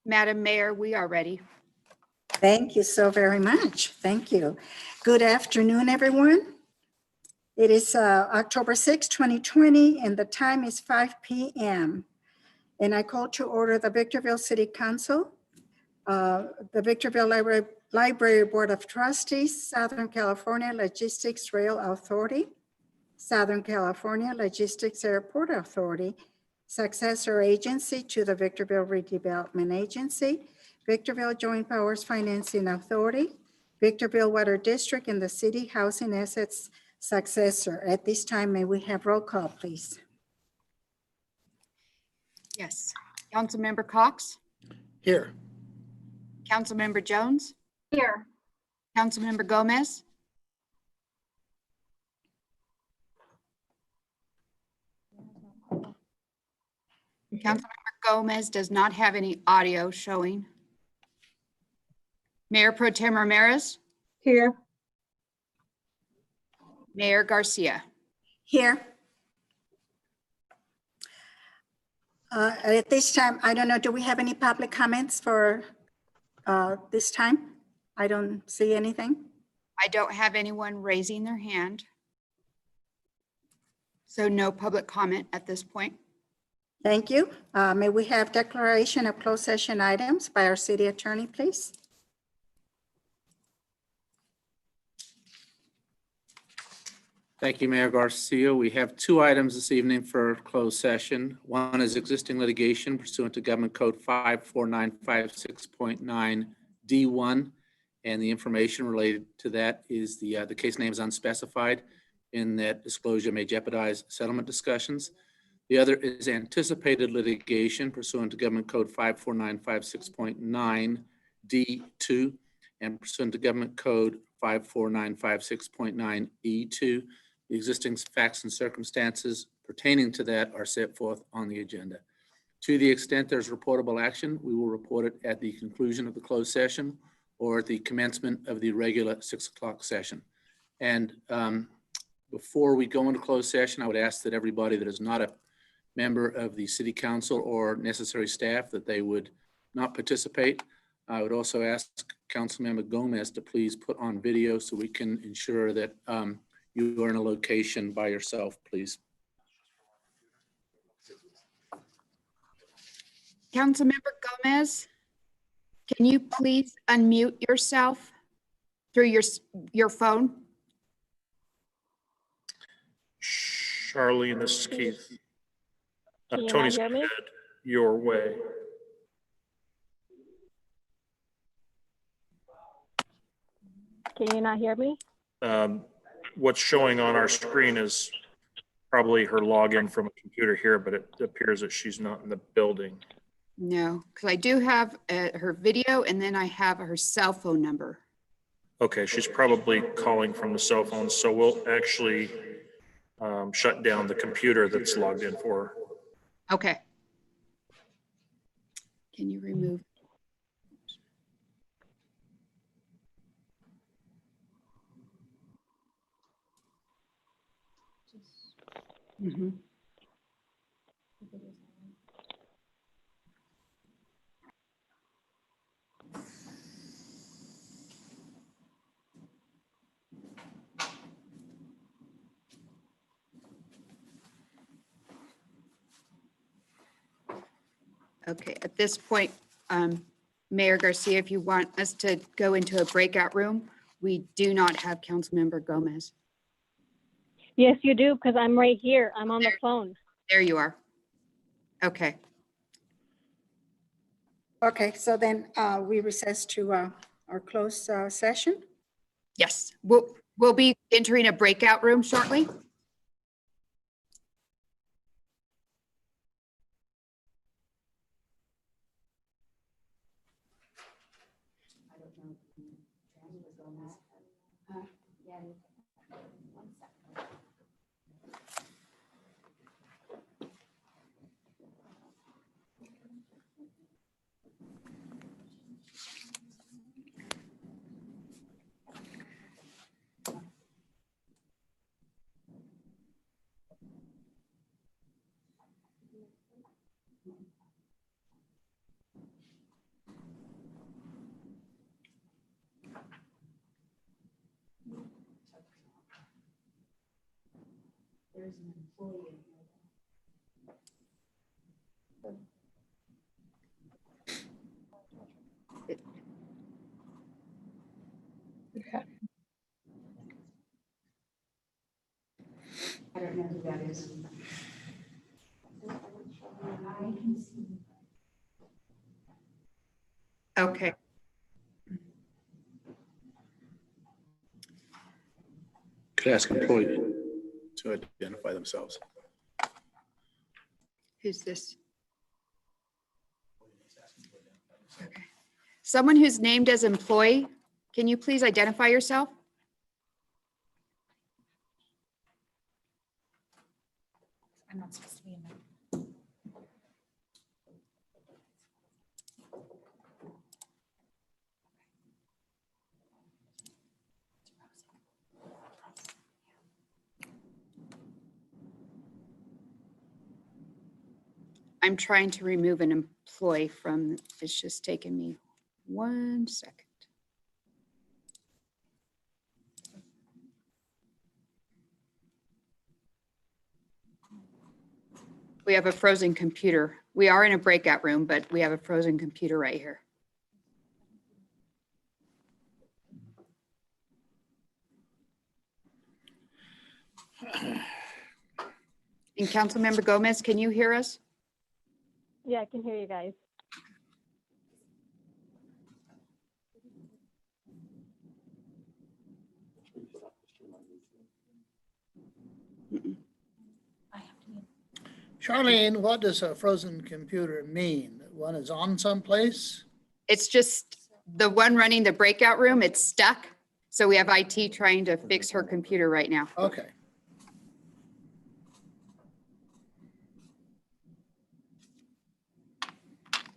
Madam Mayor, we are ready. Thank you so very much. Thank you. Good afternoon, everyone. It is October 6, 2020, and the time is 5 p.m. And I call to order the Victorville City Council, the Victorville Library Board of Trustees, Southern California Logistics Rail Authority, Southern California Logistics Airport Authority, successor agency to the Victorville Redevelopment Agency, Victorville Joint Powers Financing Authority, Victorville Water District, and the City Housing Assets successor. At this time, may we have roll call, please? Yes. Councilmember Cox, Here. Councilmember Jones, Here. Councilmember Gomez, Councilmember Gomez does not have any audio showing. Mayor Pro Tem Ramirez, Here. Mayor Garcia. Here. At this time, I don't know, do we have any public comments for this time? I don't see anything. I don't have anyone raising their hand. So no public comment at this point. Thank you. May we have declaration of closed session items by our city attorney, please? Thank you, Mayor Garcia. We have two items this evening for closed session. One is existing litigation pursuant to Government Code 54956.9 D1. And the information related to that is the case name is unspecified, and that disclosure may jeopardize settlement discussions. The other is anticipated litigation pursuant to Government Code 54956.9 D2 and pursuant to Government Code 54956.9 E2. The existing facts and circumstances pertaining to that are set forth on the agenda. To the extent there's reportable action, we will report it at the conclusion of the closed session or at the commencement of the regular 6 o'clock session. And before we go into closed session, I would ask that everybody that is not a member of the city council or necessary staff that they would not participate. I would also ask Councilmember Gomez to please put on video so we can ensure that you are in a location by yourself, please. Councilmember Gomez, can you please unmute yourself through your phone? Charlene, this is Keith. Can you not Tony's hear me? head your way. Can you not hear me? What's showing on our screen is probably her login from a computer here, but it appears that she's not in the building. No, because I do have her video and then I have her cell phone number. Okay, she's probably calling from the cell phone, so we'll actually shut down the computer that's logged in for her. Okay. Can you remove? Mhm. Okay, at this point, Mayor Garcia, if you want us to go into a breakout room, we do not have Councilmember Gomez. Yes, you do, because I'm right here. I'm on the phone. There you are. Okay, Okay, so then we recess to our closed session. yes, we'll be entering a breakout room shortly. I don't know who that is. Okay. Could ask employee to identify themselves. Who's this? Okay. Someone who's named as employee, can you please identify yourself? I'm not supposed to be in there. I'm trying to remove an employee from, it's just taking me 1 second. We have a frozen computer. We are in a breakout room, but we have a frozen computer right here. And Councilmember Gomez, can you hear us? Yeah, I can hear you guys. I have to be. Charlene, what does a frozen computer mean? One is on someplace? It's just the one running the breakout room, it's stuck. So we have IT trying to fix her computer right now. Okay.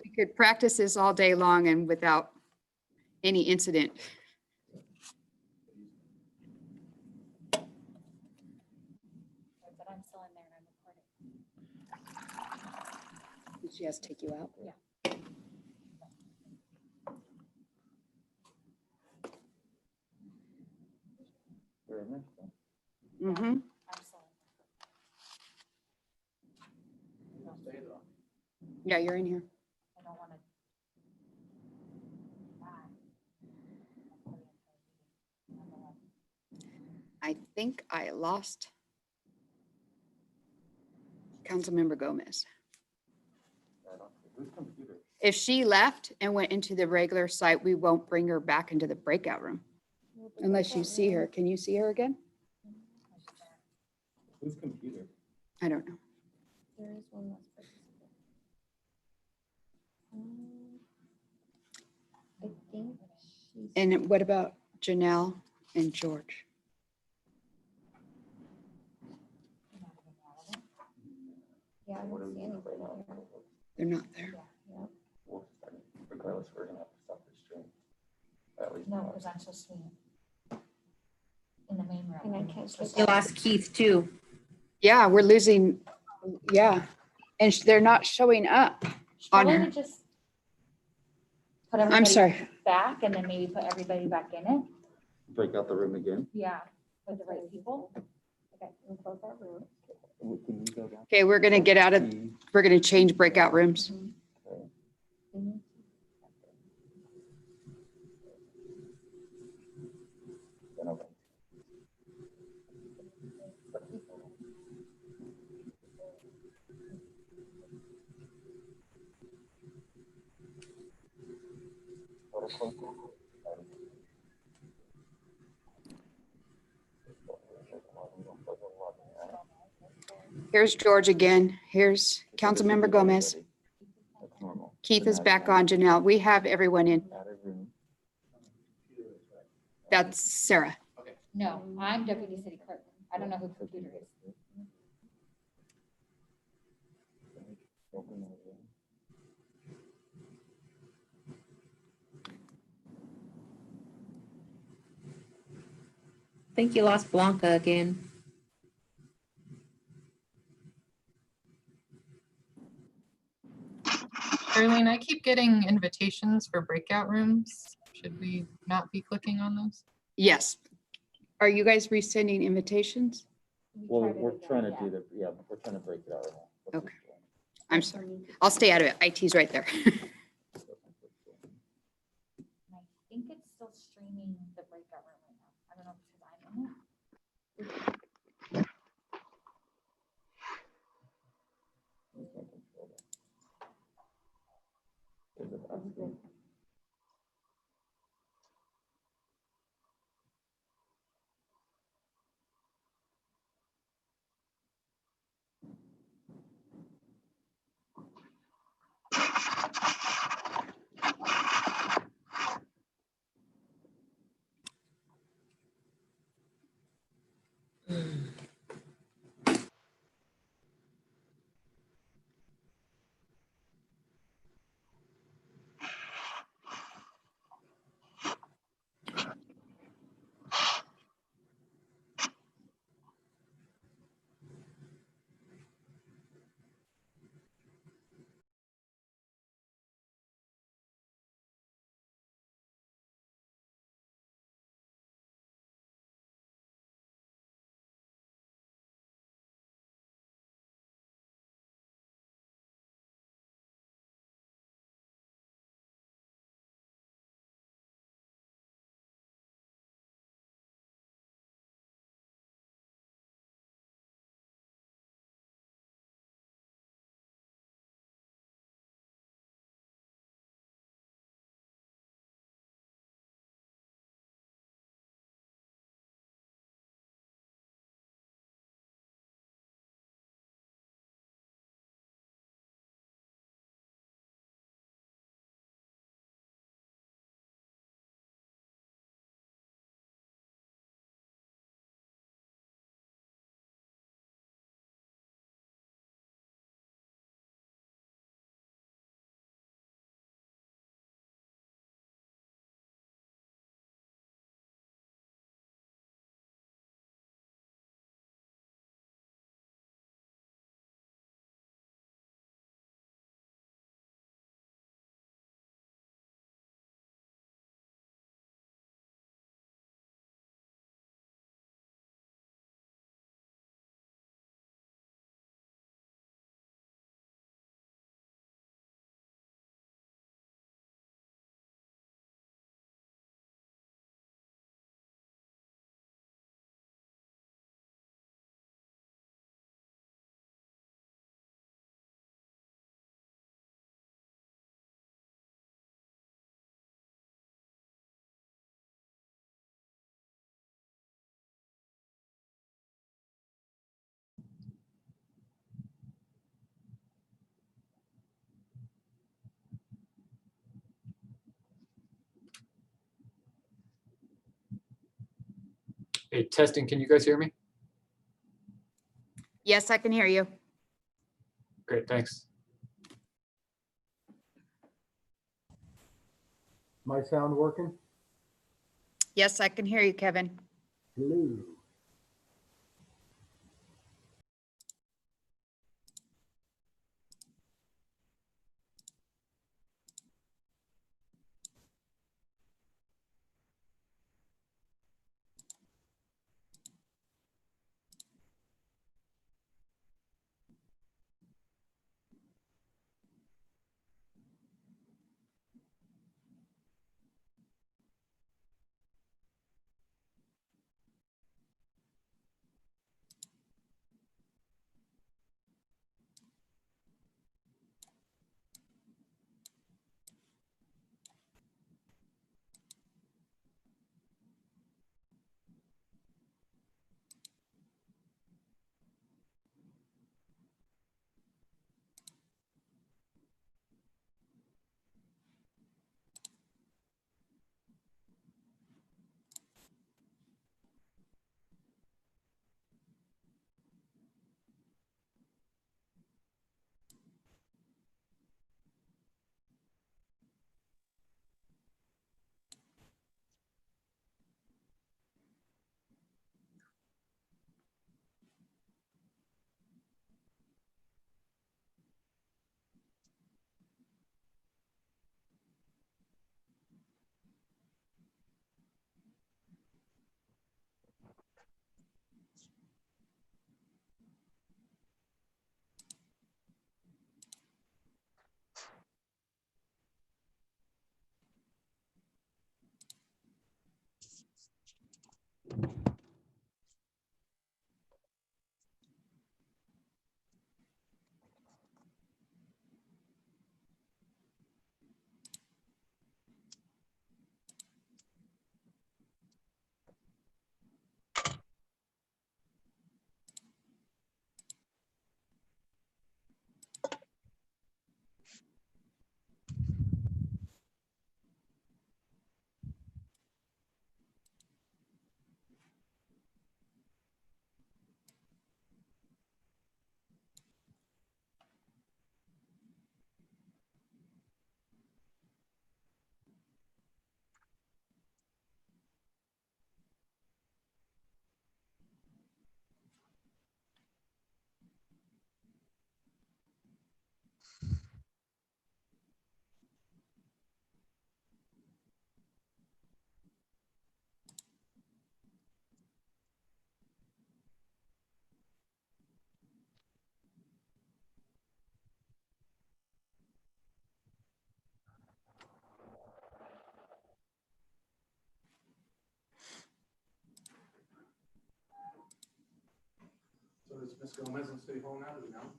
We could practice this all day long and without any incident. But I'm still in there and I'm recording. She has to take you out? Yeah. Mm-hmm. I'm still in. Yeah, you're in here. I don't want to. I think I lost Councilmember Gomez. If she left and went into the regular site, we won't bring her back into the breakout room. Unless you see her. Can you see her again? Whose computer? I don't know. There is one less participant. I think she's. And what about Janelle and George? Yeah, I don't see anybody here. They're not there. Yeah. Regardless, we're gonna have to stop the stream. At least. No, because I'm supposed to be in the main room. And I can't Supposed click to- You lost Keith too. Yeah, we're losing, yeah. And they're not showing up. Should on probably her. just put I'm everybody sorry. back and then maybe put everybody back in it. Break out the room again. Yeah, with the right people. Okay, we'll close that room. Can you go down? Okay, we're gonna get out of, we're gonna change breakout rooms. Then over. Here's George again. Here's Councilmember Gomez. That's normal. Keith So is now back you on. Janelle, we have everyone in. add a room. That's Sarah. No, I'm deputy city clerk. I don't know who the computer is. Open that room. I think you lost Blanca again. Darlene, I keep getting invitations for breakout rooms. Should we not be clicking on those? Yes. Are you guys resending invitations? Well, we're trying to do the, yeah, we're trying to break it out. Okay. I'm sorry. I'll stay out of it. IT's right there. And I think it's still streaming the breakout room right now. I don't know because I'm in it. Hey, testing, can you guys hear me? Yes, I can hear you. Great, thanks. My sound working? Yes, I can hear you, Kevin. Hello. Ms. Gomez in City Hall now, do we know?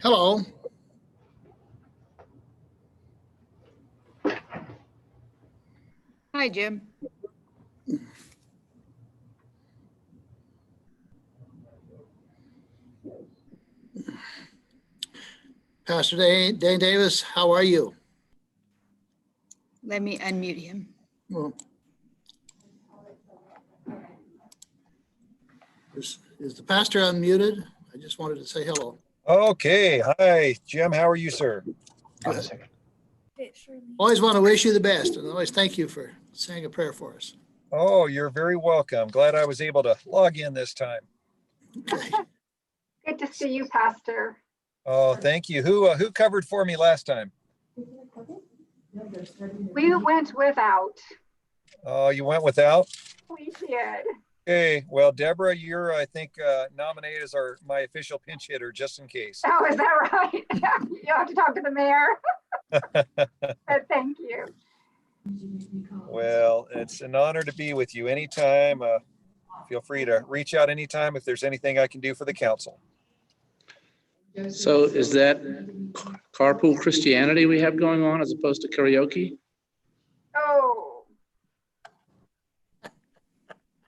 Hello. Hi, Jim. Pastor Dane Davis, how are you? Let me unmute him. Well, is the pastor unmuted? I just wanted to say hello. Okay. Hi, Jim. How are you, sir? Good. Always want to wish you the best and always thank you for saying a prayer for us. Oh, you're very welcome. Glad I was able to log in this time. Good to see you, Pastor. Oh, thank you. Who covered for me last time? We went without. Oh, you went without? We did. Okay, well, Deborah, you're, I think, nominated as my official pinch hitter, just in case. Oh, is that right? You'll have to talk to the mayor. But thank you. Well, it's an honor to be with you anytime. Feel free to reach out anytime if there's anything I can do for the council. So is that carpool Christianity we have going on as opposed to karaoke? Oh,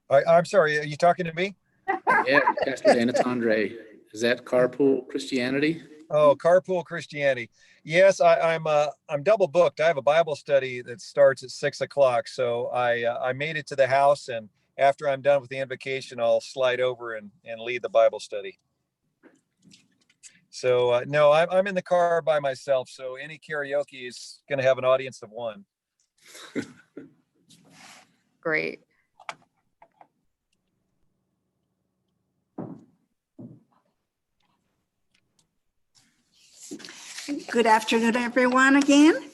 I'm sorry, are you talking to me? Yeah, Pastor Dan, it's Andre. Is that carpool Christianity? Oh, carpool Christianity. Yes, I'm double booked. I have a Bible study that starts at 6 o'clock. So I made it to the house, and after I'm done with the invocation, I'll slide over and lead the Bible study. So no, I'm in the car by myself. So any karaoke is going to have an audience of one. Great. good afternoon, everyone, again.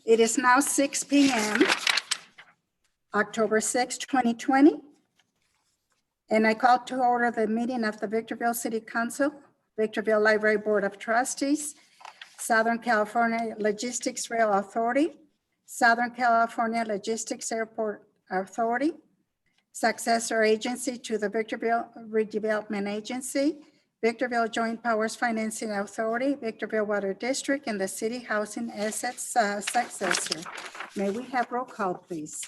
It is now 6 p.m., October 6, 2020. And I call to order the meeting of the Victorville City Council, Victorville Library Board of Trustees, Southern California Logistics Rail Authority, Southern California Logistics Airport Authority, successor agency to the Victorville Redevelopment Agency, Victorville Joint Powers Financing Authority, Victorville Water District, and the City Housing Assets successor. May we have roll call, please?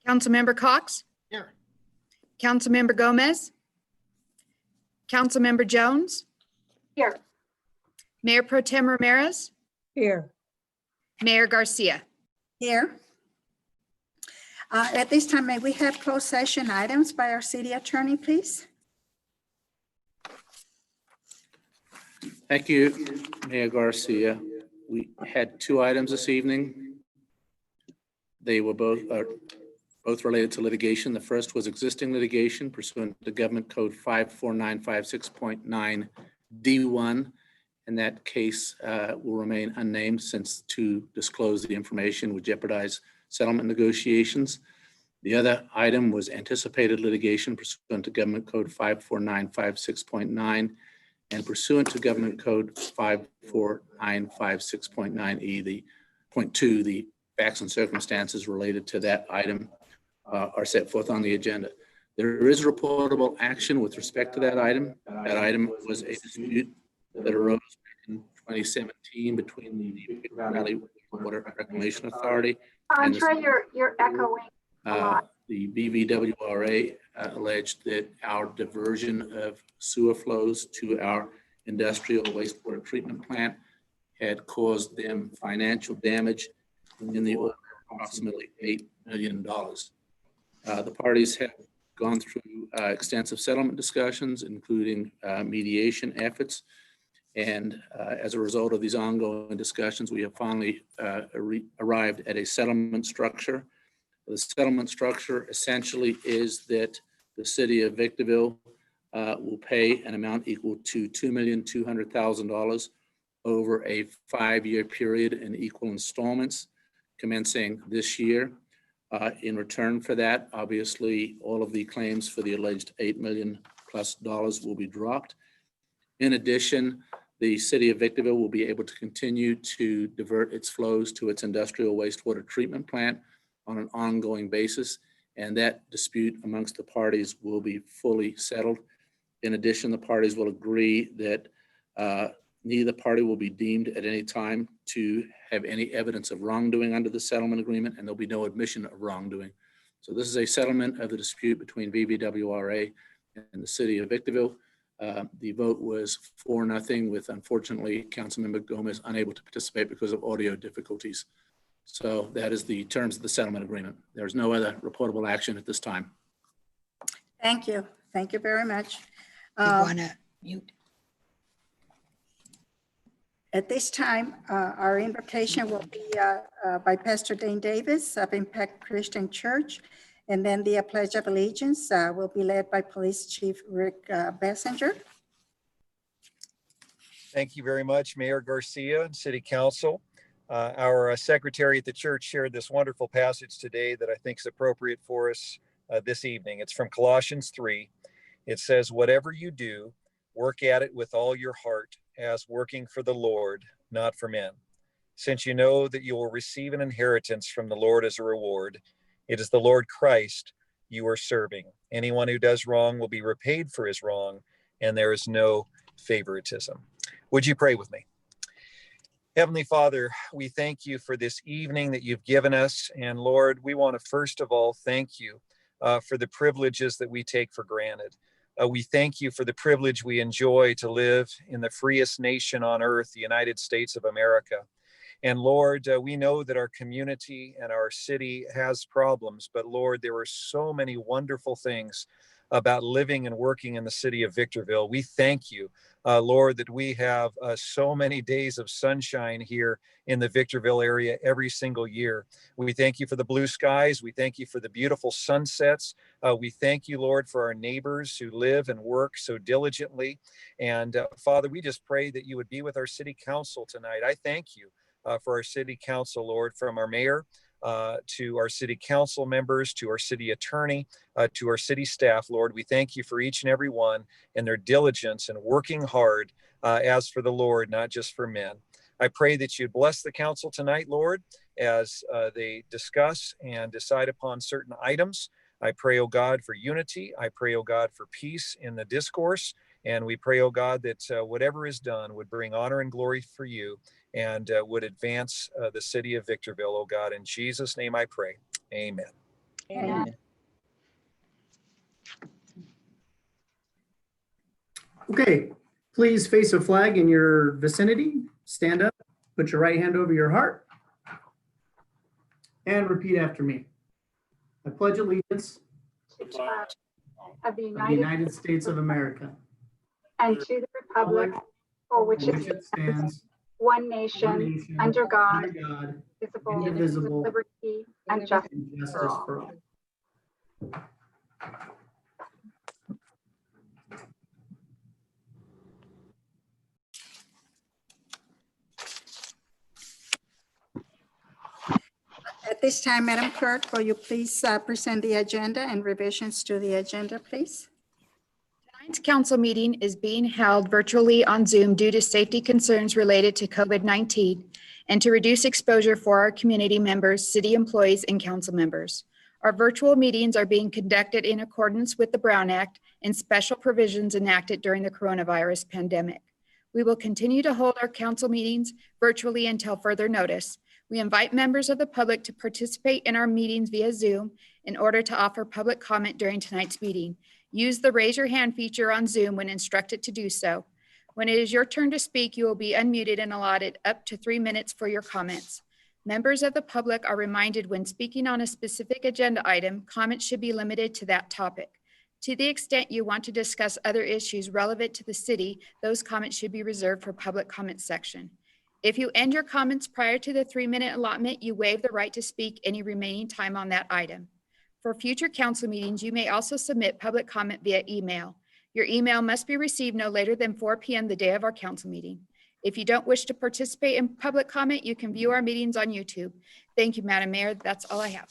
Councilmember Cox? Here. Councilmember Gomez? Councilmember Jones? Here. Mayor Pro Tem Ramirez? Here. Mayor Garcia? Here. At this time, may we have closed session items by our city attorney, please? Thank you, Mayor Garcia. We had two items this evening. They were both related to litigation. The first was existing litigation pursuant to Government Code 54956.9 D1. And that case will remain unnamed since to disclose the information would jeopardize settlement negotiations. The other item was anticipated litigation pursuant to Government Code 54956.9 and pursuant to Government Code 54956.9E, the point 2, the facts and circumstances related to that item are set forth on the agenda. There is reportable action with respect to that item. That item was a dispute that arose in 2017 between the Victor Valley Water Reclamation Authority and Andre, you're echoing a lot. the BVWRA alleged that our diversion of sewer flows to our industrial wastewater treatment plant had caused them financial damage in the order of approximately $8 million. The parties have gone through extensive settlement discussions, including mediation efforts. And as a result of these ongoing discussions, we have finally arrived at a settlement structure. The settlement structure essentially is that the city of Victorville will pay an amount equal to $2,200,000 over a 5-year period in equal installments commencing this year. In return for that, obviously, all of the claims for the alleged $8 million+ will be dropped. In addition, the city of Victorville will be able to continue to divert its flows to its industrial wastewater treatment plant on an ongoing basis, and that dispute amongst the parties will be fully settled. In addition, the parties will agree that neither party will be deemed at any time to have any evidence of wrongdoing under the settlement agreement, and there'll be no admission of wrongdoing. So this is a settlement of the dispute between BVWRA and the city of Victorville. The vote was 4-0, with unfortunately Councilmember Gomez unable to participate because of audio difficulties. So that is the terms of the settlement agreement. There is no other reportable action at this time. Thank you. Thank you very much. You want to mute? At this time, our invocation will be by Pastor Dane Davis of Impact Christian Church. And then the Pledge of Allegiance will be led by Police Chief Rick Bessinger. Thank you very much, Mayor Garcia and City Council. Our secretary at the church shared this wonderful passage today that I think is appropriate for us this evening. It's from Colossians 3. It says, whatever you do, work at it with all your heart as working for the Lord, not for men. Since you know that you will receive an inheritance from the Lord as a reward, it is the Lord Christ you are serving. Anyone who does wrong will be repaid for his wrong, and there is no favoritism. Would you pray with me? Heavenly Father, we thank you for this evening that you've given us. And Lord, we want to first of all thank you for the privileges that we take for granted. We thank you for the privilege we enjoy to live in the freest nation on earth, the United States of America. And Lord, we know that our community and our city has problems, but Lord, there are so many wonderful things about living and working in the city of Victorville. We thank you, Lord, that we have so many days of sunshine here in the Victorville area every single year. We thank you for the blue skies. We thank you for the beautiful sunsets. We thank you, Lord, for our neighbors who live and work so diligently. And Father, we just pray that you would be with our city council tonight. I thank you for our city council, Lord, from our mayor to our city council members, to our city attorney, to our city staff, Lord. We thank you for each and every one and their diligence and working hard as for the Lord, not just for men. I pray that you'd bless the council tonight, Lord, as they discuss and decide upon certain items. I pray, oh God, for unity. I pray, oh God, for peace in the discourse. And we pray, oh God, that whatever is done would bring honor and glory for you and would advance the city of Victorville, oh God. In Jesus' name I pray. Amen. Amen. Okay, please face a flag in your vicinity. Stand up, put your right hand over your heart, and repeat after me. I pledge allegiance To the flag of the of the United States of America, and to the republic for which for which it stands, one one nation, nation, under God, under God, visible, indivisible, liberty and justice and for justice all. for all. At this time, Madam Clerk, will you please present the agenda and revisions to the agenda, please? Tonight's council meeting is being held virtually on Zoom due to safety concerns related to COVID-19 and to reduce exposure for our community members, city employees, and council members. Our virtual meetings are being conducted in accordance with the Brown Act and special provisions enacted during the coronavirus pandemic. We will continue to hold our council meetings virtually until further notice. We invite members of the public to participate in our meetings via Zoom in order to offer public comment during tonight's meeting. Use the raise your hand feature on Zoom when instructed to do so. When it is your turn to speak, you will be unmuted and allotted up to 3 minutes for your comments. Members of the public are reminded when speaking on a specific agenda item, comments should be limited to that topic. To the extent you want to discuss other issues relevant to the city, those comments should be reserved for public comment section. If you end your comments prior to the 3-minute allotment, you waive the right to speak any remaining time on that item. For future council meetings, you may also submit public comment via email. Your email must be received no later than 4 p.m. the day of our council meeting. If you don't wish to participate in public comment, you can view our meetings on YouTube. Thank you, Madam Mayor. That's all I have.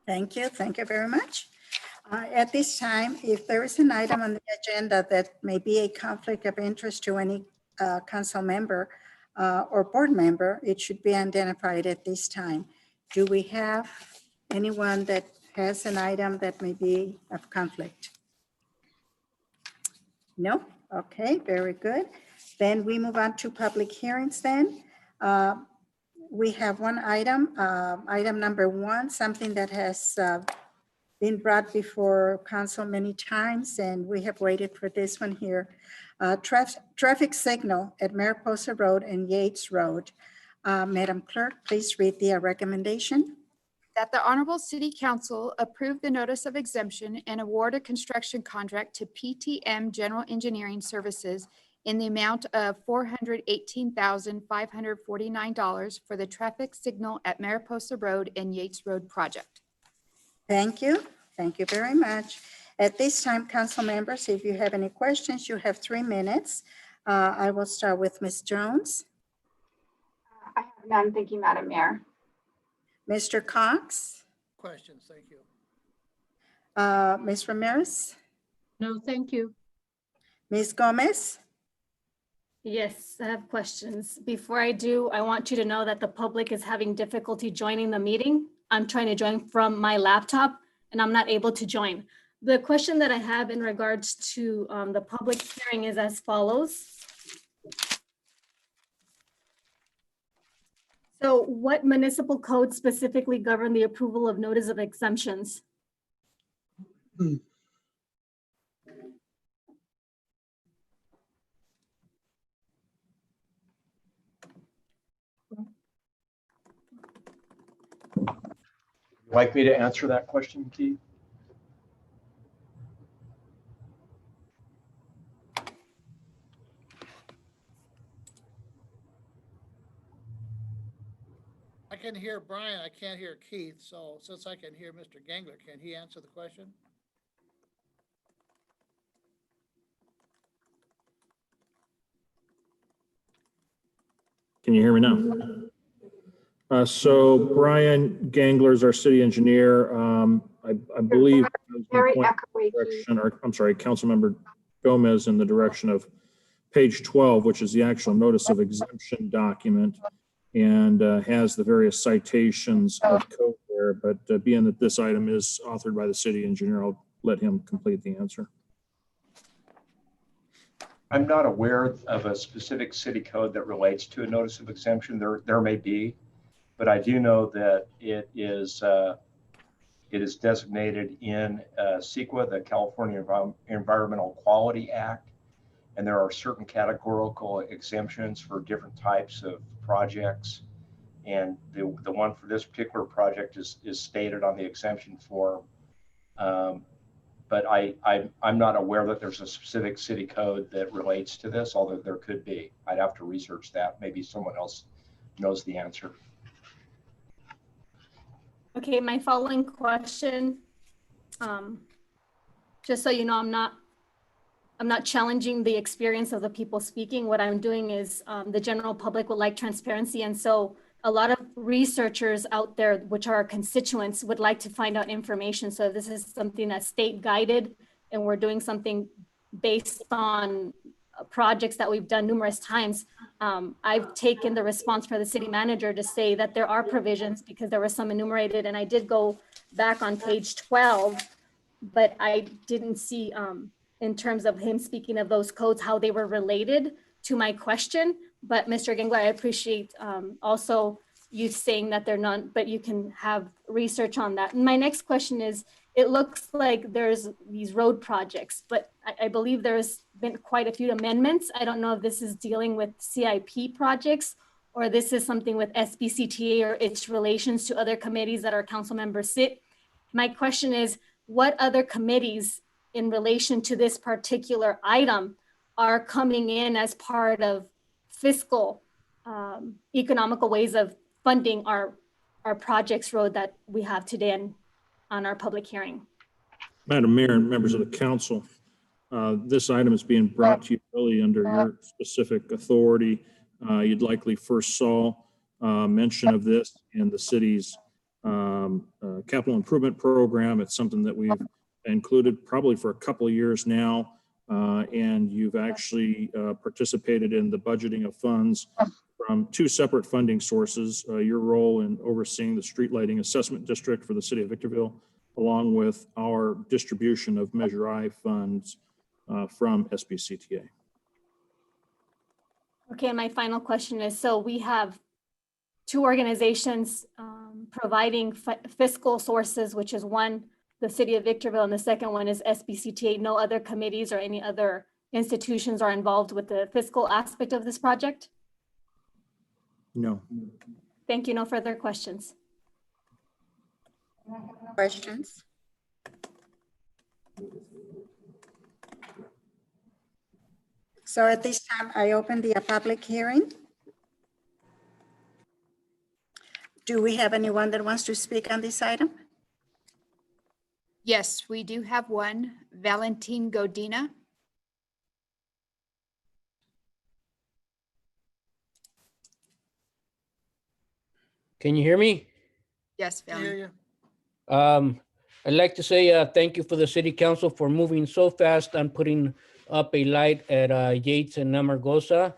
Thank you. Thank you very much. At this time, if there is an item on the agenda that may be a conflict of interest to any council member or board member, it should be identified at this time. Do we have anyone that has an item that may be of conflict? No? Okay, very good. Then we move on to public hearings then. We have one item, item number 1, something that has been brought before council many times, and we have waited for this one here. Traffic signal at Mariposa Road and Yates Road. Madam Clerk, please read the recommendation. That the Honorable City Council approve the notice of exemption and award a construction contract to PTM General Engineering Services in the amount of $418,549 for the traffic signal at Mariposa Road and Yates Road project. Thank you. Thank you very much. At this time, council members, if you have any questions, you have 3 minutes. I will start with Ms. Jones, I have none. Thank you, Madam Mayor. Mr. Cox, Questions, thank you. Ms. Ramirez, No, thank you. Ms. Gomez. Yes, I have questions. Before I do, I want you to know that the public is having difficulty joining the meeting. I'm trying to join from my laptop and I'm not able to join. The question that I have in regards to the public hearing is as follows. So what municipal code specifically govern the approval of notice of exemptions? Like me to answer that question, Keith? I can hear Brian, I can't hear Keith, so since I can hear Mr. Gangler, can he answer the question? Can you hear me now? So Brian Gangler is our city engineer. I believe Very point echoey, Keith. direction, or I'm sorry, Councilmember Gomez in the direction of page 12, which is the actual notice of exemption document, and has the various citations of code there. But being that this item is authored by the city engineer, I'll let him complete the answer. I'm not aware of a specific city code that relates to a notice of exemption. There may be, but I do know that it is designated in CEQA, the California Environmental Quality Act, and there are certain categorical exemptions for different types of projects. And the one for this particular project is stated on the exemption form. But I'm not aware that there's a specific city code that relates to this, although there could be. I'd have to research that. Maybe someone else knows the answer. Okay, my following question, just so you know, I'm not challenging the experience of the people speaking. What I'm doing is the general public would like transparency. And so a lot of researchers out there, which are our constituents, would like to find out information. So this is something that's state guided, and we're doing something based on projects that we've done numerous times. I've taken the response for the city manager to say that there are provisions because there were some enumerated, and I did go back on page 12, but I didn't see in terms of him speaking of those codes, how they were related to my question. But Mr. Gangler, I appreciate also you saying that they're not, but you can have research on that. And my next question is, it looks like there's these road projects, but I believe there's been quite a few amendments. I don't know if this is dealing with CIP projects or this is something with SBCTA or its relations to other committees that our council members sit. My question is, what other committees in relation to this particular item are coming in as part of fiscal economical ways of funding our projects road that we have today on our public hearing? Madam Mayor and members of the council, this item is being brought to you really under your specific authority. You'd likely first saw mention of this in the city's capital improvement program. It's something that we've included probably for a couple of years now, and you've actually participated in the budgeting of funds from two separate funding sources. Your role in overseeing the street lighting assessment district for the city of Victorville, along with our distribution of Measure I funds from SBCTA. Okay, my final question is, so we have two organizations providing fiscal sources, which is one, the city of Victorville, and the second one is SBCTA. No other committees or any other institutions are involved with the fiscal aspect of this project? No. Thank you. No further questions. Questions? So at this time, I open the public hearing. Do we have anyone that wants to speak on this item? Yes, we do have one, Valentin Godina. Can you hear me? Yes, I hear Valentin. you. I'd like to say thank you for the city council for moving so fast on putting up a light at Yates and Amargosa.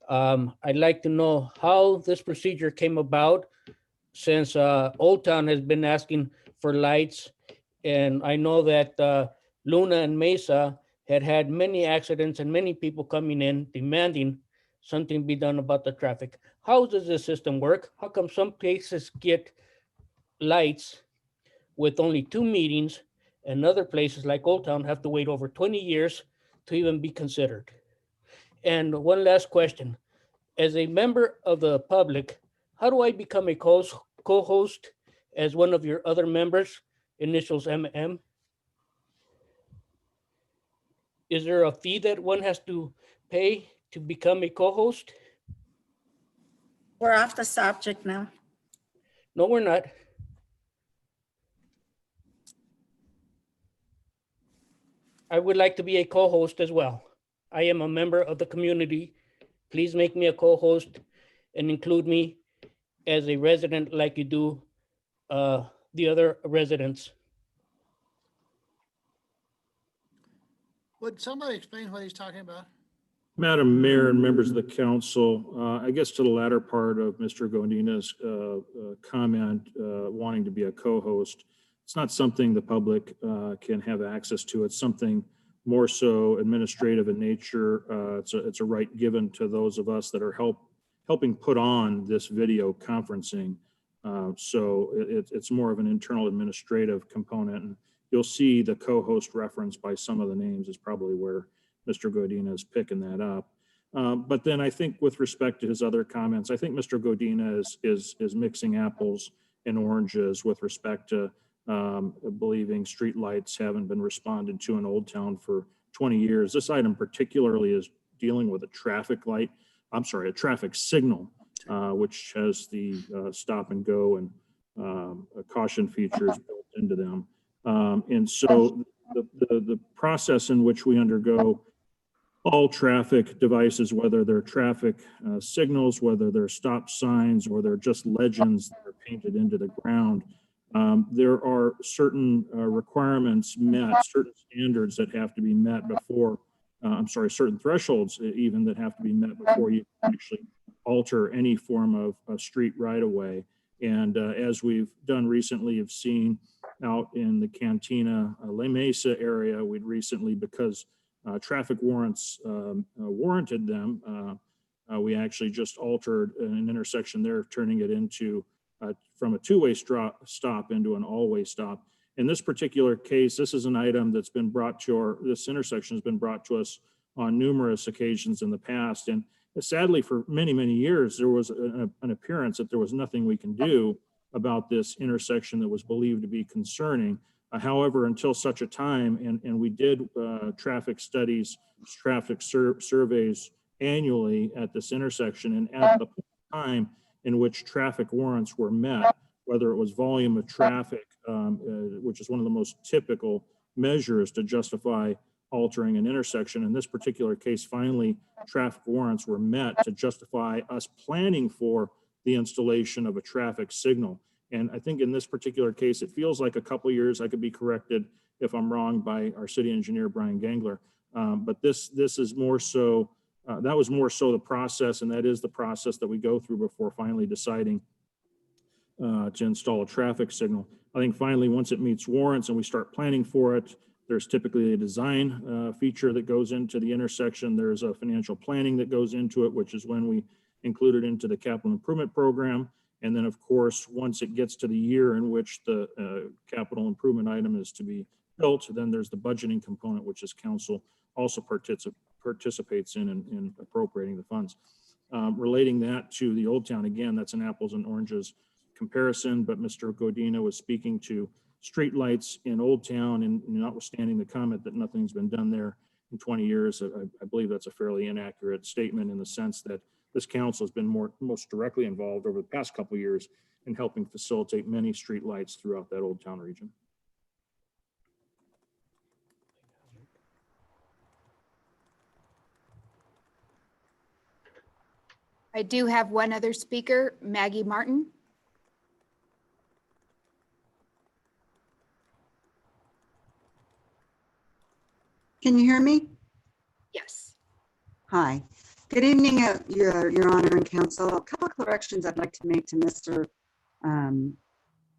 I'd like to know how this procedure came about since Old Town has been asking for lights. And I know that Luna and Mesa had many accidents and many people coming in demanding something be done about the traffic. How does this system work? How come some places get lights with only 2 meetings and other places like Old Town have to wait over 20 years to even be considered? And one last question. As a member of the public, how do I become a co-host as one of your other members, initials MM? Is there a fee that one has to pay to become a co-host? We're off the subject now. No, we're not. I would like to be a co-host as well. I am a member of the community. Please make me a co-host and include me as a resident like you do the other residents. Would somebody explain what he's talking about? Madam Mayor and members of the council, I guess to the latter part of Mr. Godina's comment, wanting to be a co-host, it's not something the public can have access to. It's something more so administrative in nature. It's a right given to those of us that are helping put on this video conferencing. So it's more of an internal administrative component. And you'll see the co-host reference by some of the names is probably where Mr. Godina is picking that up. But then I think with respect to his other comments, I think Mr. Godina is mixing apples and oranges with respect to believing streetlights haven't been responded to in Old Town for 20 years. This item particularly is dealing with a traffic signal, which has the stop and go and caution features built into them. And so the process in which we undergo all traffic devices, whether they're traffic signals, whether they're stop signs, or they're just legends that are painted into the ground, there are certain requirements met, certain standards that have to be met before, certain thresholds even that have to be met before you actually alter any form of a street right of way. And as we've done recently, you've seen out in the Cantina, La Mesa area, we'd recently, because traffic warrants warranted them, we actually just altered an intersection there, turning it into from a two-way stop into an all-way stop. In this particular case, this is an item that's been brought to this intersection has been brought to us on numerous occasions in the past. And sadly, for many, many years, there was an appearance that there was nothing we can do about this intersection that was believed to be concerning. However, until such a time, and we did traffic studies, traffic surveys annually at this intersection, and at the time in which traffic warrants were met, whether it was volume of traffic, which is one of the most typical measures to justify altering an intersection. In this particular case, finally, traffic warrants were met to justify us planning for the installation of a traffic signal. And I think in this particular case, it feels like a couple of years. I could be corrected if I'm wrong by our city engineer, Brian Gangler. But this is more so, that was more so the process, and that is the process that we go through before finally deciding to install a traffic signal. I think finally, once it meets warrants and we start planning for it, there's typically a design feature that goes into the intersection. There's a financial planning that goes into it, which is when we include it into the capital improvement program. And then, of course, once it gets to the year in which the capital improvement item is to be built, then there's the budgeting component, which is council also participates in appropriating the funds. Relating that to the Old Town, again, that's an apples and oranges comparison, but Mr. Godina was speaking to streetlights in Old Town, and notwithstanding the comment that nothing's been done there in 20 years. I believe that's a fairly inaccurate statement in the sense that this council has been most directly involved over the past couple of years in helping facilitate many streetlights throughout that Old Town region. I do have one other speaker, Maggie Martin. Can you hear me? Yes. Hi. Good evening, Your Honor and Counsel. A couple of corrections I'd like to make to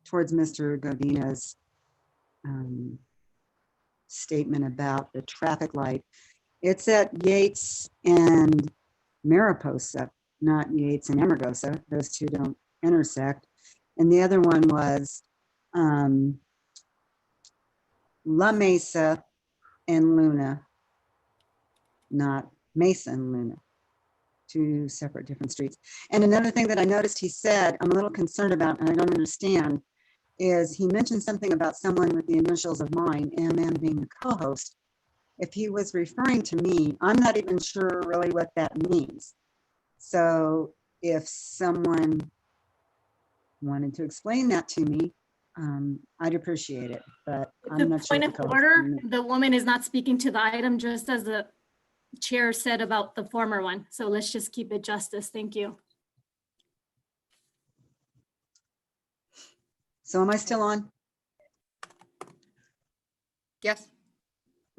towards Mr. Godina's statement about the traffic light. It's at Yates and Mariposa, not Yates and Amargosa. Those two don't intersect. And the other one was La Mesa and Luna, not Mesa and Luna, two separate different streets. And another thing that I noticed he said, I'm a little concerned about, and I don't understand, is he mentioned something about someone with the initials of mine, MM being the co-host. If he was referring to me, I'm not even sure really what that means. So if someone wanted to explain that to me, I'd appreciate it, but I'm The not sure. point of order, the woman is not speaking to the item, just as the chair said about the former one. So let's just keep it justice. Thank you. So am I still on? Yes.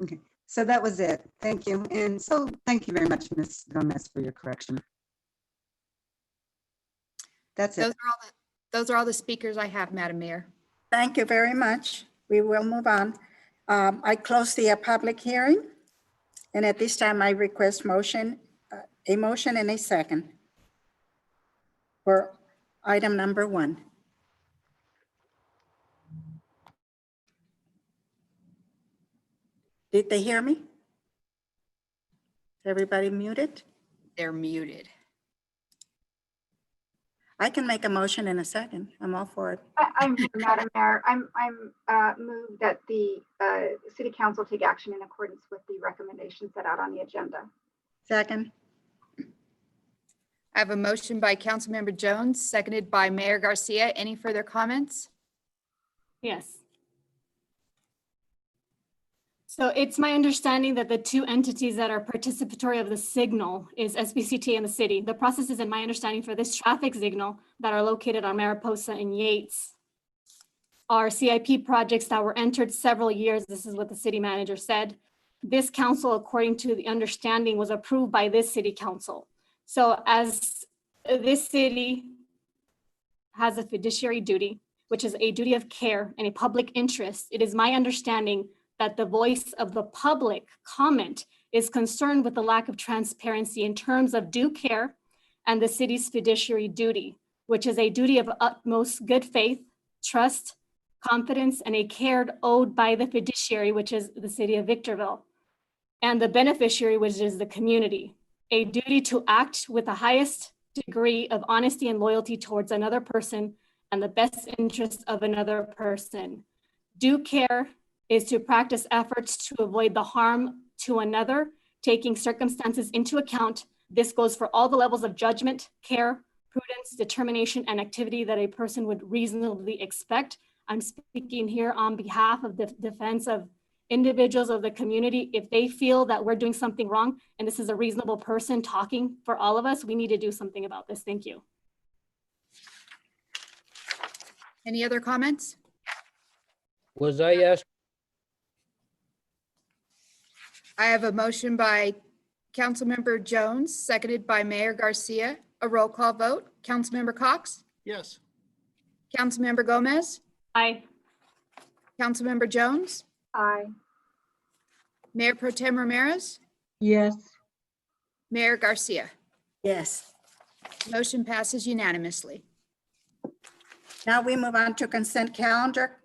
Okay, so that was it. Thank you. And so thank you very much, Ms. Gomez, for your correction. That's it. Those are all the speakers I have, Madam Mayor. Thank you very much. We will move on. I close the public hearing. And at this time, I request a motion and a second for item number 1. Did they hear me? Is everybody muted? They're muted. I can make a motion in a second. I'm all for it. I'm here, Madam Mayor. I'm moved that the City Council take action in accordance with the recommendations set out on the agenda. Second. I have a motion by Councilmember Jones, seconded by Mayor Garcia. Any further comments? Yes. So it's my understanding that the two entities that are participatory of the signal is SBCT and the city. The process is, in my understanding, for this traffic signal that are located on Mariposa and Yates are CIP projects that were entered several years. This is what the city manager said. This council, according to the understanding, was approved by this city council. So as this city has a fiduciary duty, which is a duty of care and a public interest, it is my understanding that the voice of the public comment is concerned with the lack of transparency in terms of due care and the city's fiduciary duty, which is a duty of utmost good faith, trust, confidence, and a care owed by the fiduciary, which is the city of Victorville, and the beneficiary, which is the community. A duty to act with the highest degree of honesty and loyalty towards another person and the best interest of another person. Due care is to practice efforts to avoid the harm to another, taking circumstances into account. This goes for all the levels of judgment, care, prudence, determination, and activity that a person would reasonably expect. I'm speaking here on behalf of the defense of individuals of the community. If they feel that we're doing something wrong, and this is a reasonable person talking for all of us, we need to do something about this. Thank you. Any other comments? Was I asked? I have a motion by Councilmember Jones, seconded by Mayor Garcia. A roll call vote. Councilmember Cox? Yes. Councilmember Gomez? Aye. Councilmember Jones? Aye. Mayor Pro Tem Ramirez? Yes. Mayor Garcia? Yes. Motion passes unanimously. Now we move on to consent calendar.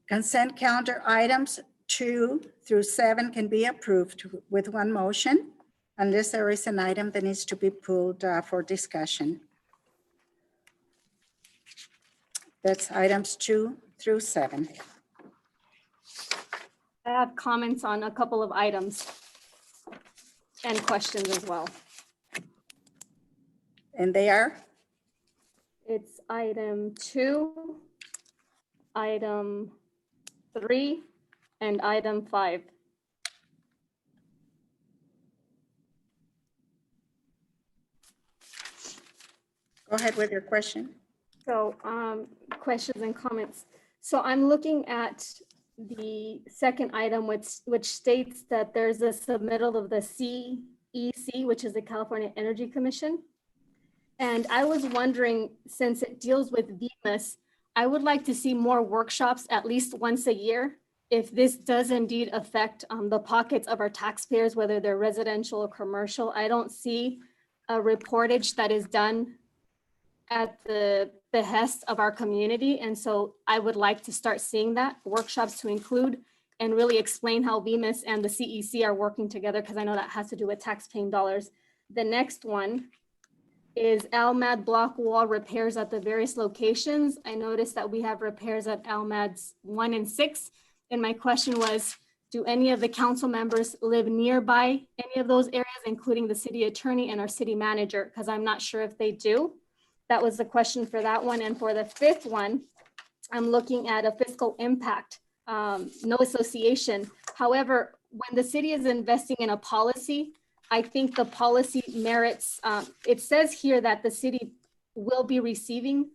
Consent calendar items 2 through 7 can be approved with one motion unless there is an item that needs to be pulled for discussion. That's items 2 through 7. I have comments on a couple of items. and questions as well. And they are? It's item 2, item 3, and item 5. Go ahead with your question. So questions and comments. So I'm looking at the second item, which states that there's a submittal of the CEC, which is the California Energy Commission. And I was wondering, since it deals with VMIS, I would like to see more workshops at least once a year. If this does indeed affect the pockets of our taxpayers, whether they're residential or commercial, I don't see a reportage that is done at the behest of our community. And so I would like to start seeing that, workshops to include and really explain how VMIS and the CEC are working together, because I know that has to do with tax-paying dollars. The next one is ALMAD block wall repairs at the various locations. I noticed that we have repairs at ALMADs 1 and 6. And my question was, do any of the council members live nearby any of those areas, including the city attorney and our city manager? Because I'm not sure if they do. That was the question for that one. And for the 5th one, I'm looking at a fiscal impact, no association. However, when the city is investing in a policy, I think the policy merits, it says here that the city will be receiving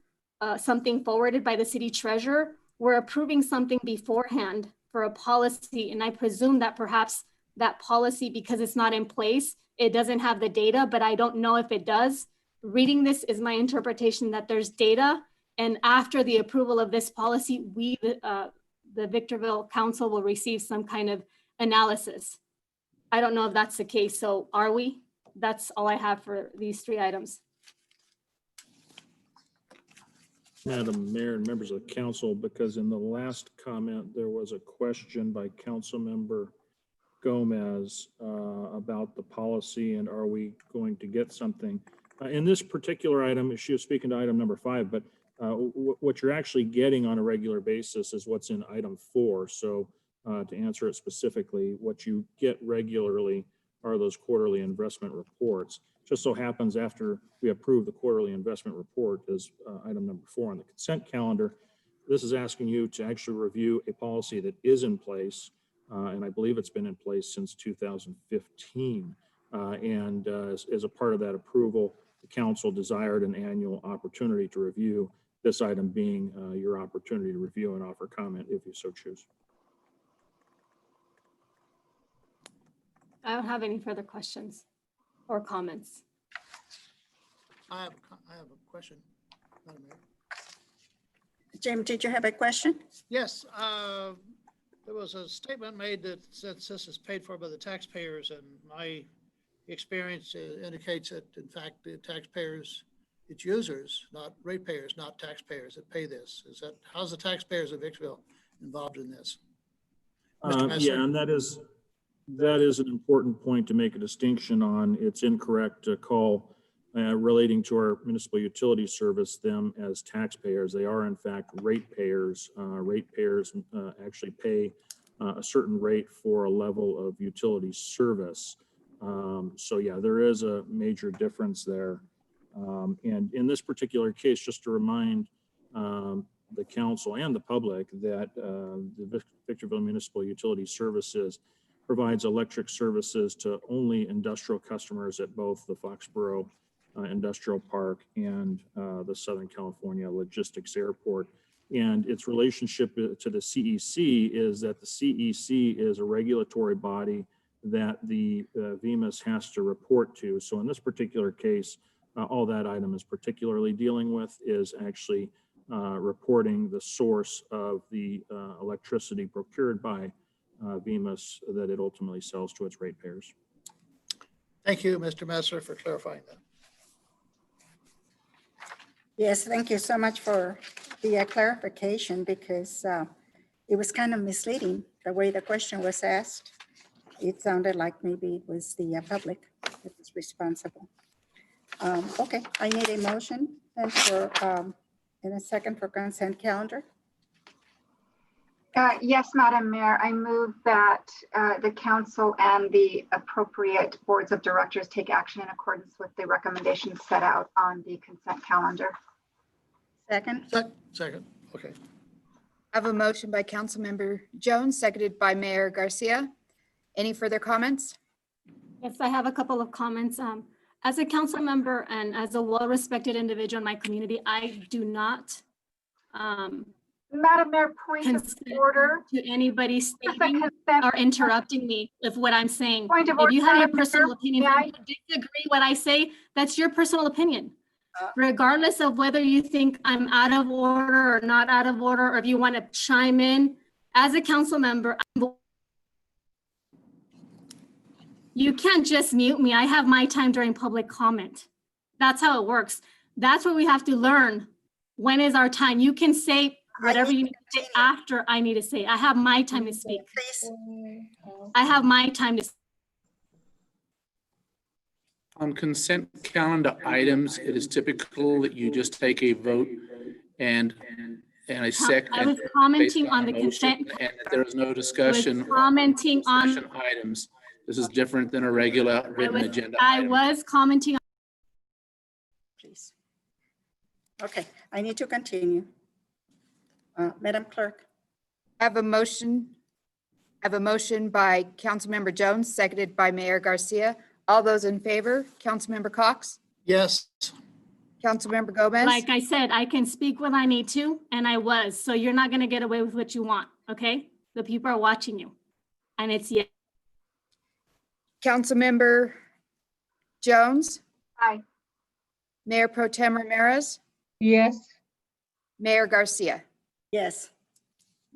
something forwarded by the city treasurer. We're approving something beforehand for a policy. And I presume that perhaps that policy, because it's not in place, it doesn't have the data, but I don't know if it does. Reading this is my interpretation that there's data. And after the approval of this policy, we, the Victorville Council, will receive some kind of analysis. I don't know if that's the case. So are we? That's all I have for these 3 items. Madam Mayor and members of the council, because in the last comment, there was a question by Councilmember Gomez about the policy and are we going to get something? In this particular item, she was speaking to item number 5, but what you're actually getting on a regular basis is what's in item 4. So to answer it specifically, what you get regularly are those quarterly investment reports. Just so happens after we approve the quarterly investment report as item number 4 on the consent calendar, this is asking you to actually review a policy that is in place. And I believe it's been in place since 2015. And as a part of that approval, the council desired an annual opportunity to review, this item being your opportunity to review and offer comment if you so choose. I don't have any further questions or comments. I have a question, Madam Mayor. Jim, did you have a question? Yes, there was a statement made that since this is paid for by the taxpayers, and my experience indicates that in fact the taxpayers, it's users, not ratepayers, not taxpayers that pay this. Is that, how's the taxpayers of Victorville involved in this? Yeah, and that is an important point to make a distinction on. It's incorrect to call relating to our municipal utility service them as taxpayers. They are in fact ratepayers. Ratepayers actually pay a certain rate for a level of utility service. So yeah, there is a major difference there. And in this particular case, just to remind the council and the public that the Victorville Municipal Utility Services provides electric services to only industrial customers at both the Foxborough Industrial Park and the Southern California Logistics Airport. And its relationship to the CEC is that the CEC is a regulatory body that the VMIS has to report to. So in this particular case, all that item is particularly dealing with is actually reporting the source of the electricity procured by VMIS that it ultimately sells to its ratepayers. Thank you, Mr. Messer, for clarifying that. Yes, thank you so much for the clarification, because it was kind of misleading the way the question was asked. It sounded like maybe it was the public that was responsible. Okay, I need a motion and for and a second for consent calendar. Yes, Madam Mayor, I move that the council and the appropriate boards of directors take action in accordance with the recommendations set out on the consent calendar. Second? Second, okay. I have a motion by Councilmember Jones, seconded by Mayor Garcia. Any further comments? Yes, I have a couple of comments. As a council member and as a well-respected individual in my community, I do not Madam Mayor, point of consent order. to anybody Just a stating consent- or interrupting me with what I'm saying. Point of If you order, have your Madam personal Mayor, opinion, may I? if you disagree what I say, that's your personal opinion. Regardless of whether you think I'm out of order or not out of order, or if you want to chime in, as a council member, you can't just mute me. I have my time during public comment. That's how it works. That's what we have to learn. When is our time? You can say whatever you need to say after I need to say. I have my time to speak. Please. I have my time to. On consent calendar items, it is typical that you just take a vote and a second. I was commenting based on a the motion, consent. And that there is no I was discussion. commenting on. Discussion items. This is different than a regular written agenda. I item. was commenting. Please. Okay, I need to continue. Madam Clerk? I have a motion. I have a motion by Councilmember Jones, seconded by Mayor Garcia. All those in favor, Councilmember Cox, Yes, Councilmember Gomez. Like I said, I can speak when I need to, and I was. So you're not going to get away with what you want, okay? The people are watching you. And it's yes. Councilmember Jones, Aye. Mayor Pro Tem Ramirez, Yes. Mayor Garcia. Yes.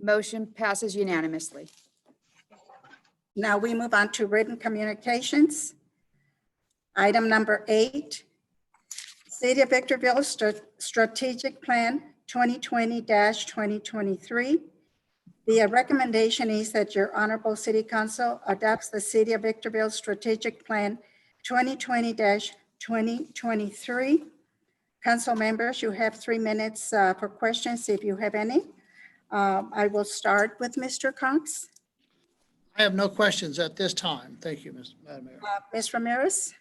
Motion passes unanimously. Now we move on to written communications. Item number 8, City of Victorville Strategic Plan 2020-2023. The recommendation is that your Honorable City Council adopts the City of Victorville Strategic Plan 2020-2023. Council members, you have 3 minutes for questions if you have any. I will start with Mr. Cox. I have no questions at this time. Thank you, Madam Mayor. Ms. Ramirez,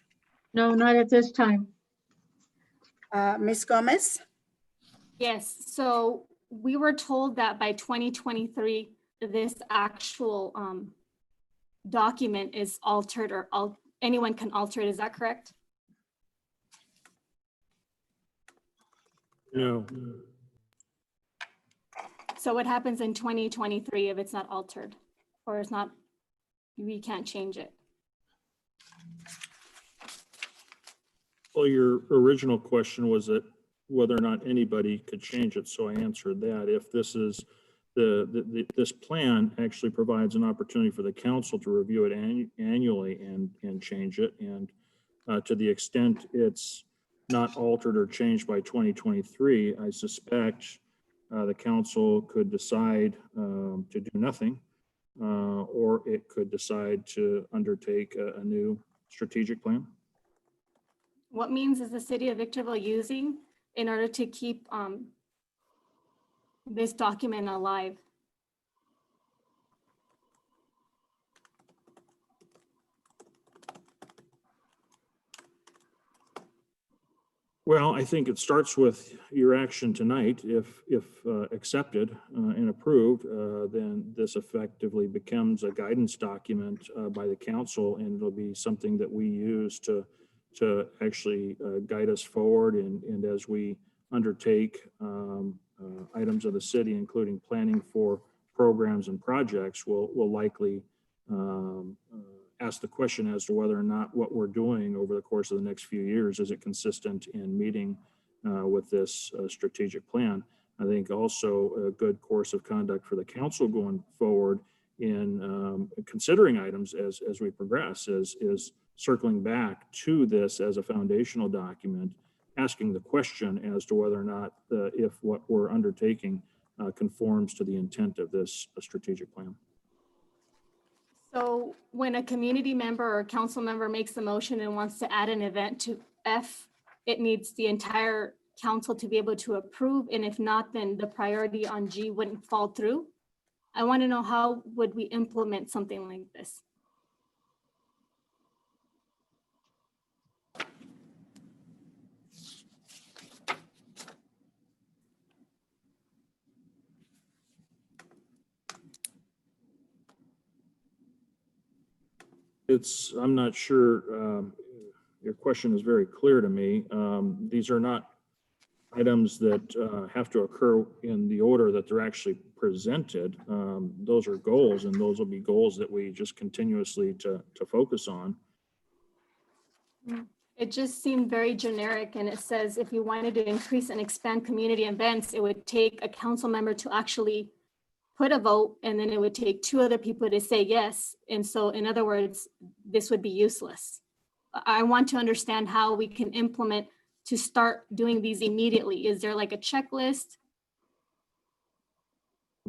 No, not at this time. Ms. Gomez, Yes, so we were told that by 2023, this actual document is altered or anyone can alter it. Is that correct? No. So what happens in 2023 if it's not altered or it's not, we can't change it? Well, your original question was that whether or not anybody could change it, so I answered that. If this is this plan actually provides an opportunity for the council to review it annually and change it. And to the extent it's not altered or changed by 2023, I suspect the council could decide to do nothing, or it could decide to undertake a new strategic plan. What means is the city of Victorville using in order to keep this document alive? Well, I think it starts with your action tonight. If accepted and approved, then this effectively becomes a guidance document by the council, and it'll be something that we use to actually guide us forward. And as we undertake items of the city, including planning for programs and projects, we'll likely ask the question as to whether or not what we're doing over the course of the next few years, is it consistent in meeting with this strategic plan. I think also a good course of conduct for the council going forward in considering items as we progress is circling back to this as a foundational document, asking the question as to whether or not if what we're undertaking conforms to the intent of this strategic plan. So when a community member or council member makes the motion and wants to add an event to F, it needs the entire council to be able to approve. And if not, then the priority on G wouldn't fall through. I want to know how would we implement something like this? I'm not sure, your question is very clear to me. These are not items that have to occur in the order that they're actually presented. Those are goals, and those will be goals that we just continuously to focus on. It just seemed very generic, and it says if you wanted to increase and expand community events, it would take a council member to actually put a vote, and then it would take 2 other people to say yes. And so in other words, this would be useless. I want to understand how we can implement to start doing these immediately. Is there like a checklist?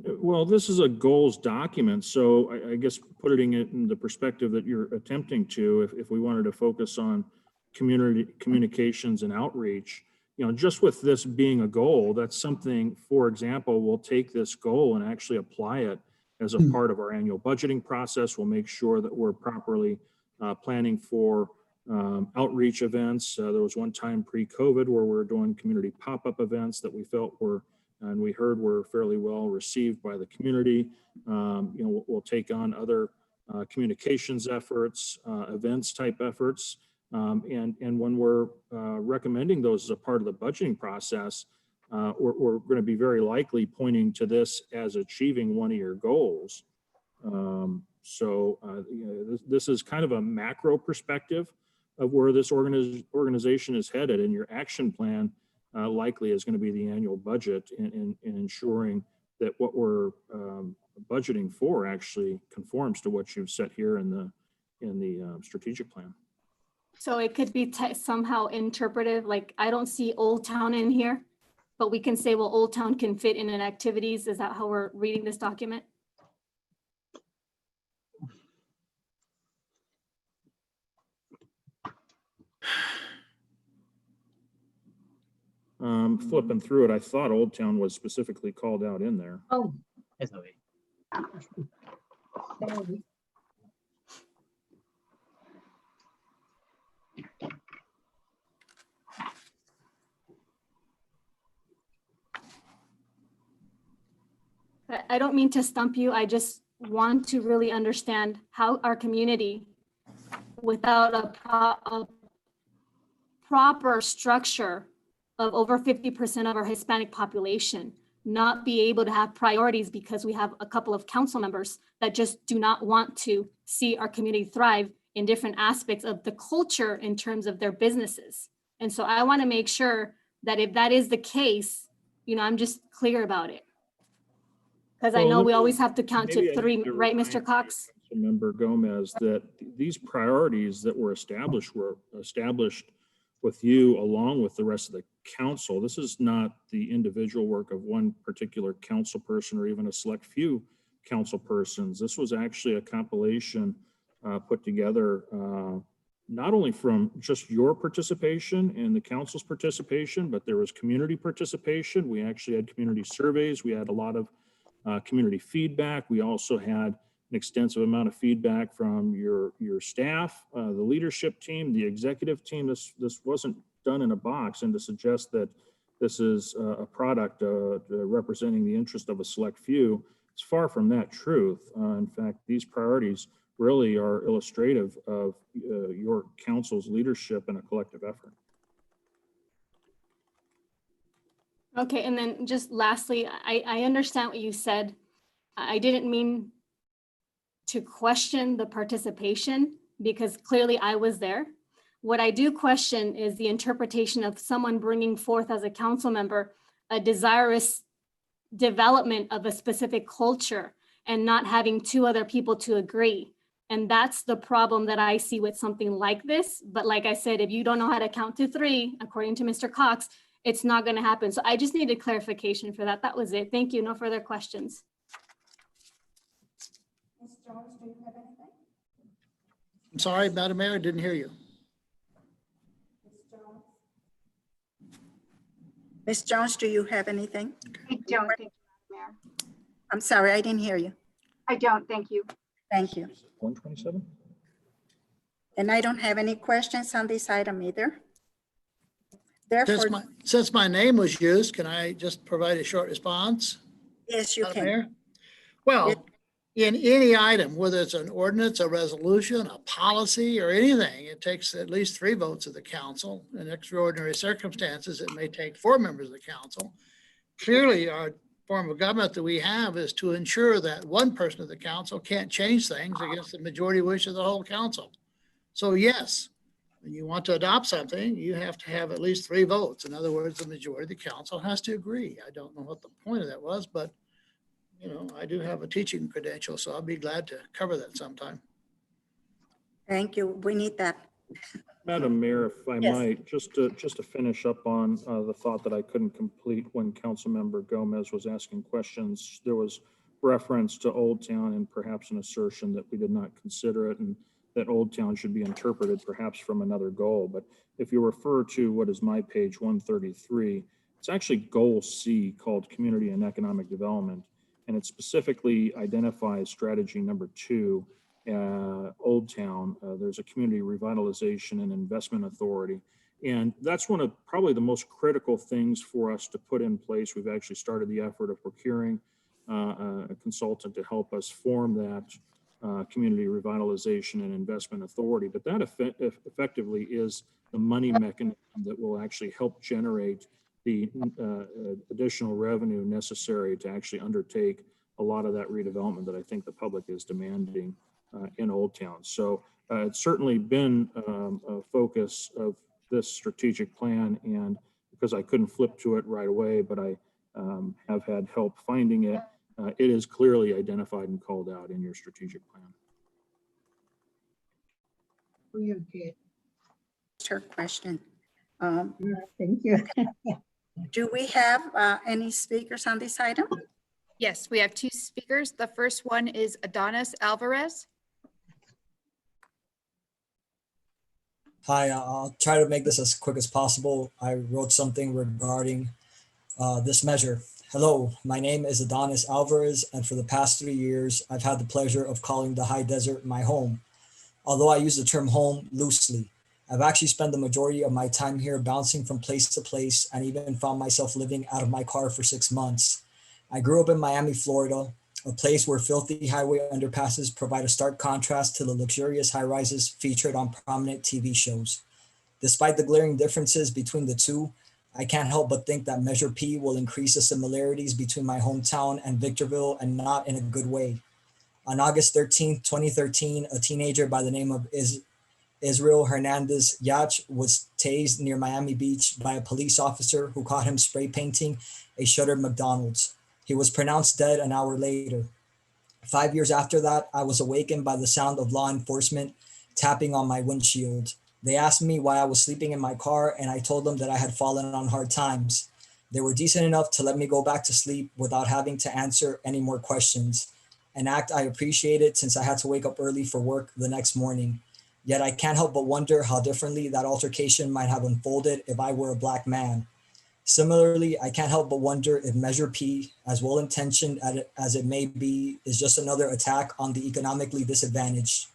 Well, this is a goals document, so I guess putting it in the perspective that you're attempting to, if we wanted to focus on community communications and outreach, just with this being a goal, that's something, for example, we'll take this goal and actually apply it as a part of our annual budgeting process. We'll make sure that we're properly planning for outreach events. There was one time pre-COVID where we were doing community pop-up events that we felt were, and we heard were fairly well received by the community. We'll take on other communications efforts, events type efforts. And when we're recommending those as a part of the budgeting process, we're going to be very likely pointing to this as achieving one of your goals. This is kind of a macro perspective of where this organization is headed, and your action plan likely is going to be the annual budget in ensuring that what we're budgeting for actually conforms to what you've set here in the strategic plan. So it could be somehow interpretive, like I don't see Old Town in here, but we can say, well, Old Town can fit in activities. Is that how we're reading this document? Flipping through it, I thought Old Town was specifically called out in there. Oh, that's okay. I don't mean to stump you. I just want to really understand how our community, without a proper structure of over 50% of our Hispanic population, not be able to have priorities because we have a couple of council members that just do not want to see our community thrive in different aspects of the culture in terms of their businesses. And so I want to make sure that if that is the case, I'm just clear about it. Because I know we always have to count to 3, right, Mr. Cox? Member Gomez, that these priorities that were established with you along with the rest of the council. This is not the individual work of one particular council person or even a select few council persons. This was actually a compilation put together not only from just your participation and the council's participation, but there was community participation. We actually had community surveys. We had a lot of community feedback. We also had an extensive amount of feedback from your staff, the leadership team, the executive team. This wasn't done in a box, and to suggest that this is a product representing the interest of a select few, it's far from that truth. In fact, these priorities really are illustrative of your council's leadership and a collective effort. Okay, and then just lastly, I understand what you said. I didn't mean to question the participation because clearly I was there. What I do question is the interpretation of someone bringing forth as a council member a desirous development of a specific culture and not having 2 other people to agree. And that's the problem that I see with something like this. But like I said, if you don't know how to count to 3, according to Mr. Cox, it's not going to happen. So I just needed clarification for that. That was it. Thank you. No further questions. Ms. Jones, do you have anything? I'm sorry, Madam Mayor, I didn't hear you. Ms. Jones, do you have anything? I don't think, Mayor. I'm sorry, I didn't hear you. I don't, thank you. Thank you. 127? And I don't have any questions on this item either. Therefore, Since my name was used, can I just provide a short response? yes, you Madam can. Mayor? Well, in any item, whether it's an ordinance, a resolution, a policy, or anything, it takes at least 3 votes of the council. In extraordinary circumstances, it may take 4 members of the council. Clearly, our form of government that we have is to ensure that one person of the council can't change things against the majority wish of the whole council. So yes, when you want to adopt something, you have to have at least 3 votes. In other words, the majority of the council has to agree. I don't know what the point of that was, but you know, I do have a teaching credential, so I'll be glad to cover that sometime. Thank you. We need that. Madam Mayor, if I Yes. might, just to finish up on the thought that I couldn't complete when Councilmember Gomez was asking questions, there was reference to Old Town and perhaps an assertion that we did not consider it and that Old Town should be interpreted perhaps from another goal. But if you refer to what is my page 133, it's actually Goal C called Community and Economic Development. And it specifically identifies strategy number 2, Old Town. There's a community revitalization and investment authority. And that's one of probably the most critical things for us to put in place. We've actually started the effort of procuring a consultant to help us form that community revitalization and investment authority. But that effectively is the money mechanism that will actually help generate the additional revenue necessary to actually undertake a lot of that redevelopment that I think the public is demanding in Old Town. So it's certainly been a focus of this strategic plan, and because I couldn't flip to it right away, but I have had help finding it, it is clearly identified and called out in your strategic plan. Her question. Thank you. Do we have any speakers on this item? Yes, we have 2 speakers. The first one is Adonis Alvarez. Hi, I'll try to make this as quick as possible. I wrote something regarding this measure. Hello, my name is Adonis Alvarez, and for the past 3 years, I've had the pleasure of calling the high desert my home. Although I use the term home loosely, I've actually spent the majority of my time here bouncing from place to place and even found myself living out of my car for 6 months. I grew up in Miami, Florida, a place where filthy highway underpasses provide a stark contrast to the luxurious high-rises featured on prominent TV shows. Despite the glaring differences between the two, I can't help but think that Measure P will increase the similarities between my hometown and Victorville, and not in a good way. On August 13, 2013, a teenager by the name of Israel Hernandez Yach was tased near Miami Beach by a police officer who caught him spray painting a shuttered McDonald's. He was pronounced dead an hour later. 5 years after that, I was awakened by the sound of law enforcement tapping on my windshield. They asked me why I was sleeping in my car, and I told them that I had fallen on hard times. They were decent enough to let me go back to sleep without having to answer any more questions, an act I appreciated since I had to wake up early for work the next morning. Yet I can't help but wonder how differently that altercation might have unfolded if I were a Black man. Similarly, I can't help but wonder if Measure P, as well-intentioned as it may be, is just another attack on the economically disadvantaged.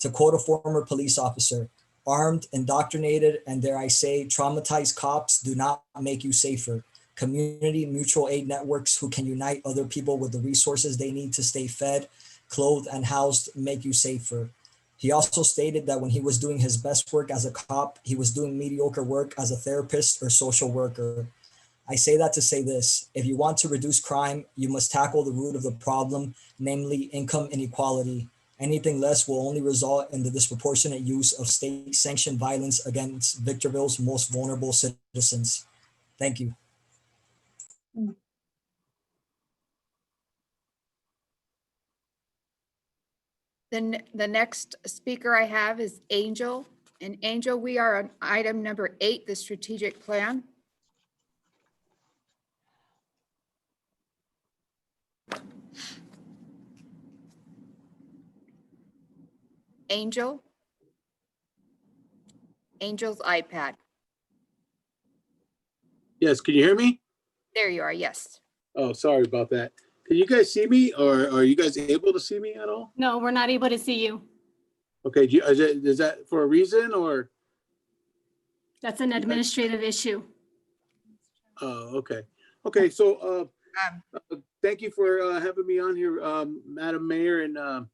To quote a former police officer, armed, indoctrinated, and dare I say, traumatized cops do not make you safer. Community mutual aid networks who can unite other people with the resources they need to stay fed, clothed, and housed make you safer. He also stated that when he was doing his best work as a cop, he was doing mediocre work as a therapist or social worker. I say that to say this: if you want to reduce crime, you must tackle the root of the problem, namely income inequality. Anything less will only result in the disproportionate use of state-sanctioned violence against Victorville's most vulnerable citizens. Thank you. Then the next speaker I have is Angel. And Angel, we are on item number 8, the strategic plan. Angel? Angel's iPad. Yes, can you hear me? There you are, yes. Oh, sorry about that. Can you guys see me, or are you guys able to see me at all? No, we're not able to see you. Okay, is that for a reason, or? That's an administrative issue. Oh, okay. Okay, so thank you for having me on here, Madam Mayor and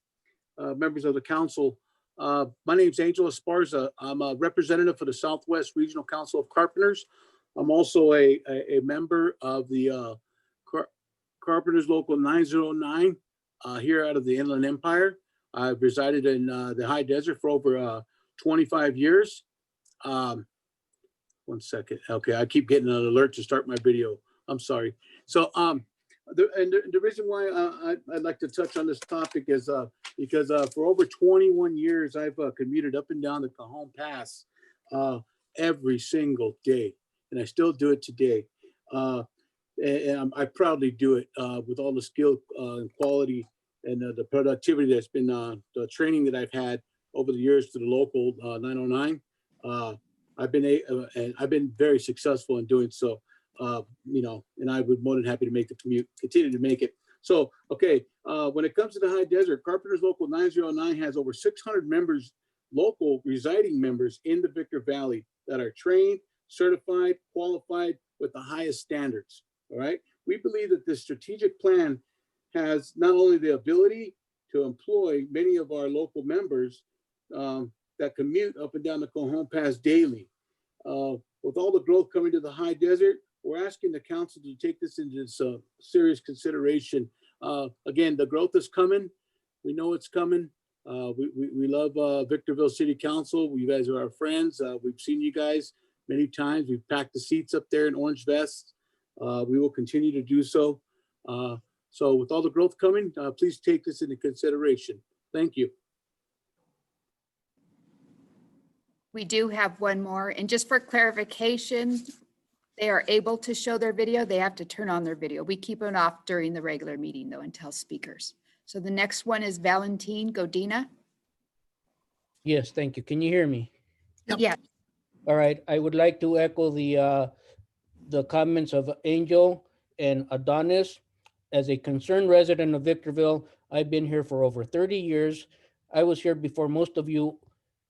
members of the council. My name's Angel Esparza. I'm a representative for the Southwest Regional Council of Carpenters. I'm also a member of the Carpenters Local 909 here out of the Inland Empire. I've resided in the High Desert for over 25 years. 1 second. Okay, I keep getting an alert to start my video. I'm sorry. So the reason why I'd like to touch on this topic is because for over 21 years, I've commuted up and down the Cajon Pass every single day, and I still do it today. And I proudly do it with all the skill and quality and the productivity that's been the training that I've had over the years to the local 909. I've been very successful in doing so. And I would more than happy to make the commute, continue to make it. So, okay, when it comes to the High Desert, Carpenters Local 909 has over 600 members, local residing members in the Victor Valley that are trained, certified, qualified with the highest standards. All right. We believe that this strategic plan has not only the ability to employ many of our local members that commute up and down the Cajon Pass daily. With all the growth coming to the High Desert, we're asking the council to take this into serious consideration. Again, the growth is coming. We know it's coming. We love Victorville City Council. You guys are our friends. We've seen you guys many times. We've packed the seats up there in orange vests. We will continue to do so. So with all the growth coming, please take this into consideration. Thank you. We do have one more, and just for clarification, they are able to show their video. They have to turn on their video. We keep it off during the regular meeting though and tell speakers. So the next one is Valentine Godina. Yes, thank you. Can you hear me? Yeah. All right, I would like to echo the comments of Angel and Adonis. As a concerned resident of Victorville, I've been here for over 30 years. I was here before most of you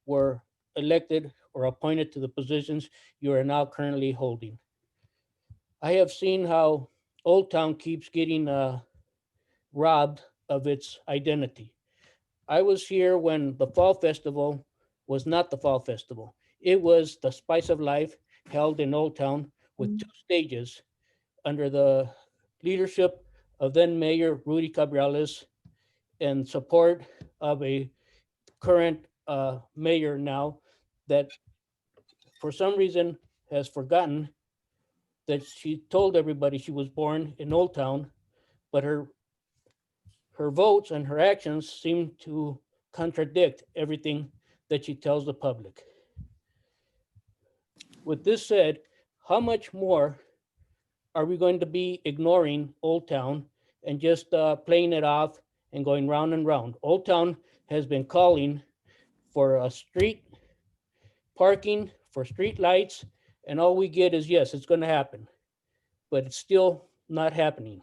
were elected or appointed to the positions you are now currently holding. I have seen how Old Town keeps getting robbed of its identity. I was here when the Fall Festival was not the Fall Festival. It was the Spice of Life held in Old Town with 2 stages under the leadership of then Mayor Rudy Cabrales and support of a current mayor now that for some reason has forgotten that she told everybody she was born in Old Town, but her votes and her actions seem to contradict everything that she tells the public. With this said, how much more are we going to be ignoring Old Town and just playing it off and going round and round? Old Town has been calling for a street parking, for street lights, and all we get is, yes, it's going to happen, but it's still not happening.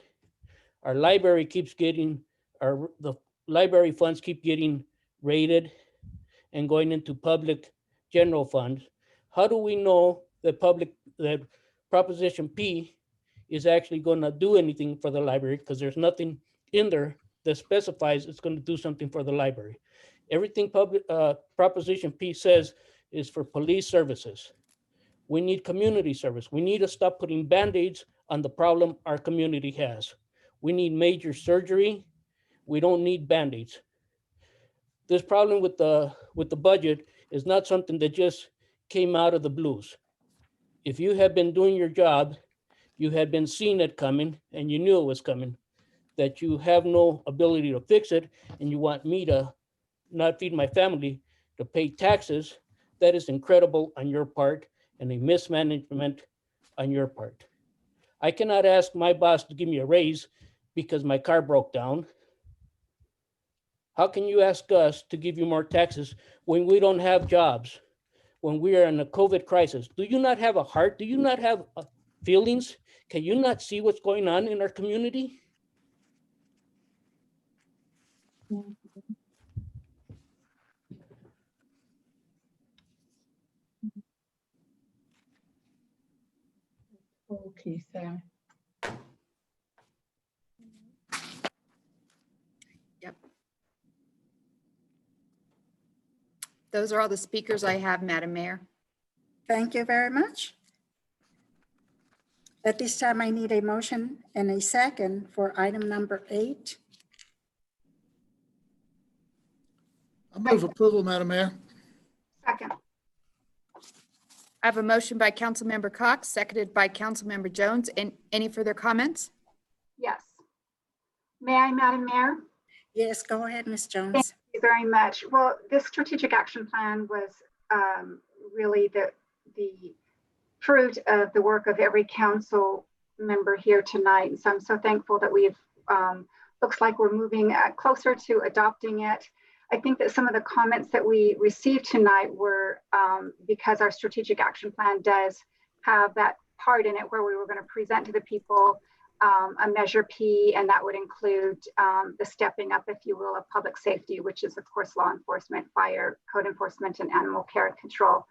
Our library keeps getting, the library funds keep getting raided and going into public general funds. How do we know that Proposition P is actually going to do anything for the library? Because there's nothing in there that specifies it's going to do something for the library. Everything Proposition P says is for police services. We need community service. We need to stop putting Band-Aids on the problem our community has. We need major surgery. We don't need Band-Aids. This problem with the budget is not something that just came out of the blues. If you have been doing your job, you had been seeing it coming and you knew it was coming, that you have no ability to fix it and you want me to not feed my family, to pay taxes, that is incredible on your part and a mismanagement on your part. I cannot ask my boss to give me a raise because my car broke down. How can you ask us to give you more taxes when we don't have jobs, when we are in a COVID crisis? Do you not have a heart? Do you not have feelings? Can you not see what's going on in our community? Okay, Sarah. Yep. Those are all the speakers I have, Madam Mayor. Thank you very much. At this time, I need a motion and a second for item number 8. I move approval, Madam Mayor. Second. I have a motion by Councilmember Cox, seconded by Councilmember Jones. And any further comments? Yes. May I, Madam Mayor? Yes, go ahead, Ms. Jones. Thank you very much. Well, this strategic action plan was really the fruit of the work of every council member here tonight. And so I'm so thankful that we've, looks like we're moving closer to adopting it. I think that some of the comments that we received tonight were because our strategic action plan does have that part in it where we were going to present to the people a Measure P, and that would include the stepping up, if you will, of public safety, which is, of course, law enforcement, fire, code enforcement, and animal care and control.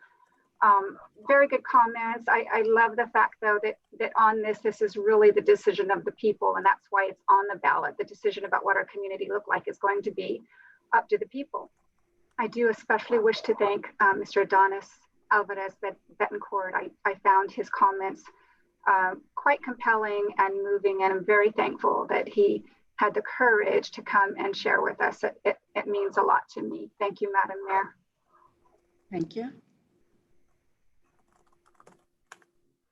Very good comments. I love the fact, though, that on this is really the decision of the people, and that's why it's on the ballot. The decision about what our community look like is going to be up to the people. I do especially wish to thank Mr. Adonis Alvarez Betancourt. I found his comments quite compelling and moving, and I'm very thankful that he had the courage to come and share with us. It means a lot to me. Thank you, Madam Mayor. Thank you.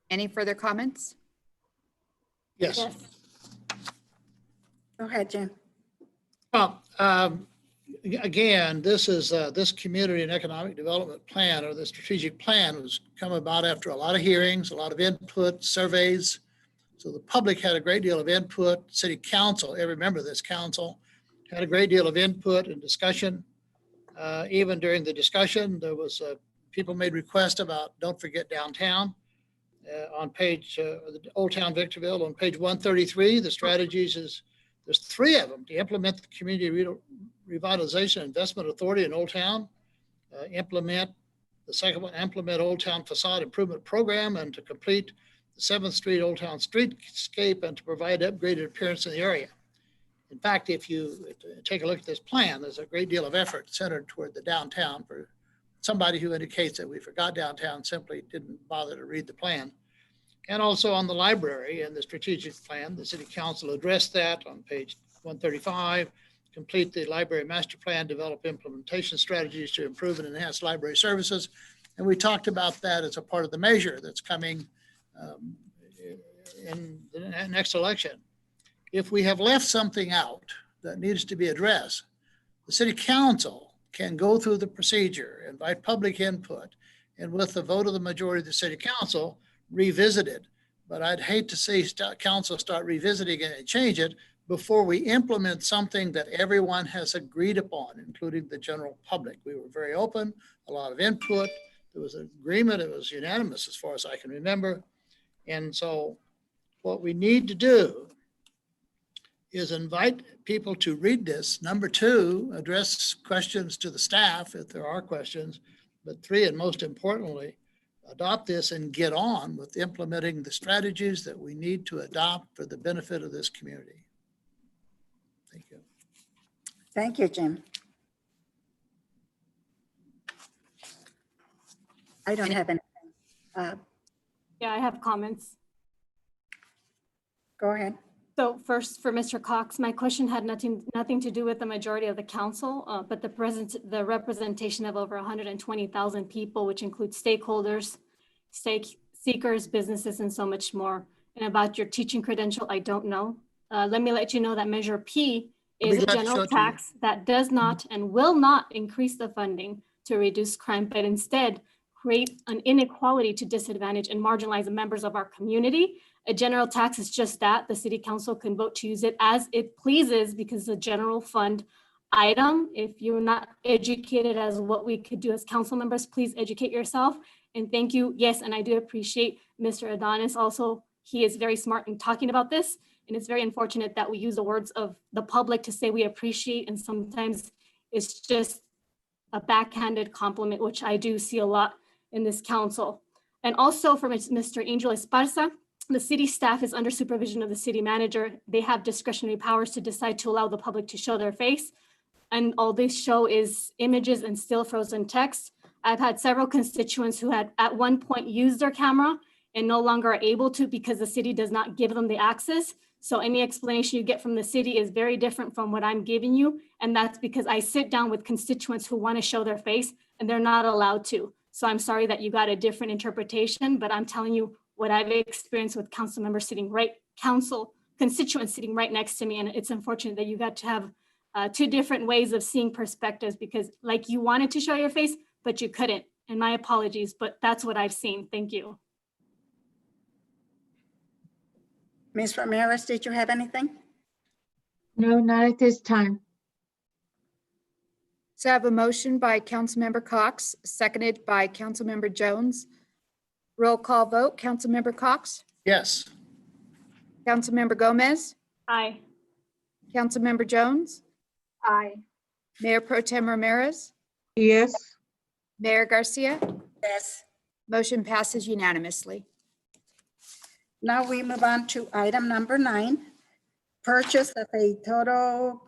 Any further comments? Yes. Go ahead, Jim. Well, again, this is this community and economic development plan, or the strategic plan, was come about after a lot of hearings, a lot of input, surveys. So the public had a great deal of input. City council, every member of this council had a great deal of input and discussion. Even during the discussion, there was people made requests about don't forget downtown. On page the Old Town Victorville, on page 133, the strategies is there's 3 of them: to implement the community revitalization investment authority in Old Town, implement the second one, implement Old Town facade improvement program, and to complete the 7th Street Old Town streetscape and to provide upgraded appearance in the area. In fact, if you take a look at this plan, there's a great deal of effort centered toward the downtown. For somebody who indicates that we forgot downtown simply didn't bother to read the plan. And also on the library and the strategic plan, the city council addressed that on page 135, complete the library master plan, develop implementation strategies to improve and enhance library services. And we talked about that as a part of the measure that's coming in the next election. If we have left something out that needs to be addressed, the city council can go through the procedure, invite public input, and with the vote of the majority of the city council, revisit it. But I'd hate to see council start revisiting it and change it before we implement something that everyone has agreed upon, including the general public. We were very open, a lot of input. There was an agreement. It was unanimous as far as I can remember. And so what we need to do is invite people to read this. Number 2, address questions to the staff if there are questions. But 3, and most importantly, adopt this and get on with implementing the strategies that we need to adopt for the benefit of this community. Thank you. Thank you, Jim. I don't have anything. Yeah, I have comments. Go ahead. So first, for Mr. Cox, my question had nothing to do with the majority of the council, but the representation of over 120,000 people, which includes stakeholders, stake seekers, businesses, and so much more. And about your teaching credential, I don't know. Let me let you know that Measure P is a general tax that does not and will not increase the funding to reduce crime, but instead create an inequality to disadvantage and marginalize the members of our community. A general tax is just that. The city council can vote to use it as it pleases because it's a general fund item. If you're not educated as what we could do as council members, please educate yourself. And thank you. Yes, and I do appreciate Mr. Adonis also. He is very smart in talking about this And it's very unfortunate that we use the words of the public to say we appreciate, and sometimes it's just a backhanded compliment, which I do see a lot in this council. And also from Mr. Angel Esparza, the city staff is under supervision of the city manager. They have discretionary powers to decide to allow the public to show their face. And all they show is images and still frozen text. I've had several constituents who had at one point used their camera and no longer are able to because the city does not give them the access. So any explanation you get from the city is very different from what I'm giving you. And that's because I sit down with constituents who want to show their face and they're not allowed to. So I'm sorry that you got a different interpretation, but I'm telling you what I've experienced with constituents sitting right next to me. And it's unfortunate that you got to have two different ways of seeing perspectives, because like you wanted to show your face, but you couldn't. And my apologies, but that's what I've seen. Thank you. Ms. Ramirez, did you have anything? No, not at this time. So I have a motion by Councilmember Cox, seconded by Councilmember Jones. Roll call vote, Councilmember Cox, Yes. Councilmember Gomez, Aye. Councilmember Jones, Aye. Mayor Pro Tem Ramirez, Yes. Mayor Garcia. Yes. Motion passes unanimously. Now we move on to item number 9, purchase of a Total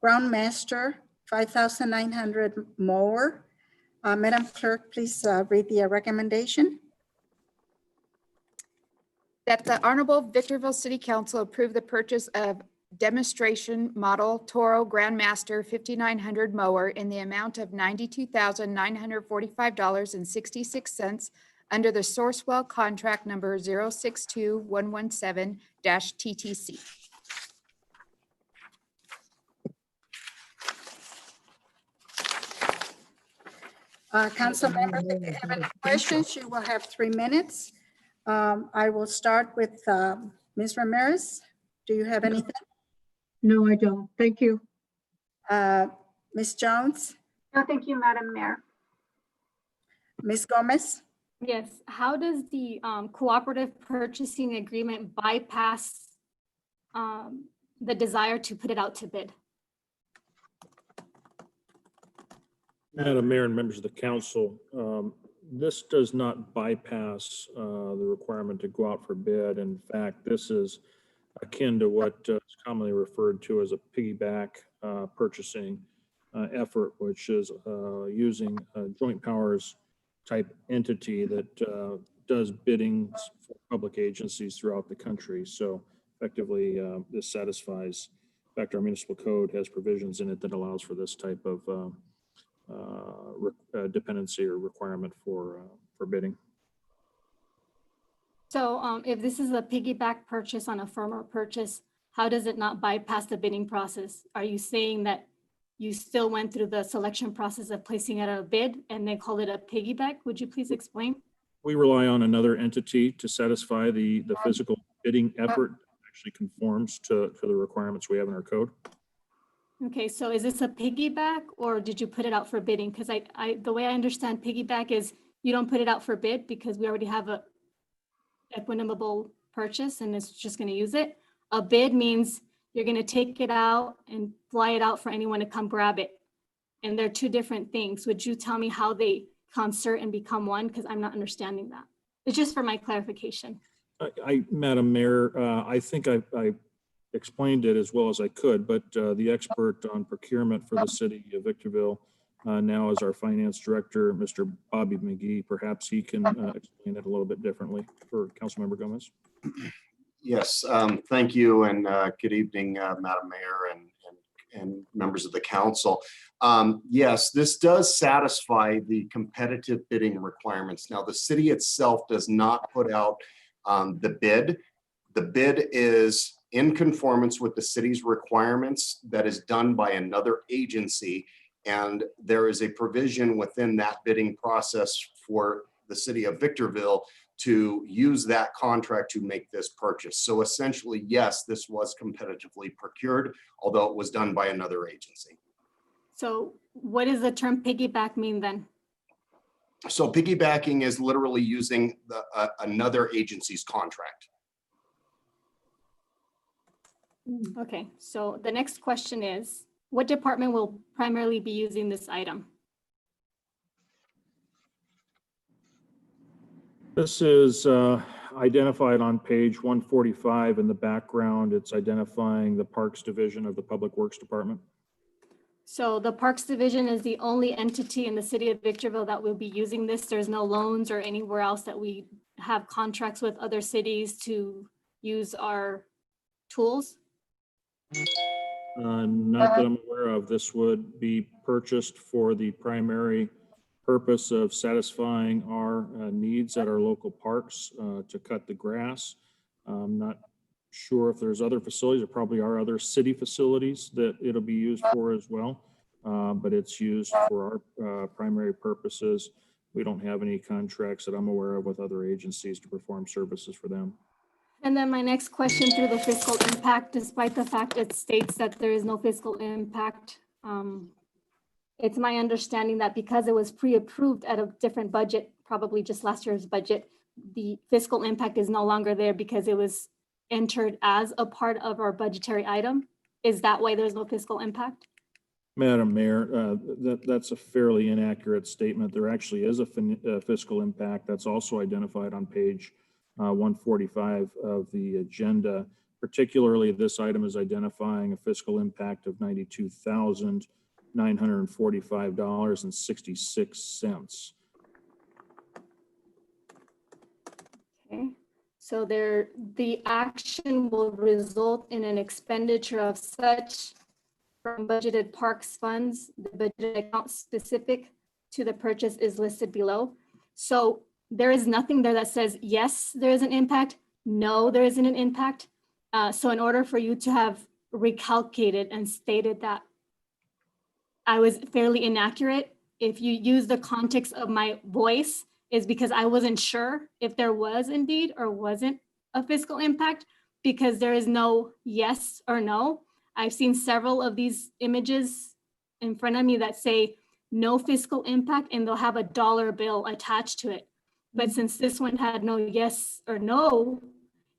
Groundmaster 5,900 mower. Madam Clerk, please read the recommendation. That the Honorable Victorville City Council approve the purchase of demonstration model Toro Grandmaster 5900 mower in the amount of $92,945.66 under the Sourcewell contract number 062117-TTC. Council members, if you have any questions, you will have 3 minutes. I will start with Ms. Ramirez. Do you have anything? No, I don't. Thank you. Ms. Jones, No, thank you, Madam Mayor. Ms. Gomez? Yes. How does the cooperative purchasing agreement bypass the desire to put it out to bid? Madam Mayor and members of the council, this does not bypass the requirement to go out for bid. In fact, this is akin to what is commonly referred to as a piggyback purchasing effort, which is using a joint powers type entity that does biddings for public agencies throughout the country. So effectively, this satisfies, in fact, our municipal code has provisions in it that allows for this type of dependency or requirement for bidding. So if this is a piggyback purchase on a firmer purchase, how does it not bypass the bidding process? Are you saying that you still went through the selection process of placing out a bid and they call it a piggyback? Would you please explain? We rely on another entity to satisfy the physical bidding effort that actually conforms to the requirements we have in our code. Okay, so is this a piggyback or did you put it out for bidding? Because the way I understand piggyback is you don't put it out for bid because we already have a equitable purchase and it's just going to use it. A bid means you're going to take it out and fly it out for anyone to come grab it. And they're two different things. Would you tell me how they concert and become one? Because I'm not understanding that. It's just for my clarification. Madam Mayor, I think I explained it as well as I could, but the expert on procurement for the city of Victorville now is our finance director, Mr. Bobby McGee. Perhaps he can explain it a little bit differently for Councilmember Gomez. Yes, thank you, and good evening, Madam Mayor and members of the council. Yes, this does satisfy the competitive bidding requirements. Now, the city itself does not put out the bid. The bid is in conformance with the city's requirements that is done by another agency. And there is a provision within that bidding process for the city of Victorville to use that contract to make this purchase. So essentially, yes, this was competitively procured, although it was done by another agency. So what does the term piggyback mean then? So piggybacking is literally using another agency's contract. Okay, so the next question is, what department will primarily be using this item? This is identified on page 145 in the background. It's identifying the Parks Division of the Public Works Department. So the Parks Division is the only entity in the city of Victorville that will be using this. There's no loans or anywhere else that we have contracts with other cities to use our tools. Not that I'm aware of. This would be purchased for the primary purpose of satisfying our needs at our local parks to cut the grass. I'm not sure if there's other facilities. There probably are other city facilities that it'll be used for as well, but it's used for our primary purposes. We don't have any contracts that I'm aware of with other agencies to perform services for them. And then my next question through the fiscal impact, despite the fact it states that there is no fiscal impact, it's my understanding that because it was pre-approved at a different budget, probably just last year's budget, the fiscal impact is no longer there because it was entered as a part of our budgetary item. Is that why there's no fiscal impact? Madam Mayor, that's a fairly inaccurate statement. There actually is a fiscal impact that's also identified on page 145 of the agenda. Particularly, this item is identifying a fiscal impact of $92,945.66. Okay, so the action will result in an expenditure of such from budgeted parks funds. The budget account specific to the purchase is listed below. So there is nothing there that says, yes, there is an impact. No, there isn't an impact. So in order for you to have recalculated and stated that I was fairly inaccurate, if you use the context of my voice, is because I wasn't sure if there was indeed or wasn't a fiscal impact, because there is no yes or no. I've seen several of these images in front of me that say no fiscal impact, and they'll have a dollar bill attached to it. But since this one had no yes or no,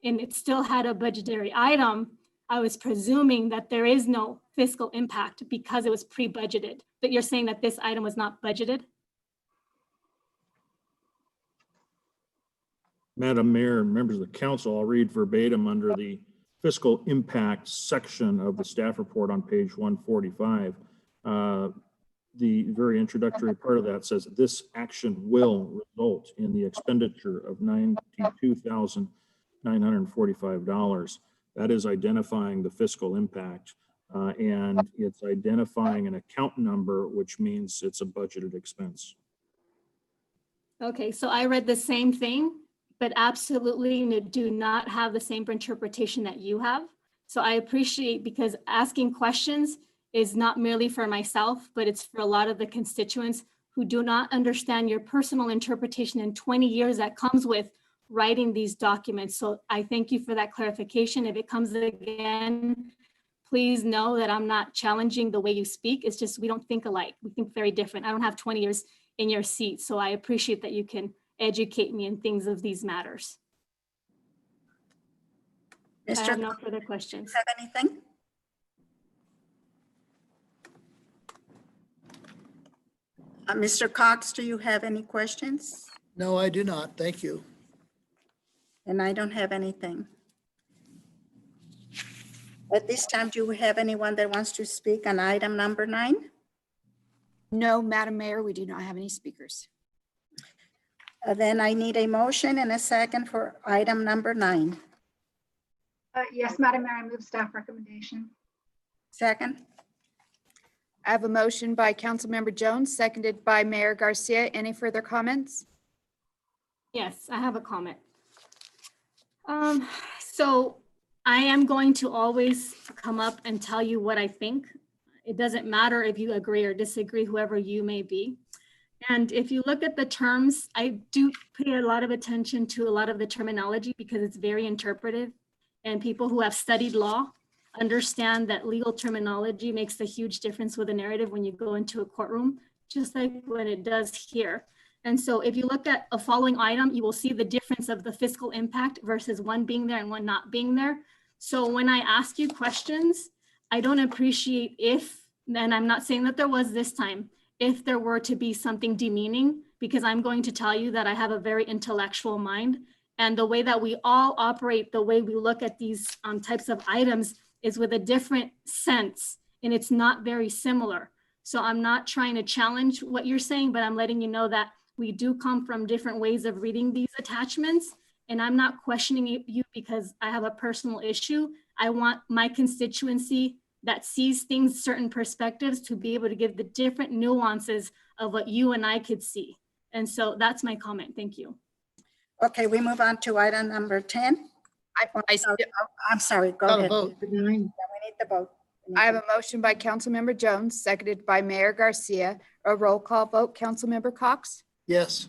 and it still had a budgetary item, I was presuming that there is no fiscal impact because it was pre-budgeted. But you're saying that this item was not budgeted? Madam Mayor and members of the council, I'll read verbatim under the fiscal impact section of the staff report on page 145. The very introductory part of that says this action will result in the expenditure of $92,945. That is identifying the fiscal impact, and it's identifying an account number, which means it's a budgeted expense. Okay, so I read the same thing, but absolutely do not have the same interpretation that you have. So I appreciate, because asking questions is not merely for myself, but it's for a lot of the constituents who do not understand your personal interpretation in 20 years that comes with writing these documents. So I thank you for that clarification. If it comes again, please know that I'm not challenging the way you speak. It's just we don't think alike. We think very different. I don't have 20 years in your seat, so I appreciate that you can educate me in things of these matters. I have no further questions. Have anything? Mr. Cox, do you have any questions? No, I do not. Thank you. And I don't have anything. At this time, do we have anyone that wants to speak on item number 9? No, Madam Mayor, we do not have any speakers. Then I need a motion and a second for item number 9. Yes, Madam Mayor, I move staff recommendation. Second. I have a motion by Councilmember Jones, seconded by Mayor Garcia. Any further comments? Yes, I have a comment. So I am going to always come up and tell you what I think. It doesn't matter if you agree or disagree, whoever you may be. And if you look at the terms, I do pay a lot of attention to a lot of the terminology because it's very interpretive. And people who have studied law understand that legal terminology makes a huge difference with a narrative when you go into a courtroom, just like when it does here. And so if you look at a following item, you will see the difference of the fiscal impact versus one being there and one not being there. So when I ask you questions, I don't appreciate if, and I'm not saying that there was this time, if there were to be something demeaning, because I'm going to tell you that I have a very intellectual mind. And the way that we all operate, the way we look at these types of items is with a different sense, and it's not very similar. So I'm not trying to challenge what you're saying, but I'm letting you know that we do come from different ways of reading these attachments. And I'm not questioning you because I have a personal issue. I want my constituency that sees things, certain perspectives, to be able to give the different nuances of what you and I could see. And so that's my comment. Thank you. Okay, we move on to item number 10. I'm sorry, go Gotta ahead. vote. Yeah, we need the vote. I have a motion by Councilmember Jones, seconded by Mayor Garcia. A roll call vote, Councilmember Cox, Yes.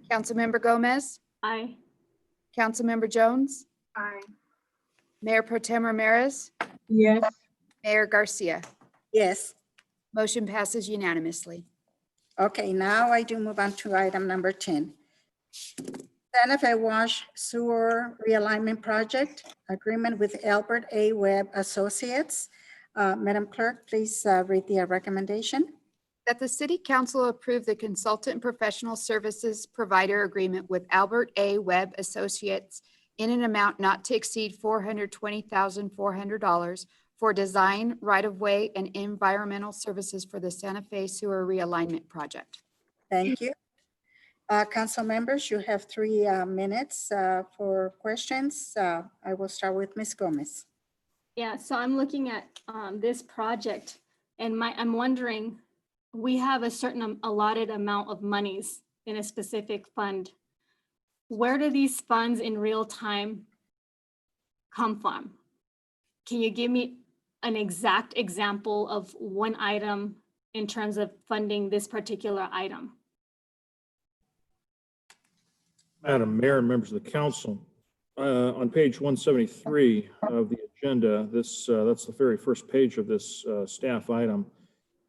Councilmember Gomez, Aye. Councilmember Jones, Aye. Mayor Pro Tem Ramirez, Yes. Mayor Garcia. Yes. Motion passes unanimously. Okay, now I do move on to item number 10. Santa Fe Wash Sewer Realignment Project, agreement with Albert A. Webb Associates. Madam Clerk, please read the recommendation. That the City Council approve the consultant professional services provider agreement with Albert A. Webb Associates in an amount not to exceed $420,400 for design, right-of-way, and environmental services for the Santa Fe Sewer Realignment Project. Thank you. Council members, you have 3 minutes for questions. I will start with Ms. Gomez. Yeah, so I'm looking at this project and I'm wondering, we have a certain allotted amount of monies in a specific fund. Where do these funds in real time come from? Can you give me an exact example of one item in terms of funding this particular item? Madam Mayor and members of the council, on page 173 of the agenda, that's the very first page of this staff item.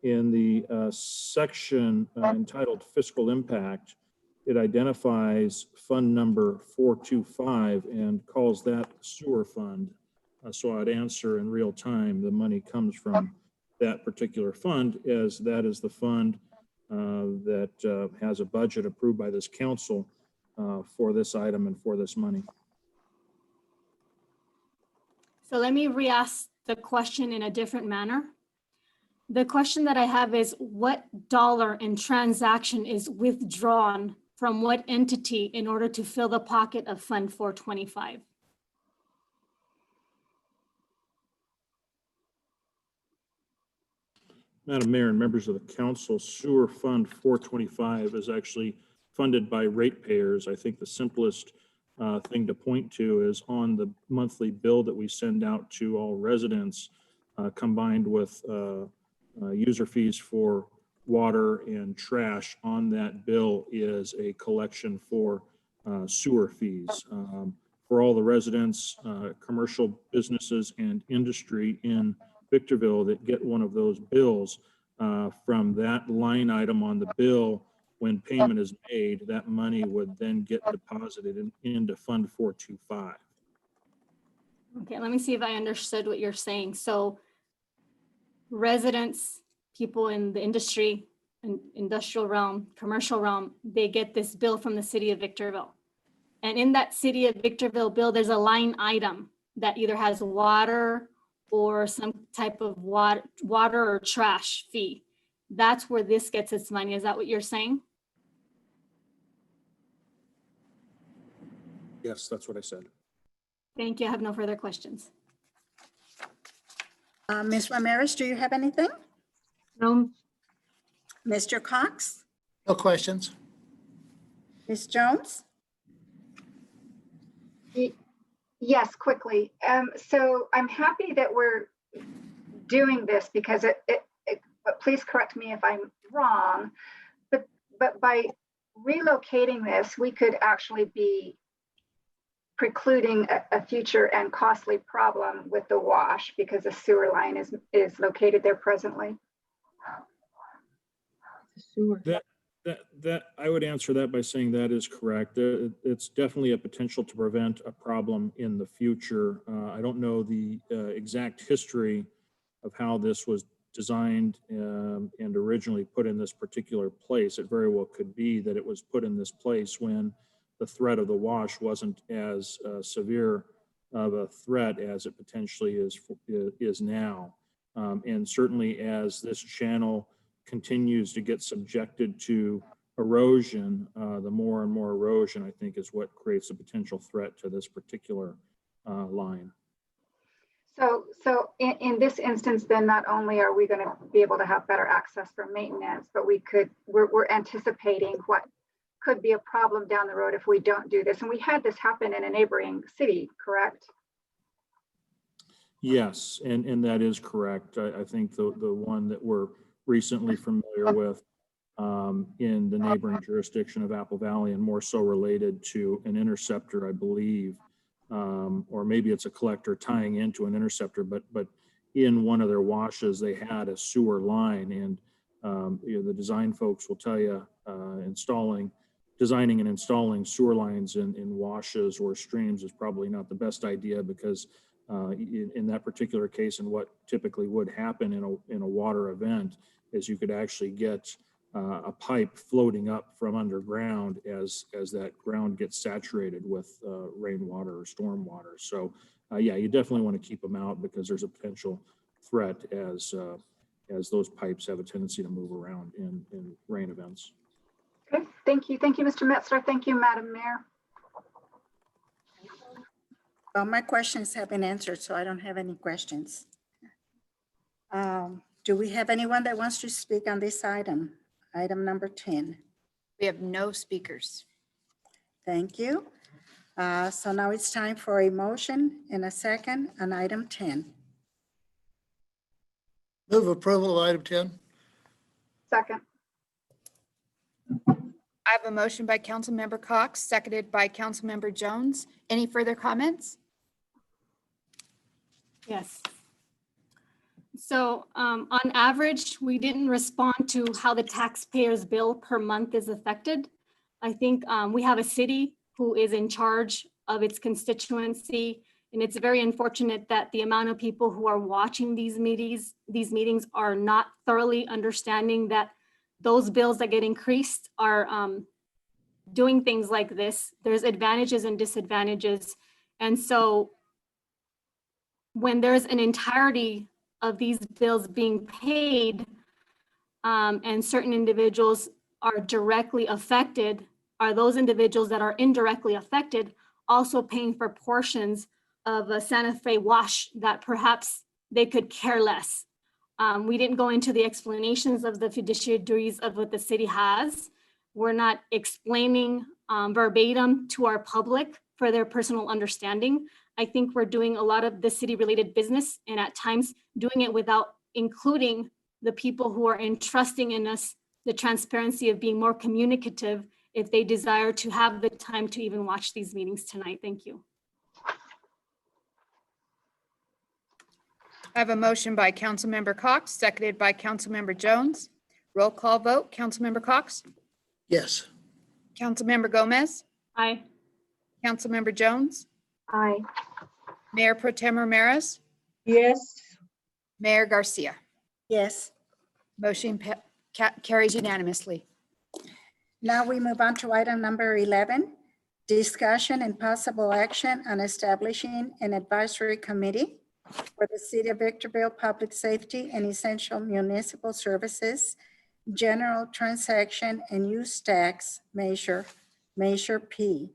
In the section entitled Fiscal Impact, it identifies fund number 425 and calls that sewer fund. So I'd answer in real time, the money comes from that particular fund, as that is the fund that has a budget approved by this council for this item and for this money. So let me re-ask the question in a different manner. The question that I have is, what dollar in transaction is withdrawn from what entity in order to fill the pocket of Fund 425? Madam Mayor and members of the council, Sewer Fund 425 is actually funded by ratepayers. I think the simplest thing to point to is on the monthly bill that we send out to all residents, combined with user fees for water and trash. On that bill is a collection for sewer fees. For all the residents, commercial businesses, and industry in Victorville that get one of those bills, from that line item on the bill, when payment is made, that money would then get deposited into Fund 425. Okay, let me see if I understood what you're saying. So residents, people in the industry, industrial realm, commercial realm, they get this bill from the city of Victorville. And in that city of Victorville bill, there's a line item that either has water or some type of water or trash fee. That's where this gets its money. Is that what you're saying? Yes, that's what I said. Thank you. I have no further questions. Ms. Ramirez, do you have anything? No. Mr. Cox? No questions. Ms. Jones? Yes, quickly. So I'm happy that we're doing this because but please correct me if I'm wrong, but by relocating this, we could actually be precluding a future and costly problem with the wash because the sewer line is located there presently. That I would answer that by saying that is correct. It's definitely a potential to prevent a problem in the future. I don't know the exact history of how this was designed and originally put in this particular place. It very well could be that it was put in this place when the threat of the wash wasn't as severe of a threat as it potentially is now. And certainly as this channel continues to get subjected to erosion, the more and more erosion, I think, is what creates a potential threat to this particular line. So in this instance, then not only are we going to be able to have better access for maintenance, but we're anticipating what could be a problem down the road if we don't do this. And we had this happen in a neighboring city, correct? Yes, and that is correct. I think the one that we're recently familiar with in the neighboring jurisdiction of Apple Valley, and more so related to an interceptor, I believe, or maybe it's a collector tying into an interceptor, but in one of their washes, they had a sewer line, and the design folks will tell you designing and installing sewer lines in washes or streams is probably not the best idea, because in that particular case, and what typically would happen in a water event, is you could actually get a pipe floating up from underground as that ground gets saturated with rainwater or storm water. So yeah, you definitely want to keep them out, because there's a potential threat as those pipes have a tendency to move around in rain events. Okay, thank you. Thank you, Mr. Metzler. Thank you, Madam Mayor. Well, my questions have been answered, so I don't have any questions. Do we have anyone that wants to speak on this item? Item number 10. We have no speakers. Thank you. So now it's time for a motion and a second on item 10. Move approval of item 10. Second. I have a motion by Councilmember Cox, seconded by Councilmember Jones. Any further comments? Yes. So on average, we didn't respond to how the taxpayer's bill per month is affected. I think we have a city who is in charge of its constituency, and it's very unfortunate that the amount of people who are watching these meetings are not thoroughly understanding that those bills that get increased are doing things like this. There's advantages and disadvantages. And so when there's an entirety of these bills being paid and certain individuals are directly affected, are those individuals that are indirectly affected also paying for portions of a Santa Fe wash that perhaps they could care less? We didn't go into the explanations of the fiduciaries of what the city has. We're not explaining verbatim to our public for their personal understanding. I think we're doing a lot of the city-related business, and at times doing it without including the people who are entrusting in us the transparency of being more communicative if they desire to have the time to even watch these meetings tonight. Thank you. I have a motion by Councilmember Cox, seconded by Councilmember Jones. Roll call vote. Councilmember Cox? Yes. Councilmember Gomez? Aye. Councilmember Jones? Aye. Mayor Pro Tem Ramirez? Yes. Mayor Garcia? Yes. Motion carries unanimously. Now we move on to item number 11, discussion and possible action on establishing an advisory committee for the City of Victorville Public Safety and Essential Municipal Services General Transaction and Use Tax Measure P.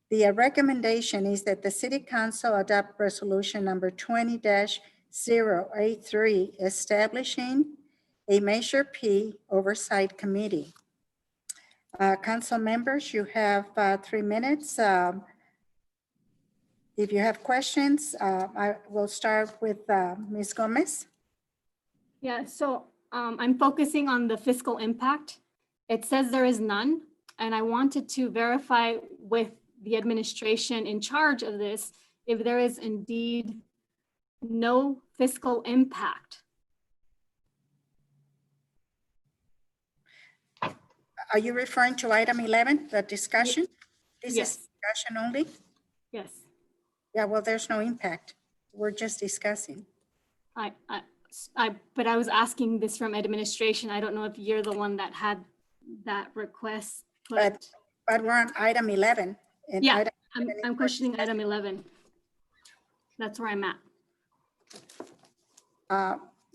The recommendation is that the City Council adopt resolution number 20-083 establishing a Measure P Oversight Committee. Council members, you have 3 minutes. If you have questions, I will start with Ms. Gomez. Yeah, so I'm focusing on the fiscal impact. It says there is none, and I wanted to verify with the administration in charge of this if there is indeed no fiscal impact. Are you referring to item 11, the discussion? This Yes. is discussion only? Yes. Yeah, well, there's no impact. We're just discussing. But I was asking this from administration. I don't know if you're the one that had that request, but But we're on item 11. and yeah, item I'm 11 is questioning item 11. That's where I'm at.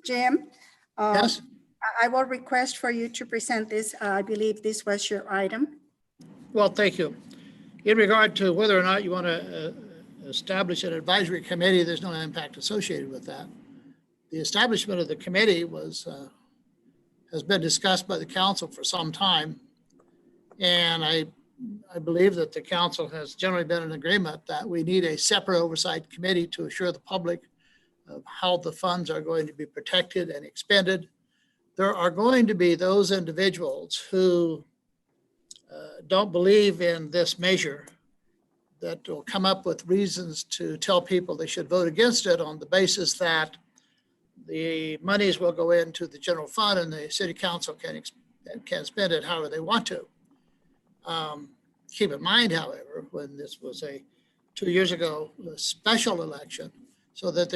Jim? Yes? I will request for you to present this. I believe this was your item. Well, thank you. In regard to whether or not you want to establish an advisory committee, there's no impact associated with that. The establishment of the committee has been discussed by the council for some time. And I believe that the council has generally been in agreement that we need a separate oversight committee to assure the public of how the funds are going to be protected and expended. There are going to be those individuals who don't believe in this measure that will come up with reasons to tell people they should vote against it on the basis that the monies will go into the general fund and the city council can spend it however they want to. Keep in mind, however, when this was 2 years ago, a special election, so that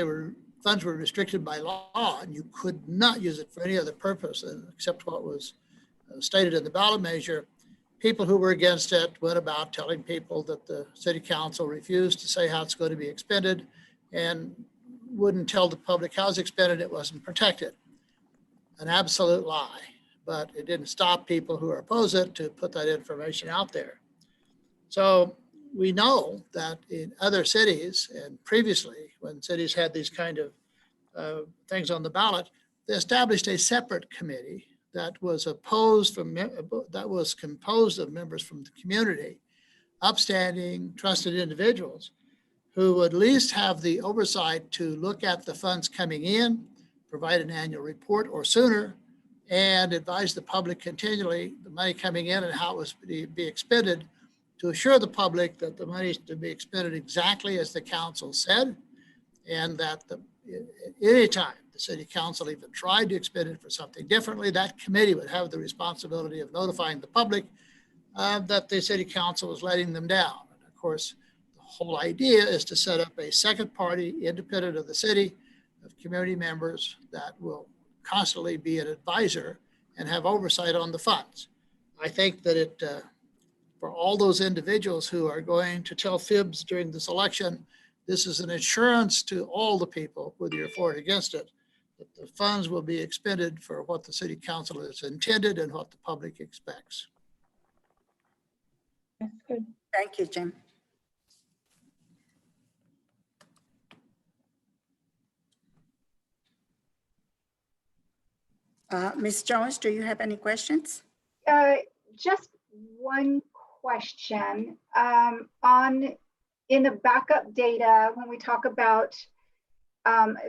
funds were restricted by law and you could not use it for any other purpose except what was stated in the ballot measure. People who were against it went about telling people that the city council refused to say how it's going to be expended and wouldn't tell the public how it's expended, it wasn't protected. An absolute lie, but it didn't stop people who oppose it to put that information out there. So we know that in other cities and previously when cities had these kind of things on the ballot, they established a separate committee that was composed of members from the community, upstanding, trusted individuals who would at least have the oversight to look at the funds coming in, provide an annual report or sooner, and advise the public continually the money coming in and how it was to be expended, to assure the public that the money is to be expended exactly as the council said, and that at any time the city council even tried to expend it for something differently, that committee would have the responsibility of notifying the public that the city council was letting them down. And of course, the whole idea is to set up a second party independent of the city of community members that will constantly be an advisor and have oversight on the funds. I think that for all those individuals who are going to tell fibs during this election, this is an assurance to all the people, whether you're for or against it, that the funds will be expended for what the city council has intended and what the public expects. That's good. Thank you, Jim. Ms. Jones, do you have any questions? Just one question. In the backup data, when we talk about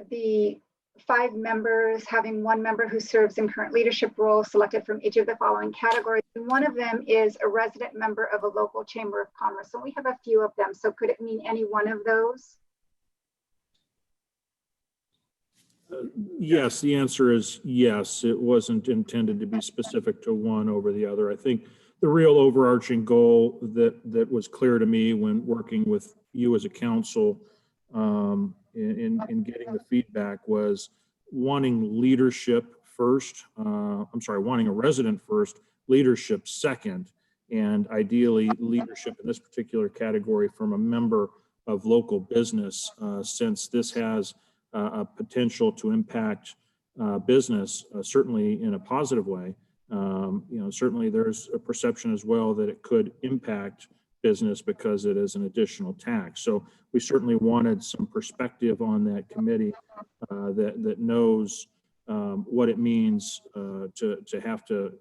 the 5 members having 1 member who serves in current leadership roles selected from each of the following categories, and one of them is a resident member of a local chamber of commerce. So we have a few of them. So could it mean any one of those? Yes, the answer is yes. It wasn't intended to be specific to one over the other. I think the real overarching goal that was clear to me when working with you as a council in getting the feedback was wanting leadership first. Wanting a resident first, leadership second, and ideally leadership in this particular category from a member of local business, since this has a potential to impact business, certainly in a positive way. Certainly there's a perception as well that it could impact business because it is an additional tax. So we certainly wanted some perspective on that committee that knows what it means to have to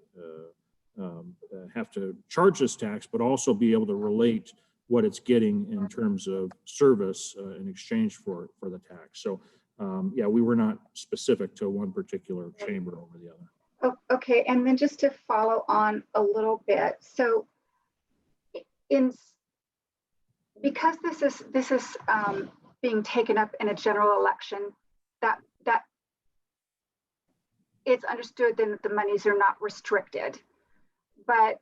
charge this tax, but also be able to relate what it's getting in terms of service in exchange for the tax. So yeah, we were not specific to one particular chamber over the other. Oh, okay, and then just to follow on a little bit, so because this is being taken up in a general election, that it's understood then that the monies are not restricted. But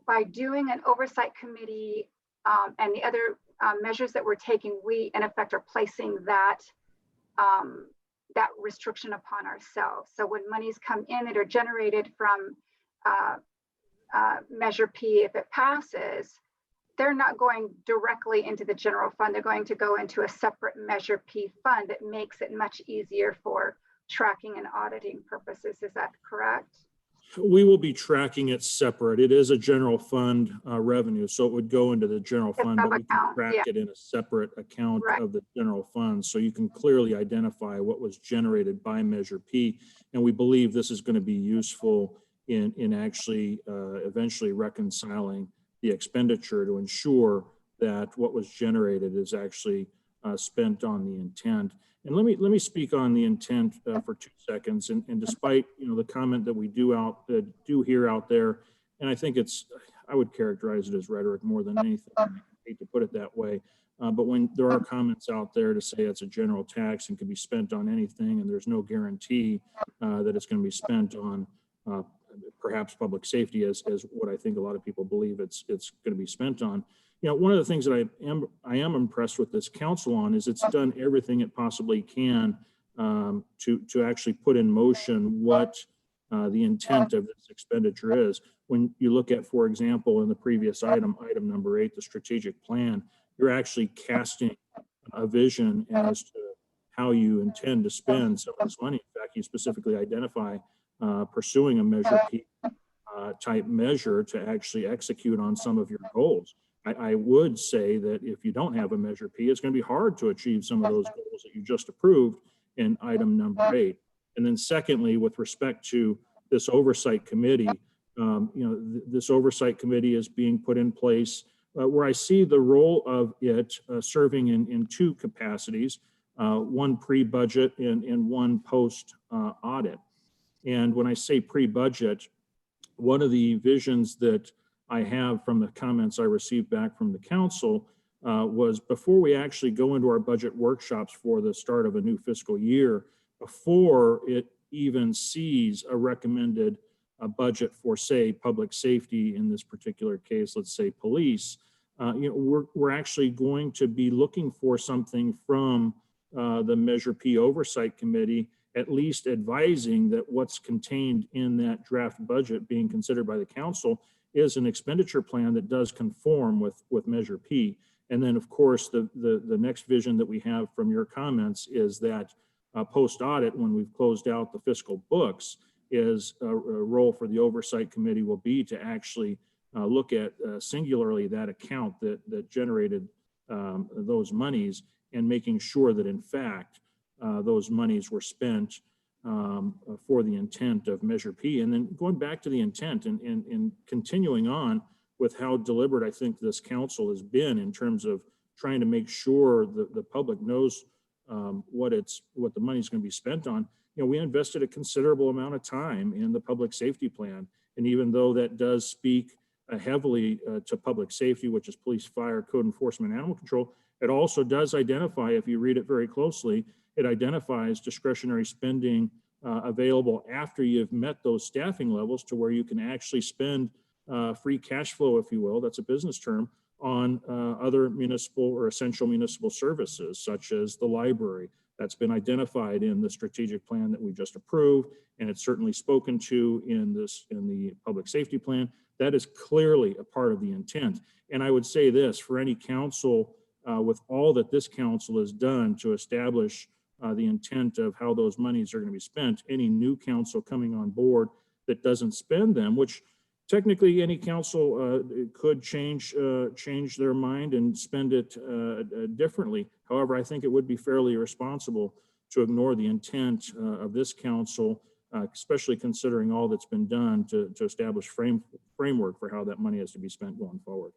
by doing an oversight committee and the other measures that we're taking, we in effect are placing that that restriction upon ourselves. So when monies come in that are generated from Measure P, if it passes, they're not going directly into the general fund. They're going to go into a separate Measure P fund that makes it much easier for tracking and auditing purposes. Is that correct? We will be tracking it separate. It is a general fund revenue, so it would go into the general fund, but we can track it in a separate account of the general fund. So you can clearly identify what was generated by Measure P. And we believe this is going to be useful in actually eventually reconciling the expenditure to ensure that what was generated is actually spent on the intent. And let me speak on the intent for 2 seconds. And despite the comment that we do hear out there, and I think I would characterize it as rhetoric more than anything. I hate to put it that way, but when there are comments out there to say it's a general tax and can be spent on anything, and there's no guarantee that it's going to be spent on perhaps public safety, as what I think a lot of people believe it's going to be spent on. One of the things that I am impressed with this council on is it's done everything it possibly can to actually put in motion what the intent of this expenditure is. When you look at, for example, in the previous item number 8, the strategic plan, you're actually casting a vision as to how you intend to spend some of this money. In fact, you specifically identify pursuing a Measure P type measure to actually execute on some of your goals. I would say that if you don't have a Measure P, it's going to be hard to achieve some of those goals that you just approved in item number 8. And then secondly, with respect to this oversight committee, this oversight committee is being put in place where I see the role of it serving in 2 capacities, one pre-budget and one post-audit. And when I say pre-budget, one of the visions that I have from the comments I received back from the council was before we actually go into our budget workshops for the start of a new fiscal year, before it even sees a recommended budget for, say, public safety, in this particular case, let's say police, we're actually going to be looking for something from the Measure P Oversight Committee, at least advising that what's contained in that draft budget being considered by the council is an expenditure plan that does conform with Measure P. And then, of course, the next vision that we have from your comments is that post-audit, when we've closed out the fiscal books, is a role for the Oversight Committee will be to actually look at singularly that account that generated those monies, and making sure that, in fact, those monies were spent for the intent of Measure P. And then going back to the intent and continuing on with how deliberate I think this council has been in terms of trying to make sure that the public knows what the money is going to be spent on. We invested a considerable amount of time in the public safety plan. And even though that does speak heavily to public safety, which is police, fire, code enforcement, and animal control, it also does identify, if you read it very closely, it identifies discretionary spending available after you've met those staffing levels to where you can actually spend free cash flow, if you will, that's a business term, on other municipal or essential municipal services, such as the library. That's been identified in the strategic plan that we just approved, and it's certainly spoken to in the public safety plan. That is clearly a part of the intent. And I would say this, for any council, with all that this council has done to establish the intent of how those monies are going to be spent, any new council coming on board that doesn't spend them, which technically any council could change their mind and spend it differently. However, I think it would be fairly irresponsible to ignore the intent of this council, especially considering all that's been done to establish framework for how that money is to be spent going forward.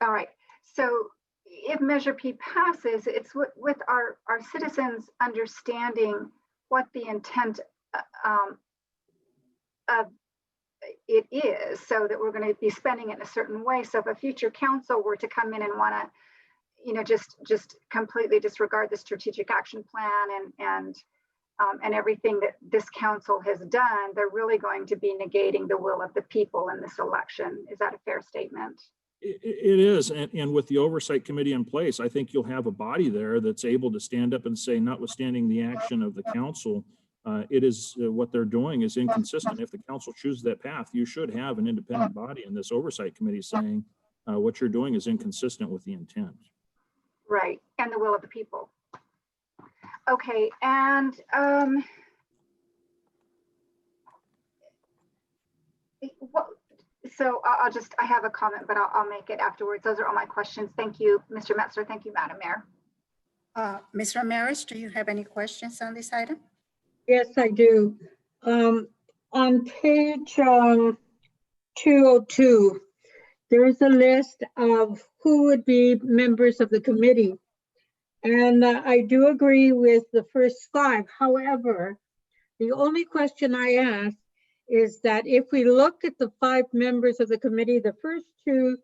All right. So if Measure P passes, it's with our citizens understanding what the intent of it is, so that we're going to be spending it in a certain way. So if a future council were to come in and want to, just completely disregard the strategic action plan and everything that this council has done, they're really going to be negating the will of the people in this election. Is that a fair statement? It is, and with the oversight committee in place, I think you'll have a body there that's able to stand up and say, notwithstanding the action of the council, it is what they're doing is inconsistent. If the council chooses that path, you should have an independent body in this oversight committee saying what you're doing is inconsistent with the intent. Right, and the will of the people. Okay, and so I have a comment, but I'll make it afterwards. Those are all my questions. Thank you, Mr. Metzler. Thank you, Madam Mayor. Ms. Ramirez, do you have any questions on this item? Yes, I do. On page 202, there is a list of who would be members of the committee. And I do agree with the first 5. However, the only question I ask is that if we look at the 5 members of the committee, the first 2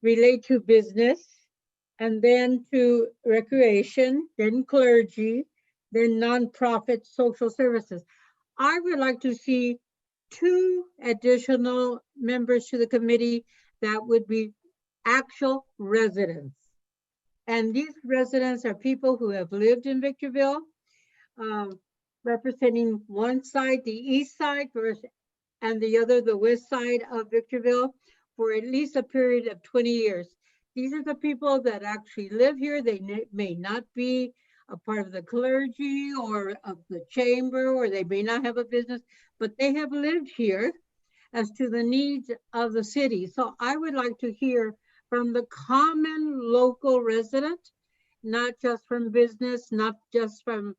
relate to business, and then to recreation, then clergy, then nonprofit social services. I would like to see 2 additional members to the committee that would be actual residents. And these residents are people who have lived in Victorville, representing one side, the east side, and the other, the west side of Victorville, for at least a period of 20 years. These are the people that actually live here. They may not be a part of the clergy or of the chamber, or they may not have a business, but they have lived here as to the needs of the city. So I would like to hear from the common local resident, not just from business, not just from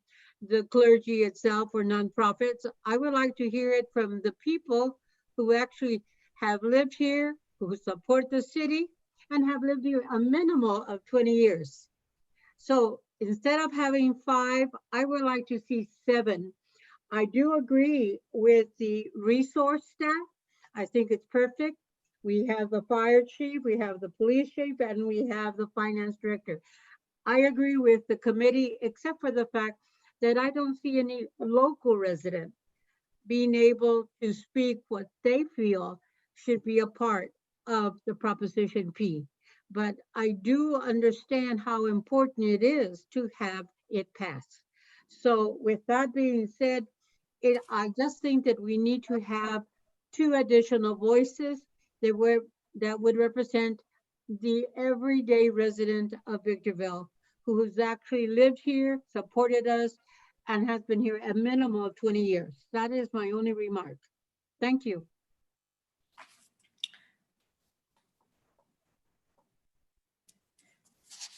the clergy itself or nonprofits. I would like to hear it from the people who actually have lived here, who support the city, and have lived here a minimum of 20 years. So instead of having 5, I would like to see 7. I do agree with the resource staff. I think it's perfect. We have the fire chief, we have the police chief, and we have the finance director. I agree with the committee, except for the fact that I don't see any local resident being able to speak what they feel should be a part of the Proposition P. But I do understand how important it is to have it pass. So with that being said, I just think that we need to have 2 additional voices that would represent the everyday resident of Victorville who has actually lived here, supported us, and has been here a minimum of 20 years. That is my only remark. Thank you.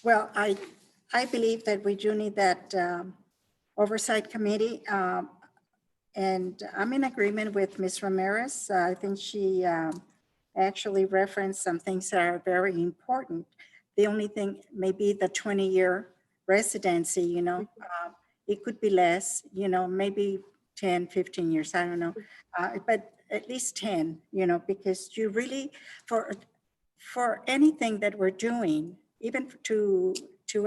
Well, I believe that we do need that oversight committee. And I'm in agreement with Ms. Ramirez. I think she actually referenced some things that are very important. The only thing may be the 20-year residency, it could be less, maybe 10, 15 years, I don't know. But at least 10, because you really, for anything that we're doing, even to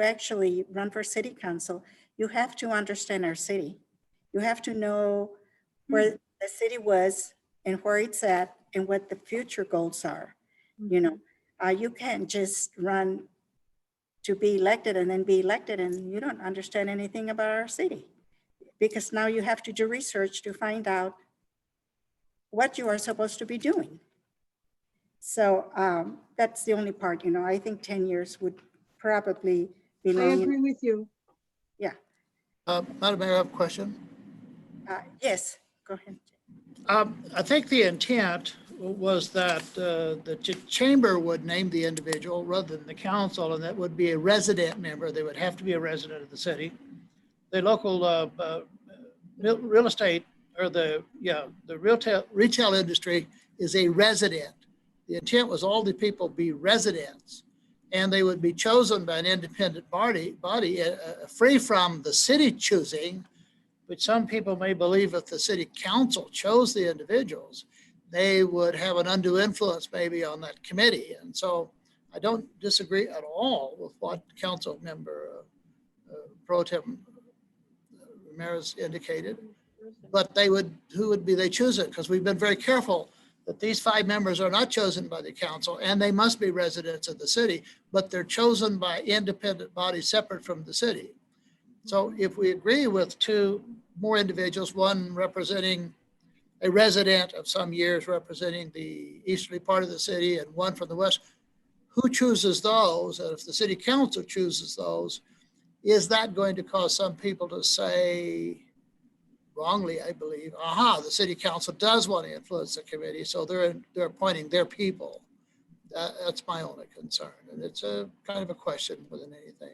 actually run for city council, you have to understand our city. You have to know where the city was and where it's at and what the future goals are. You can't just run to be elected and then be elected and you don't understand anything about our city, because now you have to do research to find out what you are supposed to be doing. So that's the only part, I think 10 years would probably be long. I agree with you. Yeah. Madam Mayor, I have a question. Yes, go ahead. I think the intent was that the chamber would name the individual rather than the council, and that would be a resident member. They would have to be a resident of the city. The local real estate or the retail industry is a resident. The intent was all the people be residents, and they would be chosen by an independent body free from the city choosing. But some people may believe if the city council chose the individuals, they would have an undue influence maybe on that committee. And so I don't disagree at all with what Council Member Pro Tem Ramirez indicated, but who would be they choosing? Because we've been very careful that these 5 members are not chosen by the council, and they must be residents of the city, but they're chosen by independent bodies separate from the city. So if we agree with 2 more individuals, one representing a resident of some years representing the easterly part of the city and one from the west, who chooses those? And if the city council chooses those, is that going to cause some people to say, wrongly, I believe, aha, the city council does want to influence the committee, so they're appointing their people. That's my only concern, and it's a kind of a question more than anything.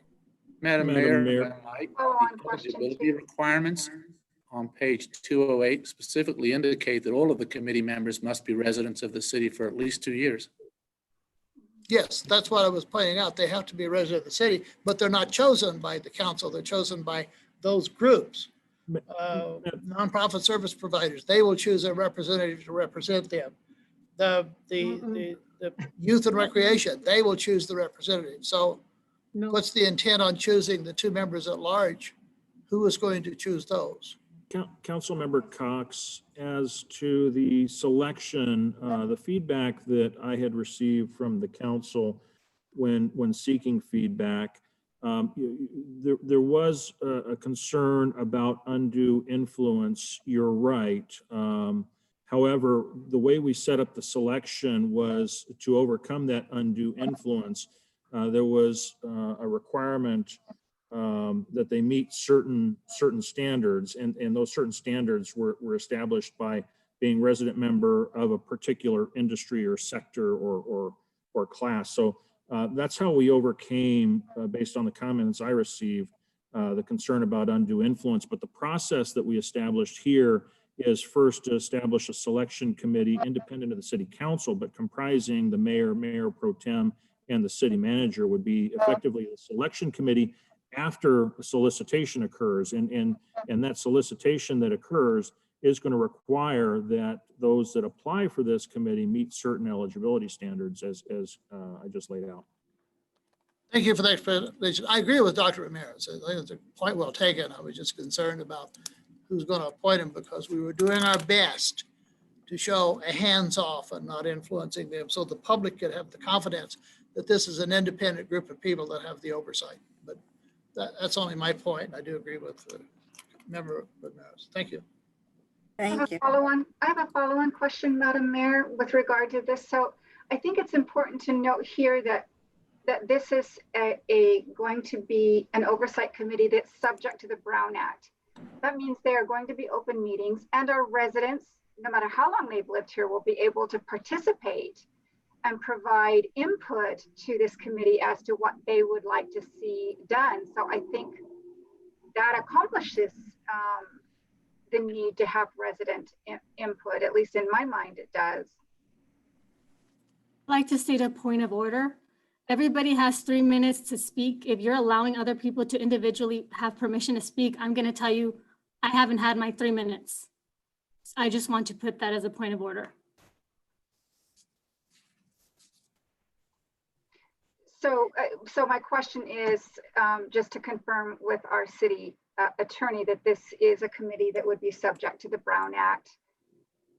Madam Madam Mayor, Mayor. Mike, Follow-on the question, eligibility requirements on page 208 specifically indicate that all of the committee members must be residents of the city for at least 2 years. Yes, that's what I was pointing out. They have to be a resident of the city, but they're not chosen by the council. They're chosen by those groups. Nonprofit service providers, they will choose a representative to represent them. The youth and recreation, they will choose the representative. So what's the intent on choosing the 2 members at large? Who is going to choose those? Councilmember Cox, as to the selection, the feedback that I had received from the council when seeking feedback, there was a concern about undue influence. You're right. However, the way we set up the selection was to overcome that undue influence. There was a requirement that they meet certain standards, and those certain standards were established by being resident member of a particular industry or sector or class. So that's how we overcame, based on the comments I received, the concern about undue influence. But the process that we established here is first to establish a selection committee independent of the city council, but comprising the mayor, mayor pro tem, and the city manager would be effectively the selection committee after a solicitation occurs. And that solicitation that occurs is going to require that those that apply for this committee meet certain eligibility standards as I just laid out. Thank you for the explanation. I agree with Dr. Ramirez. I think it's quite well taken. I was just concerned about who's going to appoint him because we were doing our best to show a hands-off and not influencing them so the public could have the confidence that this is an independent group of people that have the oversight. But that's only my point. I do agree with Member Ramirez. Thank you. Thank you. I have a follow-on question, Madam Mayor, with regard to this. So I think it's important to note here that this is going to be an oversight committee that's subject to the Brown Act. That means there are going to be open meetings, and our residents, no matter how long they've lived here, will be able to participate and provide input to this committee as to what they would like to see done. So I think that accomplishes the need to have resident input, at least in my mind, it does. I'd like to state a point of order. Everybody has 3 minutes to speak. If you're allowing other people to individually have permission to speak, I'm going to tell you, I haven't had my 3 minutes. I just want to put that as a point of order. So my question is, just to confirm with our city attorney, that this is a committee that would be subject to the Brown Act.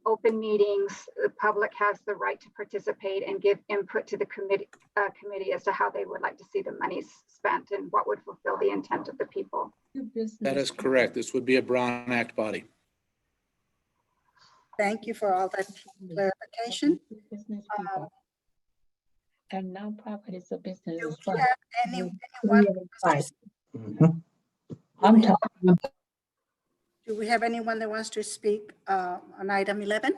Open meetings, the public has the right to participate and give input to the committee as to how they would like to see the monies spent and what would fulfill the intent of the people. That is correct. This would be a Brown Act body. Thank you for all that clarification. And nonprofit is a business. Do we have anyone? I'm talking. Do we have anyone that wants to speak on item 11?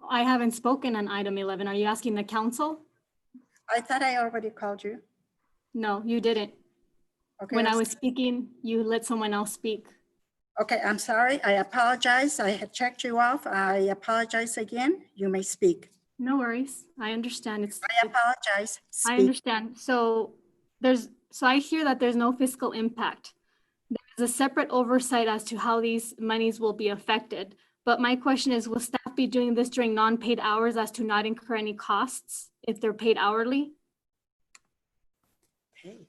I haven't spoken on item 11. Are you asking the council? I thought I already called you. No, you didn't. Okay. When I was speaking, you let someone else speak. Okay, I'm sorry. I apologize. I had checked you off. I apologize again. You may speak. No worries. I understand. I apologize. I Speak. understand. So I hear that there's no fiscal impact. There's a separate oversight as to how these monies will be affected. But my question is, will staff be doing this during non-paid hours as to not incur any costs if they're paid hourly? paid.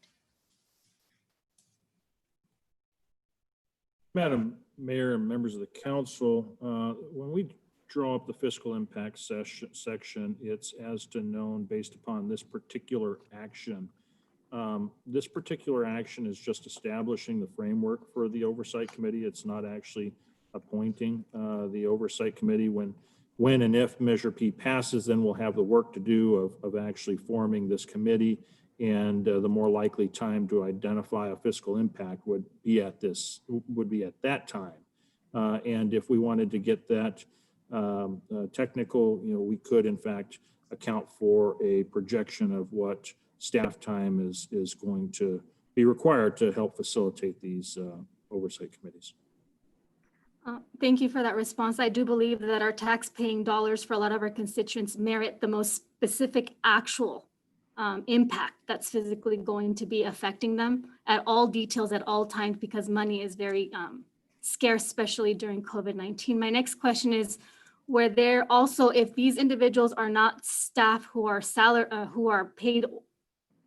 Madam Mayor and members of the council, when we draw up the fiscal impact section, it's as to known based upon this particular action. This particular action is just establishing the framework for the oversight committee. It's not actually appointing the oversight committee. When and if Measure P passes, then we'll have the work to do of actually forming this committee. And the more likely time to identify a fiscal impact would be at that time. And if we wanted to get that technical, we could in fact account for a projection of what staff time is going to be required to help facilitate these oversight committees. Thank you for that response. I do believe that our tax-paying dollars for a lot of our constituents merit the most specific actual impact that's physically going to be affecting them at all details at all times, because money is very scarce, especially during COVID-19. My next question is, where there also, if these individuals are not staff who are paid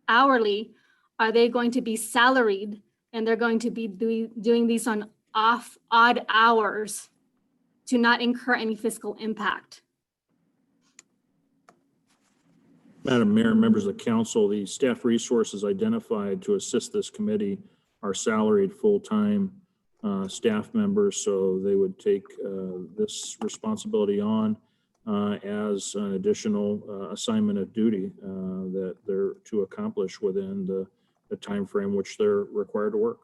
hourly, are they going to be salaried and they're going to be doing these on odd hours to not incur any fiscal impact? Madam Mayor and members of the council, the staff resources identified to assist this committee are salaried full-time staff members, so they would take this responsibility on as an additional assignment of duty that they're to accomplish within the time frame which they're required to work.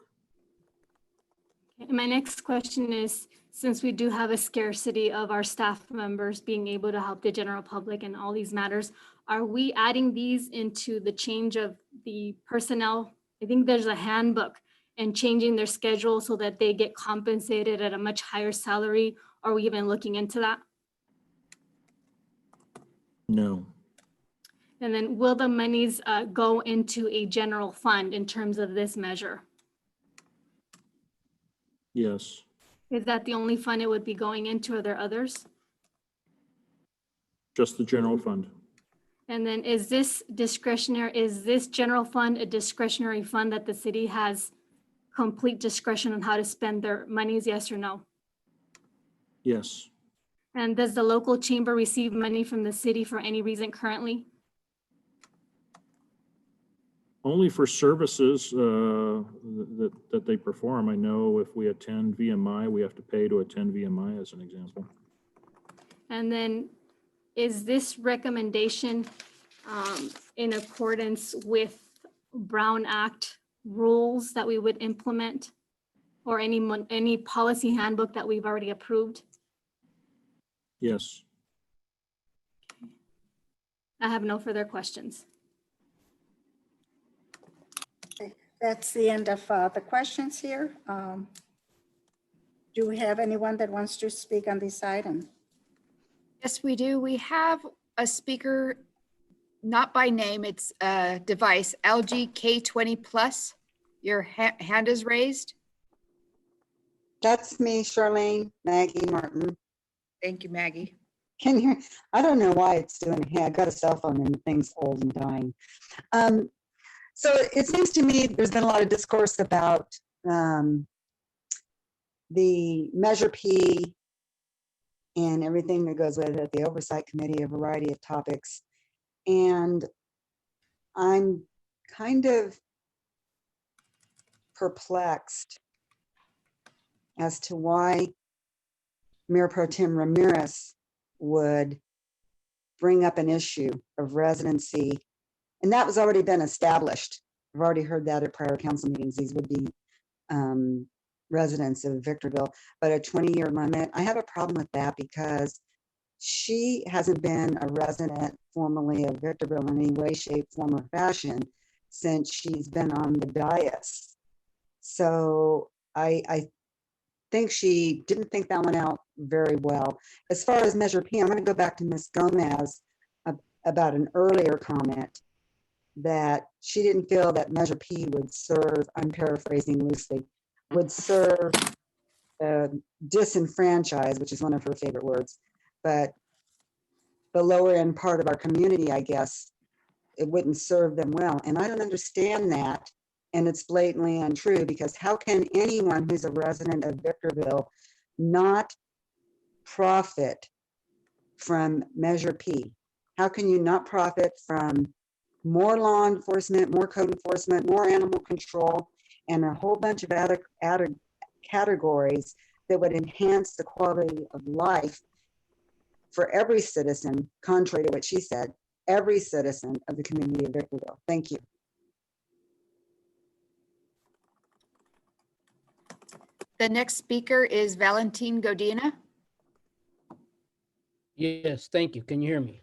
And my next question is, since we do have a scarcity of our staff members being able to help the general public in all these matters, are we adding these into the change of the personnel? I think there's a handbook, and changing their schedule so that they get compensated at a much higher salary. Are we even looking into that? No. And then will the monies go into a general fund in terms of this measure? Yes. Is that the only fund it would be going into? Are there others? Just the general fund. And then is this general fund a discretionary fund that the city has complete discretion on how to spend their monies, yes or no? Yes. And does the local chamber receive money from the city for any reason currently? Only for services that they perform. I know if we attend VMI, we have to pay to attend VMI as an example. And then is this recommendation in accordance with Brown Act rules that we would implement, or any policy handbook that we've already approved? Yes. I have no further questions. That's the end of the questions here. Do we have anyone that wants to speak on this item? Yes, we do. We have a speaker, not by name, it's a device, LG K20+. Your hand is raised. That's me, Charlene, Maggie Martin. Thank you, Maggie. Can you, I don't know why it's doing it. Hey, I got a cell phone and the thing's old and dying. So it seems to me there's been a lot of discourse about the Measure P and everything that goes with it, the Oversight Committee, a variety of topics. And I'm kind of perplexed as to why Mayor Pro Tem Ramirez would bring up an issue of residency. And that was already been established. I've already heard that at prior council meetings. These would be residents of Victorville, but a 20-year limit. I have a problem with that because she hasn't been a resident formally of Victorville in any way, shape, form, or fashion since she's been on the dais. So I think she didn't think that one out very well. As far as Measure P, I'm going to go back to Ms. Gomez about an earlier comment that she didn't feel that Measure P would serve, I'm paraphrasing loosely, would serve disenfranchised, which is one of her favorite words, but the lower end part of our community, I guess, it wouldn't serve them well. And I don't understand that. And it's blatantly untrue, because how can anyone who's a resident of Victorville not profit from Measure P? How can you not profit from more law enforcement, more code enforcement, more animal control, and a whole bunch of added categories that would enhance the quality of life for every citizen, contrary to what she said, every citizen of the community of Victorville? Thank you. The next speaker is Valentin Godina. Yes, thank you. Can you hear me?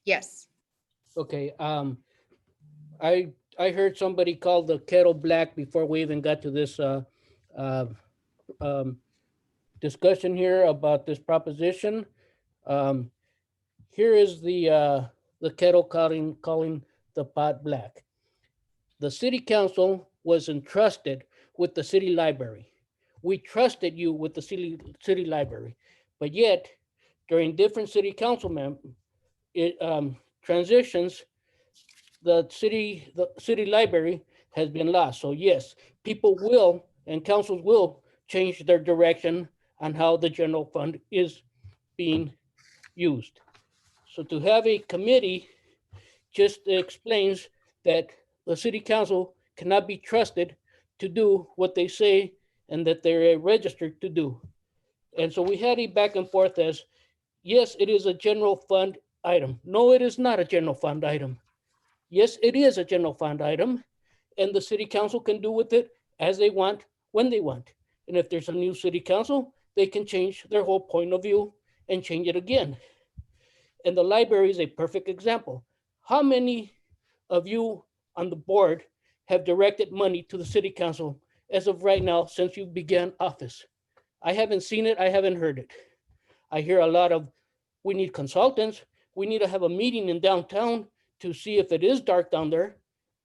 Yes. Okay, I heard somebody call the kettle black before we even got to this discussion here about this proposition. Here is the kettle calling the pot black. The city council was entrusted with the city library. We trusted you with the city library, but yet during different city council transitions, the city library has been lost. So yes, people will and councils will change their direction on how the general fund is being used. So to have a committee just explains that the city council cannot be trusted to do what they say and that they're registered to do. And so we had a back and forth as, yes, it is a general fund item. No, it is not a general fund item. Yes, it is a general fund item, and the city council can do with it as they want, when they want. And if there's a new city council, they can change their whole point of view and change it again. And the library is a perfect example. How many of you on the board have directed money to the city council as of right now since you began office? I haven't seen it, I haven't heard it. I hear a lot of, we need consultants, we need to have a meeting in downtown to see if it is dark down there.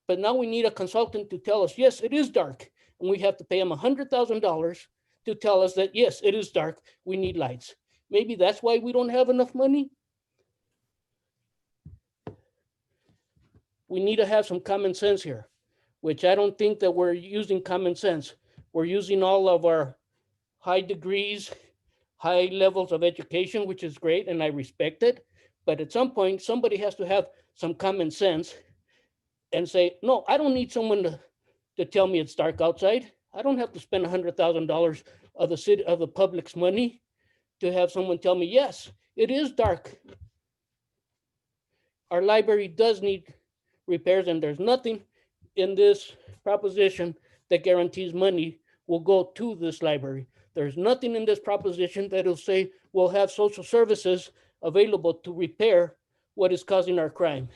But now we need a consultant to tell us, yes, it is dark. And we have to pay them $100,000 to tell us that, yes, it is dark, we need lights. Maybe that's why we don't have enough money. We need to have some common sense here, which I don't think that we're using common sense. We're using all of our high degrees, high levels of education, which is great, and I respect it. But at some point, somebody has to have some common sense and say, no, I don't need someone to tell me it's dark outside. I don't have to spend $100,000 of the public's money to have someone tell me, yes, it is dark. Our library does need repairs, and there's nothing in this proposition that guarantees money will go to this library. There's nothing in this proposition that will say we'll have social services available to repair what is causing our crime.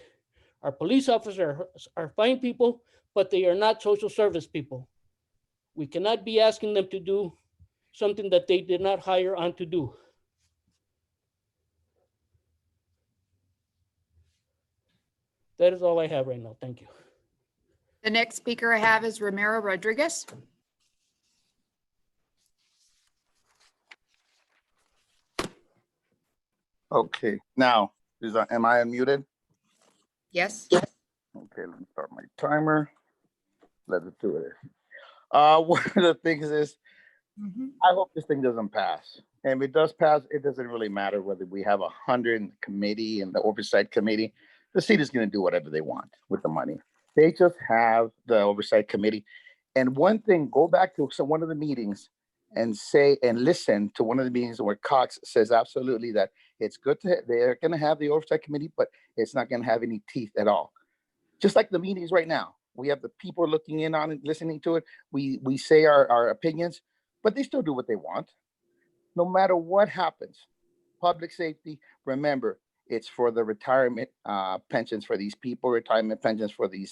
Our police officers are fine people, but they are not social service people. We cannot be asking them to do something that they did not hire on to do. That is all I have right now. Thank you. The next speaker I have is Romero Rodriguez. Okay, now, am I unmuted? Yes. Okay, let me start my timer. Let's do it. One of the things is, I hope this thing doesn't pass. And if it does pass, it doesn't really matter whether we have 100 in the committee and the oversight committee. The city is going to do whatever they want with the money. They just have the oversight committee. And one thing, go back to one of the meetings and say and listen to one of the meetings where Cox says absolutely that it's good to, they're going to have the oversight committee, but it's not going to have any teeth at all. Just like the meetings right now, we have the people looking in on it, listening to it. We say our opinions, but they still do what they want. No matter what happens, public safety, remember, it's for the retirement pensions for these people, retirement pensions for the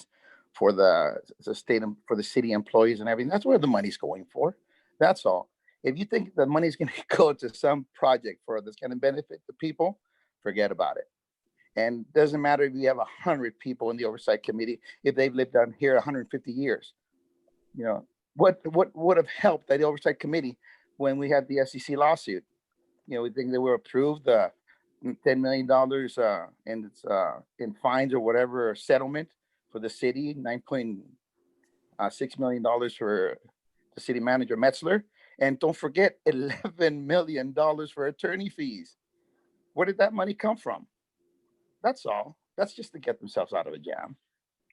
state, for the city employees and everything. That's where the money's going for. That's all. If you think the money's going to go to some project that's going to benefit the people, forget about it. And it doesn't matter if you have 100 people in the oversight committee, if they've lived down here 150 years. You know, what would have helped that oversight committee when we had the SEC lawsuit? You know, we think they were approved. $10 million in fines or whatever settlement for the city, $9.6 million for the city manager Metzler. And don't forget $11 million for attorney fees. Where did that money come from? That's all. That's just to get themselves out of a jam.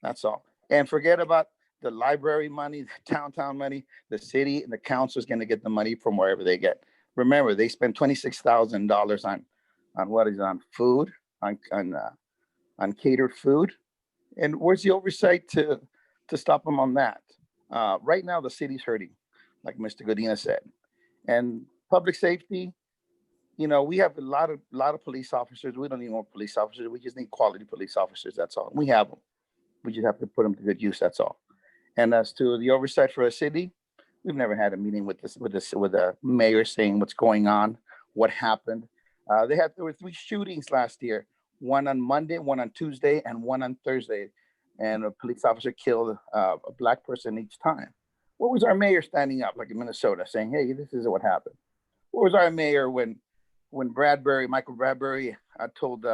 That's all. And forget about the library money, the downtown money. The city and the council is going to get the money from wherever they get. Remember, they spend $26,000 on food, on catered food. And where's the oversight to stop them on that? Right now, the city's hurting, like Mr. Godina said. And public safety, you know, we have a lot of police officers. We don't need more police officers. We just need quality police officers. That's all. We have them. We just have to put them to good use. That's all. And as to the oversight for a city, we've never had a meeting with the mayor saying what's going on, what happened. There were 3 shootings last year, one on Monday, one on Tuesday, and one on Thursday. And a police officer killed a Black person each time. Where was our mayor standing up, like in Minnesota, saying, hey, this is what happened? Where was our mayor when Michael Bradbury told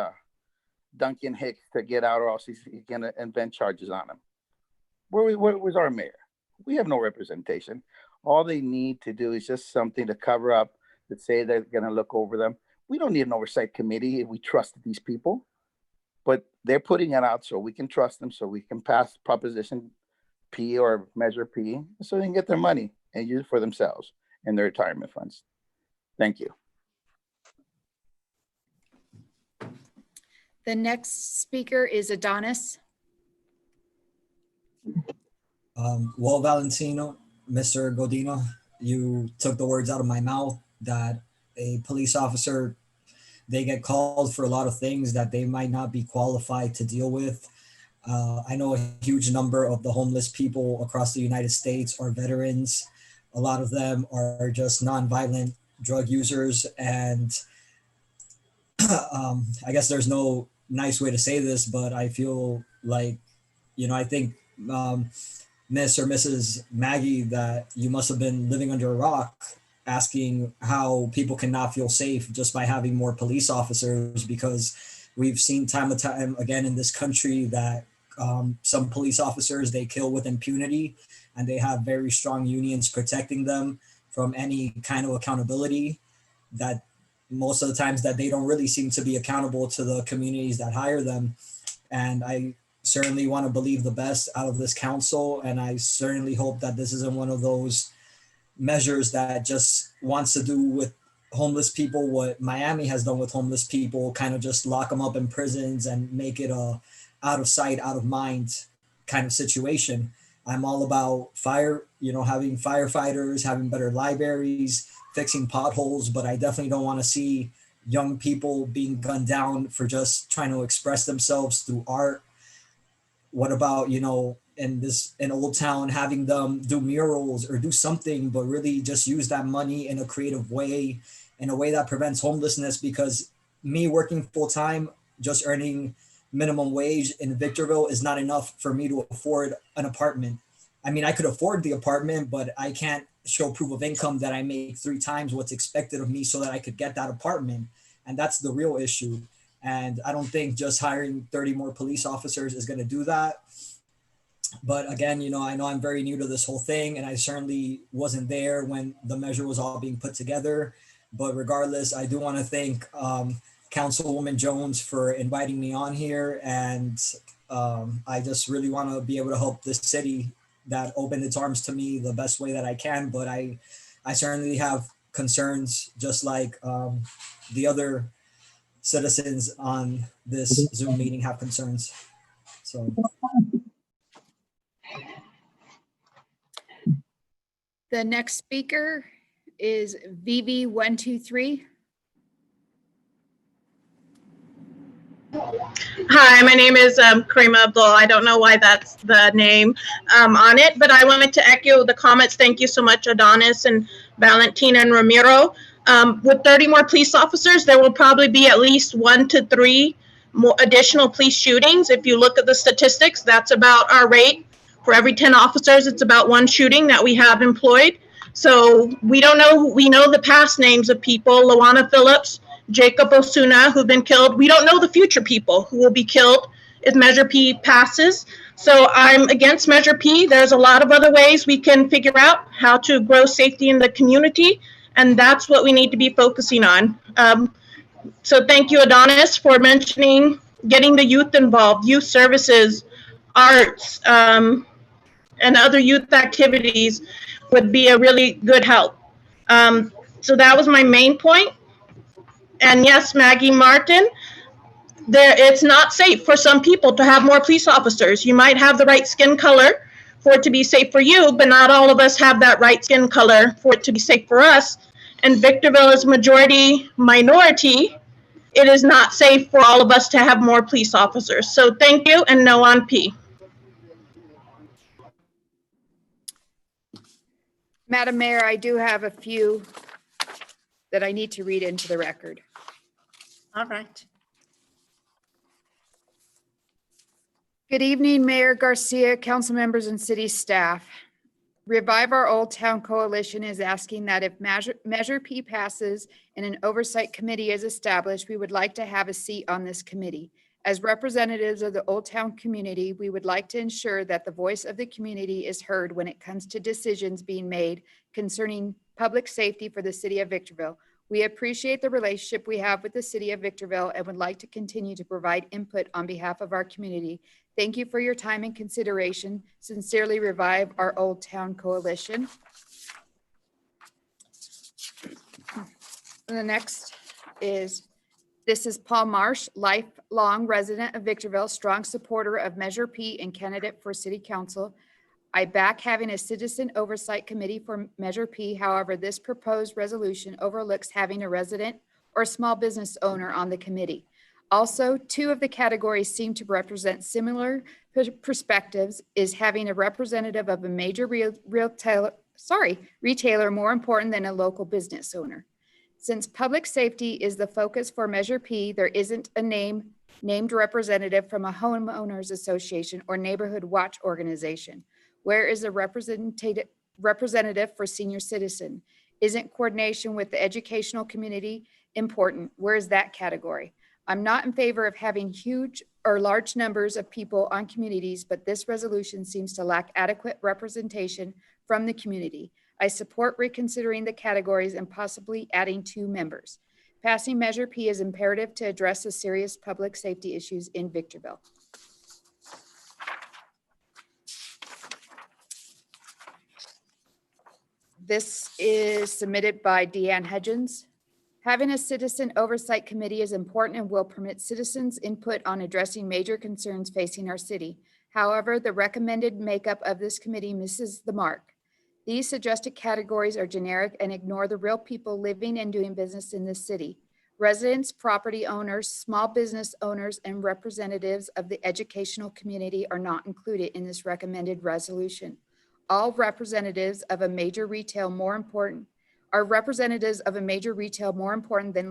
Duncan Hicks to get out or else he's going to invent charges on him? Where was our mayor? We have no representation. All they need to do is just something to cover up, that say they're going to look over them. We don't need an oversight committee if we trust these people, but they're putting it out so we can trust them, so we can pass Proposition P or Measure P, so they can get their money and use it for themselves and their retirement funds. Thank you. The next speaker is Adonis. Well, Valentino, Mr. Godino, you took the words out of my mouth that a police officer, they get called for a lot of things that they might not be qualified to deal with. I know a huge number of the homeless people across the United States are veterans. A lot of them are just nonviolent drug users. And I guess there's no nice way to say this, but I feel like, you know, I think Miss or Mrs. Maggie, that you must have been living under a rock, asking how people cannot feel safe just by having more police officers, because we've seen time and time again in this country that some police officers, they kill with impunity, and they have very strong unions protecting them from any kind of accountability, that most of the times that they don't really seem to be accountable to the communities that hire them. And I certainly want to believe the best out of this council. And I certainly hope that this isn't one of those measures that just wants to do with homeless people what Miami has done with homeless people, kind of just lock them up in prisons and make it a out of sight, out of mind kind of situation. I'm all about having firefighters, having better libraries, fixing potholes, but I definitely don't want to see young people being gunned down for just trying to express themselves through art. What about, in Old Town, having them do murals or do something, but really just use that money in a creative way, in a way that prevents homelessness? Because me working full time, just earning minimum wage in Victorville is not enough for me to afford an apartment. I mean, I could afford the apartment, but I can't show proof of income that I make 3 times what's expected of me so that I could get that apartment. And that's the real issue. And I don't think just hiring 30 more police officers is going to do that. But again, I know I'm very new to this whole thing, and I certainly wasn't there when the measure was all being put together. But regardless, I do want to thank Councilwoman Jones for inviting me on here. And I just really want to be able to help this city that opened its arms to me the best way that I can. But I certainly have concerns, just like the other citizens on this Zoom meeting have concerns. So. The next speaker is VV123. Hi, my name is Karima Abdul. I don't know why that's the name on it, but I wanted to echo the comments. Thank you so much, Adonis and Valentina and Ramiro. With 30 more police officers, there will probably be at least 1 to 3 more additional police shootings. If you look at the statistics, that's about our rate. For every 10 officers, it's about 1 shooting that we have employed. So we don't know, we know the past names of people: Lawana Phillips, Jacob Osuna, who've been killed. We don't know the future people who will be killed if Measure P passes. So I'm against Measure P. There's a lot of other ways we can figure out how to grow safety in the community, and that's what we need to be focusing on. So thank you, Adonis, for mentioning getting the youth involved, youth services, arts, and other youth activities would be a really good help. So that was my main point. And yes, Maggie Martin, it's not safe for some people to have more police officers. You might have the right skin color for it to be safe for you, but not all of us have that right skin color for it to be safe for us. And Victorville is majority minority. It is not safe for all of us to have more police officers. So thank you, and no on P. Madam Mayor, I do have a few that I need to read into the record. All right. Good evening, Mayor Garcia, council members, and city staff. Revive Our Old Town Coalition is asking that if Measure P passes and an oversight committee is established, we would like to have a seat on this committee. As representatives of the Old Town community, we would like to ensure that the voice of the community is heard when it comes to decisions being made concerning public safety for the city of Victorville. We appreciate the relationship we have with the city of Victorville and would like to continue to provide input on behalf of our community. Thank you for your time and consideration. Sincerely, Revive Our Old Town Coalition. And the next is, this is Paul Marsh, lifelong resident of Victorville, strong supporter of Measure P and candidate for city council. I back having a citizen oversight committee for Measure P. However, this proposed resolution overlooks having a resident or small business owner on the committee. Also, two of the categories seem to represent similar perspectives. Is having a representative of a major retailer more important than a local business owner? Since public safety is the focus for Measure P, there isn't a named representative from a homeowners association or neighborhood watch organization. Where is the representative for senior citizen? Isn't coordination with the educational community important? Where is that category? I'm not in favor of having huge or large numbers of people on communities, but this resolution seems to lack adequate representation from the community. I support reconsidering the categories and possibly adding 2 members. Passing Measure P is imperative to address the serious public safety issues in Victorville. This is submitted by Deanne Hudgens. Having a citizen oversight committee is important and will permit citizens' input on addressing major concerns facing our city. However, the recommended makeup of this committee misses the mark. These suggested categories are generic and ignore the real people living and doing business in this city. Residents, property owners, small business owners, and representatives of the educational community are not included in this recommended resolution. All representatives of a major retail more important than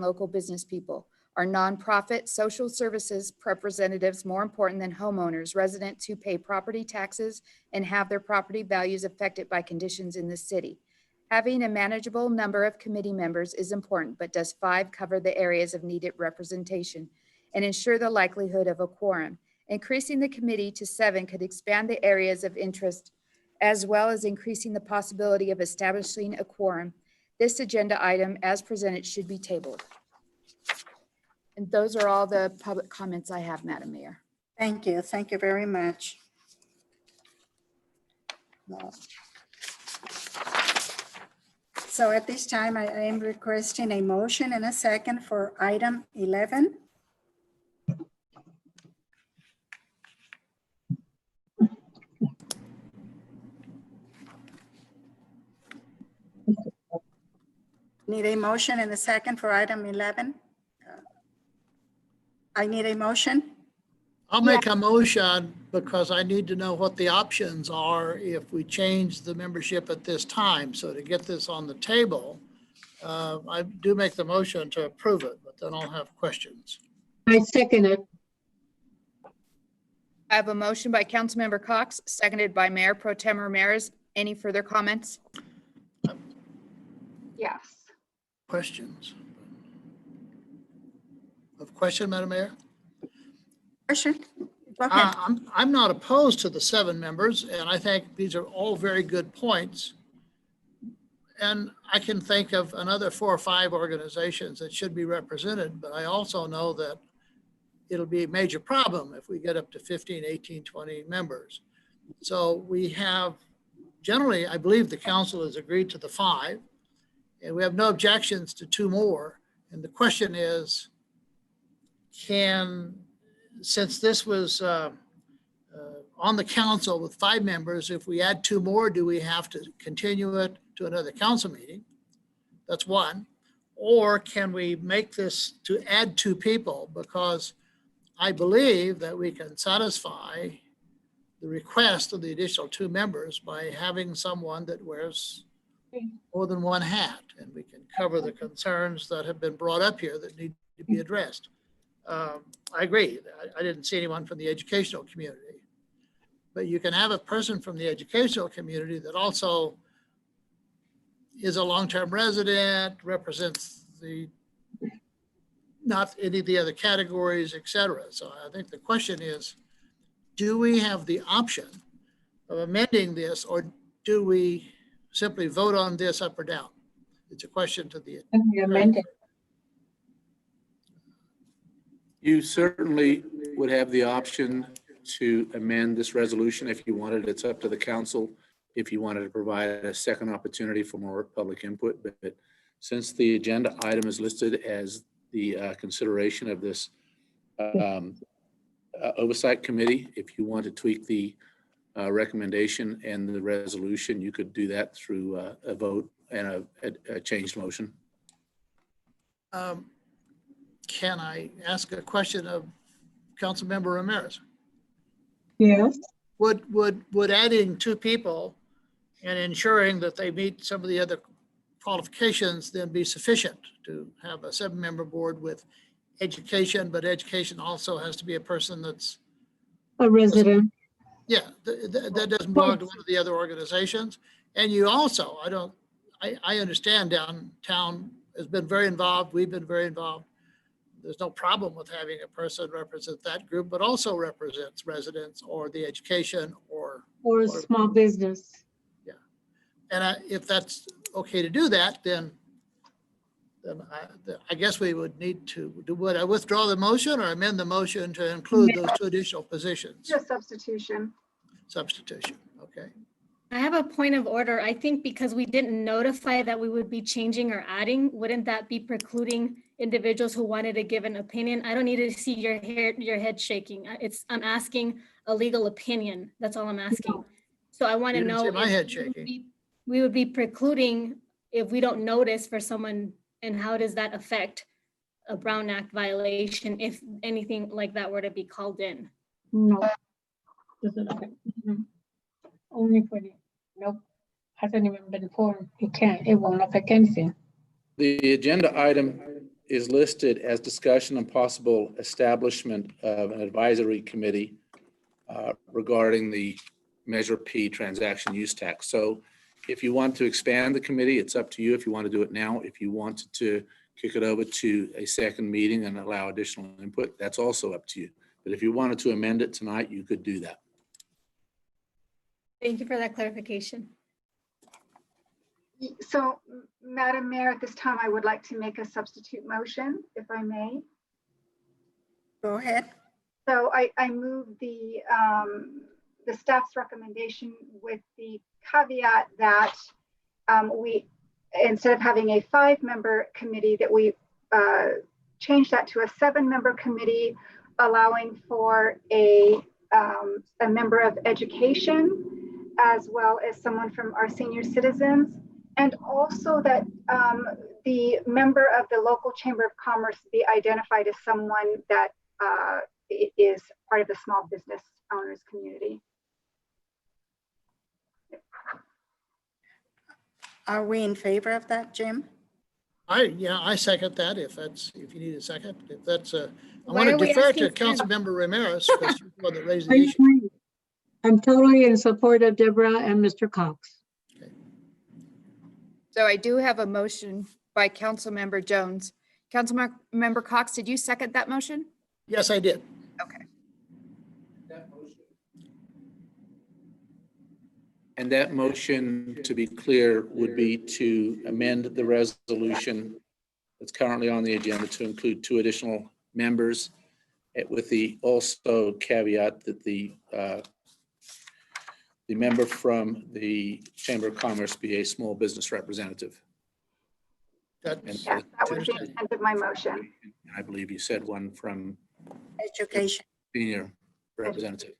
local business people? Are nonprofit social services representatives more important than homeowners, residents who pay property taxes and have their property values affected by conditions in the city? Having a manageable number of committee members is important, but does 5 cover the areas of needed representation and ensure the likelihood of a quorum? Increasing the committee to 7 could expand the areas of interest as well as increasing the possibility of establishing a quorum. This agenda item as presented should be tabled. And those are all the public comments I have, Madam Mayor. Thank you. Thank you very much. So at this time, I am requesting a motion and a second for item 11. Need a motion and a second for item 11. I need a motion. I'll make a motion because I need to know what the options are if we change the membership at this time. So to get this on the table, I do make the motion to approve it, but then I'll have questions. I second it. I have a motion by Councilmember Cox, seconded by Mayor Pro Tem Ramirez. Any further comments? Yes. Questions? of question, Madam Mayor? Question? Go ahead. I'm not opposed to the 7 members, and I think these are all very good points. And I can think of another 4 or 5 organizations that should be represented, but I also know that it'll be a major problem if we get up to 15, 18, 20 members. So we have, generally, I believe the council has agreed to the 5, and we have no objections to 2 more. And the question is, since this was on the council with 5 members, if we add 2 more, do we have to continue it to another council meeting? That's one. Or can we make this to add 2 people? Because I believe that we can satisfy the request of the additional 2 members by having someone that wears more than one hat, and we can cover the concerns that have been brought up here that need to be addressed. I agree. I didn't see anyone from the educational community, but you can have a person from the educational community that also is a long-term resident, represents not any of the other categories, et cetera. So I think the question is, do we have the option of amending this, or do we simply vote on this up or down? It's a question to the. You certainly would have the option to amend this resolution if you wanted. It's up to the council if you wanted to provide a second opportunity for more public input. But since the agenda item is listed as the consideration of this oversight committee, if you want to tweak the recommendation and the resolution, you could do that through a vote and a changed motion. Can I ask a question of Councilmember Ramirez? Yes. Would adding 2 people and ensuring that they meet some of the other qualifications then be sufficient to have a 7-member board with education, but education also has to be a person that's A resident. yeah, that doesn't belong to one of the other organizations. And you also, I understand downtown has been very involved. We've been very involved. There's no problem with having a person represent that group, but also represents residents or the education or small business. Yeah. And if that's okay to do that, then I guess we would need to, would I withdraw the motion or amend the motion to include those 2 additional positions? Just substitution. Substitution, okay. I have a point of order. I think because we didn't notify that we would be changing or adding, wouldn't that be precluding individuals who wanted to give an opinion? I don't need to see your head shaking. I'm asking a legal opinion. That's all I'm asking. So I want to know. See my if head shaking. we would be precluding if we don't notice for someone, and how does that affect a Brown Act violation if anything like that were to be called in? No. Doesn't affect. Only for the, nope, hasn't even been formed. It won't affect anything. The agenda item is listed as discussion and possible establishment of an advisory committee regarding the Measure P transaction use tax. So if you want to expand the committee, it's up to you if you want to do it now. If you wanted to kick it over to a second meeting and allow additional input, that's also up to you. But if you wanted to amend it tonight, you could do that. Thank you for that clarification. So, Madam Mayor, at this time, I would like to make a substitute motion, if I may. Go ahead. So I move the staff's recommendation with the caveat that we, instead of having a 5-member committee, that we change that to a 7-member committee, allowing for a member of education, as well as someone from our senior citizens, and also that the member of the local chamber of commerce be identified as someone that is part of the small business owners community. Are we in favor of that, Jim? I second that if you need a second. If that's I want to defer to Councilmember Ramirez because she's the one that raised the issue. I'm totally in support of Deborah and Mr. Cox. So I do have a motion by Councilmember Jones Councilmember Cox, did you second that motion? Yes, I did. Okay. And that motion, to be clear, would be to amend the resolution that's currently on the agenda to include 2 additional members, with the also caveat that the member from the Chamber of Commerce be a small business representative. That's, And Yes, that was the intent of my motion. I believe you said one from Education. senior representative.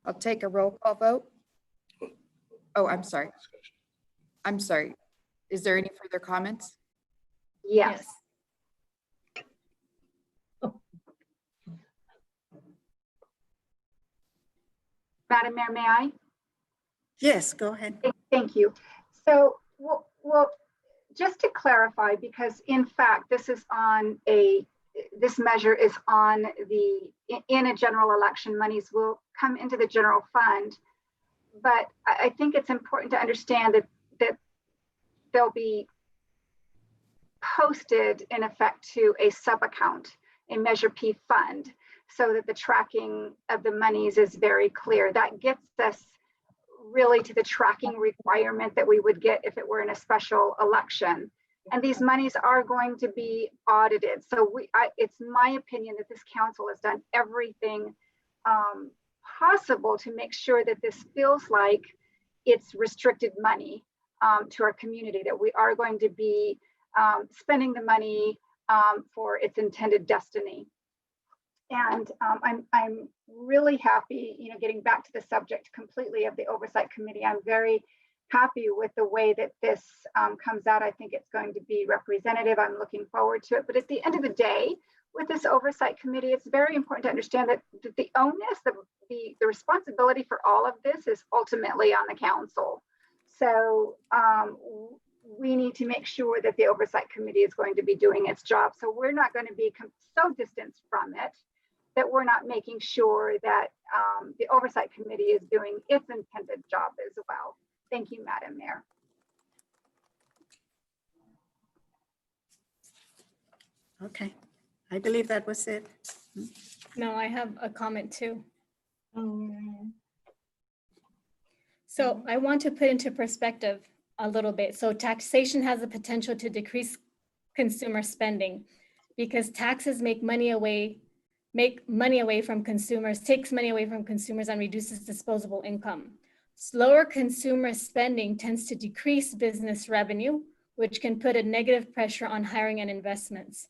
I'll take a roll call vote. Oh, I'm sorry. I'm sorry. Is there any further comments? Yes. Madam Mayor, may I? Yes, go ahead. Thank you. So, well, just to clarify, because in fact, this measure is on in a general election, monies will come into the general fund. But I think it's important to understand that they'll be posted in effect to a sub-account, a Measure P fund, so that the tracking of the monies is very clear. That gets us really to the tracking requirement that we would get if it were in a special election. And these monies are going to be audited. So it's my opinion that this council has done everything possible to make sure that this feels like it's restricted money to our community, that we are going to be spending the money for its intended destiny. And I'm really happy, getting back to the subject completely of the Oversight Committee. I'm very happy with the way that this comes out. I think it's going to be representative. I'm looking forward to it. But at the end of the day, with this Oversight Committee, it's very important to understand that the onus, the responsibility for all of this is ultimately on the council. So we need to make sure that the Oversight Committee is going to be doing its job. So we're not going to be so distanced from it that we're not making sure that the Oversight Committee is doing its intended job as well. Thank you, Madam Mayor. Okay, I believe that was it. No, I have a comment too. So I want to put into perspective a little bit. So taxation has the potential to decrease consumer spending because taxes take money away from consumers and reduces disposable income. Slower consumer spending tends to decrease business revenue, which can put a negative pressure on hiring and investments.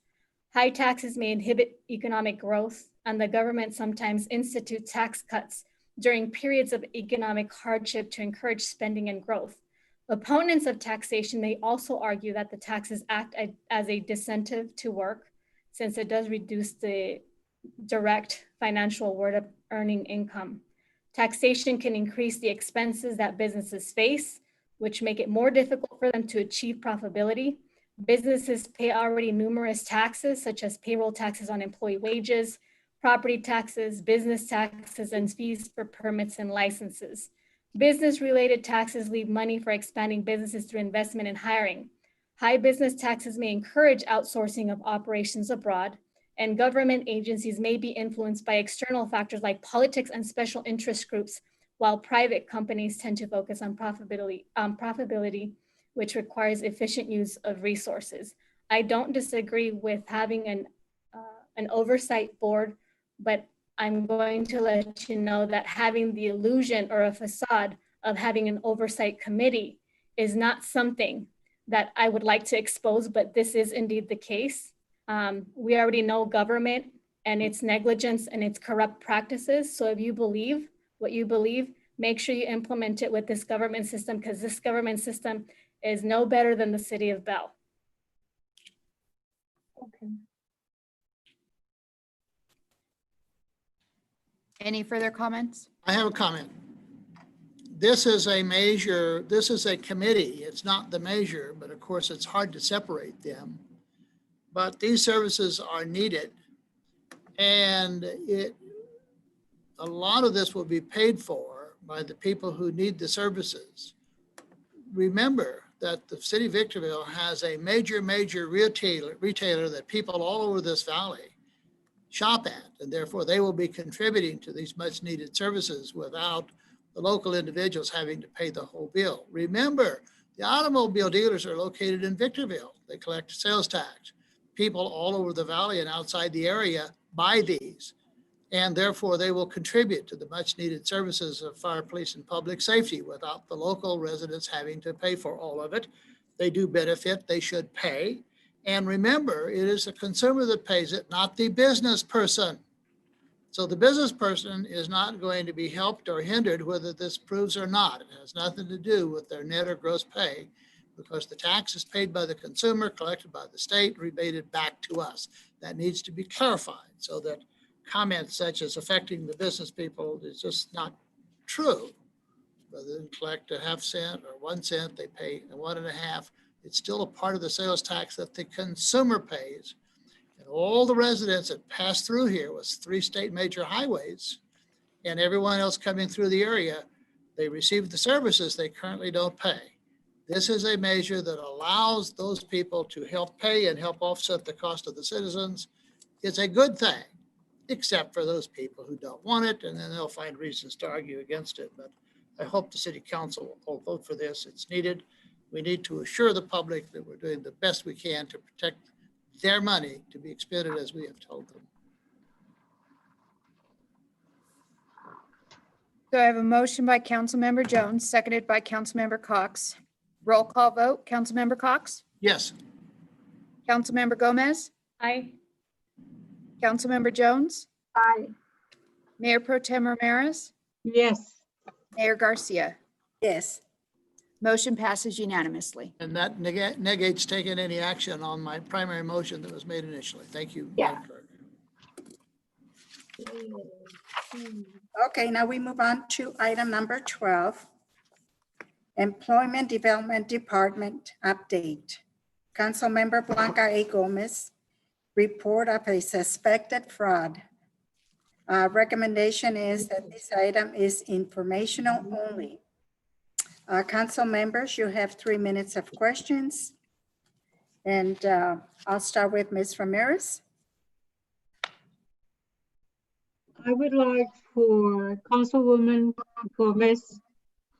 High taxes may inhibit economic growth, and the government sometimes institutes tax cuts during periods of economic hardship to encourage spending and growth. Opponents of taxation may also argue that the taxes act as a disincentive to work, since it does reduce the direct financial reward of earning income. Taxation can increase the expenses that businesses face, which make it more difficult for them to achieve profitability. Businesses pay already numerous taxes, such as payroll taxes on employee wages, property taxes, business taxes, and fees for permits and licenses. Business-related taxes leave money for expanding businesses through investment and hiring. High business taxes may encourage outsourcing of operations abroad, and government agencies may be influenced by external factors like politics and special interest groups, while private companies tend to focus on profitability, which requires efficient use of resources. I don't disagree with having an oversight board, but I'm going to let you know that having the illusion or a facade of having an oversight committee is not something that I would like to expose, but this is indeed the case. We already know government and its negligence and its corrupt practices. So if you believe what you believe, make sure you implement it with this government system, because this government system is no better than the city of Bell. Okay. Any further comments? I have a comment. This is a measure, this is a committee. It's not the measure, but of course it's hard to separate them. But these services are needed, and a lot of this will be paid for by the people who need the services. remember that the city of Victorville has a major retailer that people all over this valley shop at, and therefore they will be contributing to these much needed services without the local individuals having to pay the whole bill. Remember, the automobile dealers are located in Victorville. They collect a sales tax. People all over the valley and outside the area buy these, and therefore they will contribute to the much needed services of fire, police, and public safety without the local residents having to pay for all of it. They do benefit, they should pay. And remember, it is the consumer that pays it, not the business person. So the business person is not going to be helped or hindered whether this proves or not. It has nothing to do with their net or gross pay, because the tax is paid by the consumer, collected by the state, rebated back to us. That needs to be clarified so that comments such as affecting the business people is just not true. Rather than collect a half cent or 1 cent, they pay 1.5. It's still a part of the sales tax that the consumer pays. And all the residents that pass through here with 3 state major highways and everyone else coming through the area, they receive the services they currently don't pay. This is a measure that allows those people to help pay and help offset the cost of the citizens. It's a good thing, except for those people who don't want it, and then they'll find reasons to argue against it. But I hope the city council will vote for this. It's needed. We need to assure the public that we're doing the best we can to protect their money to be expended as we have told them. So I have a motion by Councilmember Jones, seconded by Councilmember Cox. Roll call vote. Councilmember Cox? Yes. Councilmember Gomez? Aye. Councilmember Jones? Aye. Mayor Pro Tem Ramirez? Yes. Mayor Garcia? Yes. Motion passes unanimously. And that negates taking any action on my primary motion that was made initially. Thank you. Yeah. Madam Clerk. Okay, now we move on to item number 12. Employment Development Department update. Councilmember Blanca A. Gomez, report of a suspected fraud. Recommendation is that this item is informational only. Council members, you have 3 minutes of questions. And I'll start with Ms. Ramirez. I would like for Councilwoman Gomez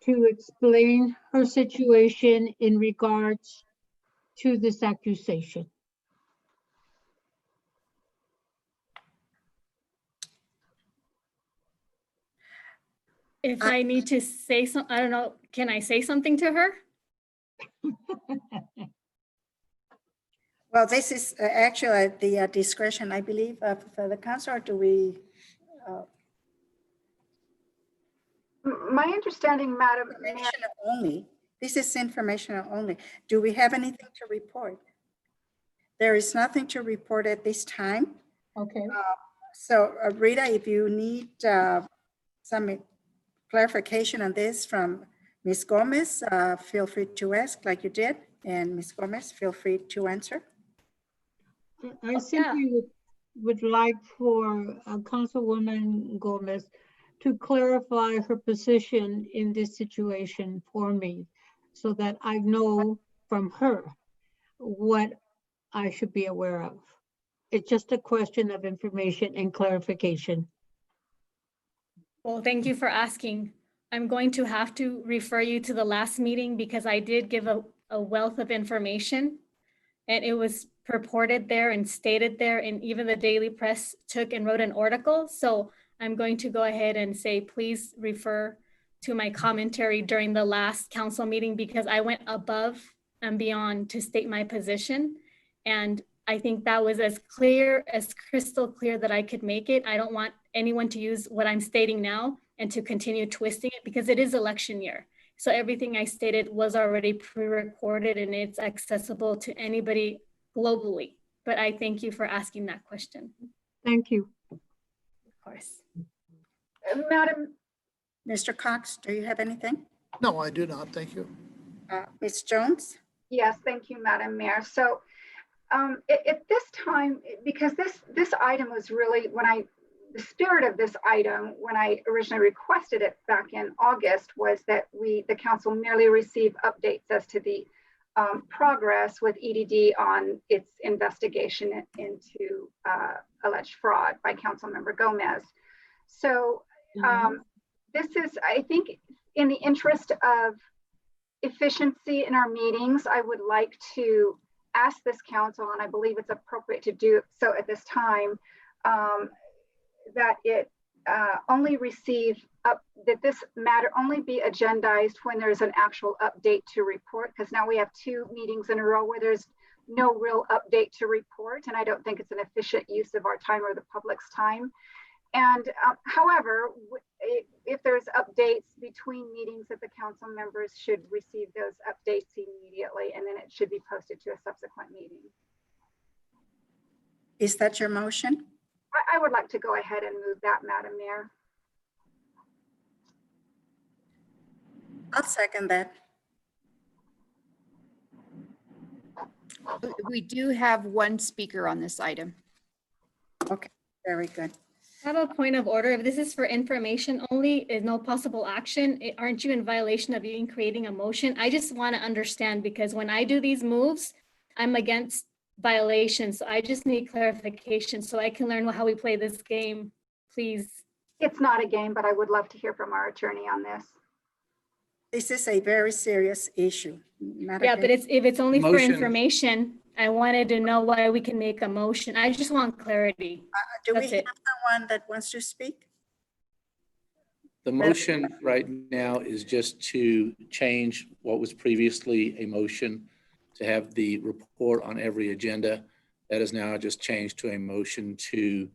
to explain her situation in regards to this accusation. If I need to say some, I don't know, can I say something to her? Well, this is actually at the discretion, I believe, for the council. Or do we? My understanding, Madam Mayor, Informational only. This is informational only. Do we have anything to report? There is nothing to report at this time. Okay. So Rita, if you need some clarification on this from Ms. Gomez, feel free to ask like you did. And Ms. Gomez, feel free to answer. I simply would like for Councilwoman Gomez to clarify her position in this situation for me so that I know from her what I should be aware of. It's just a question of information and clarification. Well, thank you for asking. I'm going to have to refer you to the last meeting because I did give a wealth of information and it was purported there and stated there, and even the Daily Press took and wrote an article. So I'm going to go ahead and say, please refer to my commentary during the last council meeting because I went above and beyond to state my position. And I think that was as clear, as crystal clear that I could make it. I don't want anyone to use what I'm stating now and to continue twisting it because it is election year. So everything I stated was already pre-recorded and it's accessible to anybody globally. But I thank you for asking that question. Thank you. Of course. Madam, Mr. Cox, do you have anything? No, I do not. Thank you. Ms. Jones? yes, thank you, Madam Mayor. So at this time, because this item was really, when I the spirit of this item, when I originally requested it back in August, was that the council merely receive updates as to the progress with EDD on its investigation into alleged fraud by Councilmember Gomez. So this is, I think, in the interest of efficiency in our meetings, I would like to ask this council, and I believe it's appropriate to do so at this time, that it only receive that this matter only be agendized when there's an actual update to report, because now we have 2 meetings in a row where there's no real update to report, and I don't think it's an efficient use of our time or the public's time. And however, if there's updates between meetings, that the council members should receive those updates immediately, and then it should be posted to a subsequent meeting. Is that your motion? I would like to go ahead and move that, Madam Mayor. I'll second that. We do have one speaker on this item. Okay, very good. I have a point of order. If this is for information only, and no possible action, aren't you in violation of even creating a motion? I just want to understand, because when I do these moves, I'm against violations. So I just need clarification so I can learn how we play this game, please. It's not a game, but I would love to hear from our attorney on this. This is a very serious issue. Yeah, but if it's only for Motion. information, I wanted to know why we can make a motion. I just want clarity. Do we That's have it. someone that wants to speak? The motion right now is just to change what was previously a motion to have the report on every agenda. That is now just changed to a motion to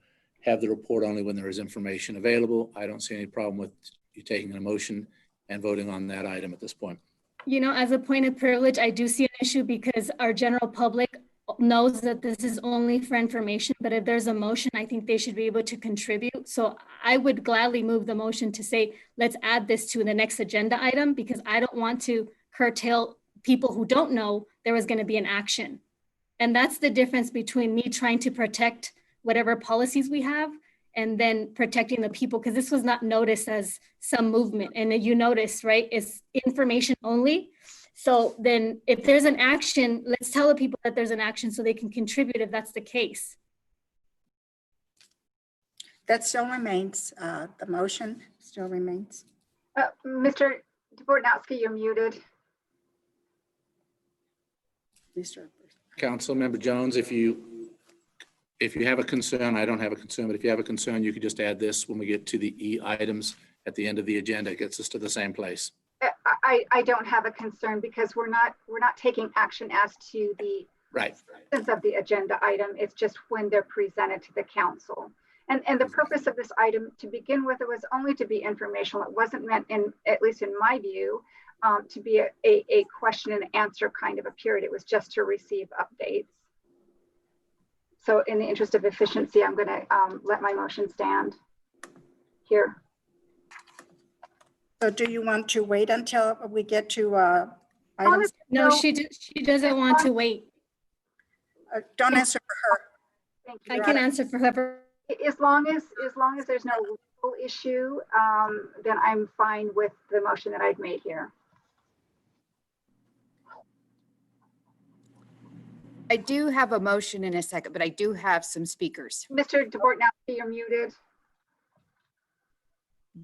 have the report only when there is information available. I don't see any problem with you taking a motion and voting on that item at this point. You know, as a point of privilege, I do see an issue because our general public knows that this is only for information, but if there's a motion, I think they should be able to contribute. So I would gladly move the motion to say, let's add this to the next agenda item, because I don't want to curtail people who don't know there was going to be an action. And that's the difference between me trying to protect whatever policies we have and then protecting the people, because this was not noticed as some movement. And you notice, right, it's information only. So then if there's an action, let's tell the people that there's an action so they can contribute if that's the case. That still remains. The motion still remains. Mr. Dvorinowski, you're muted. Mr. Councilmember Jones, if you have a concern, I don't have a concern, but if you have a concern, you could just add this when we get to the E items at the end of the agenda. It gets us to the same place. I don't have a concern because we're not taking action as to the Right. substance of the agenda item. It's just when they're presented to the council. And the purpose of this item to begin with, it was only to be informational. It wasn't meant, at least in my view, to be a question and answer kind of a period. It was just to receive updates. So in the interest of efficiency, I'm going to let my motion stand here. So do you want to wait until we get to items? No, she doesn't want to wait. Don't answer for her. Thank you. I can answer for whoever. As long as there's no legal issue, then I'm fine with the motion that I've made here. I do have a motion in a second, but I do have some speakers. Mr. Dvorinowski, you're muted.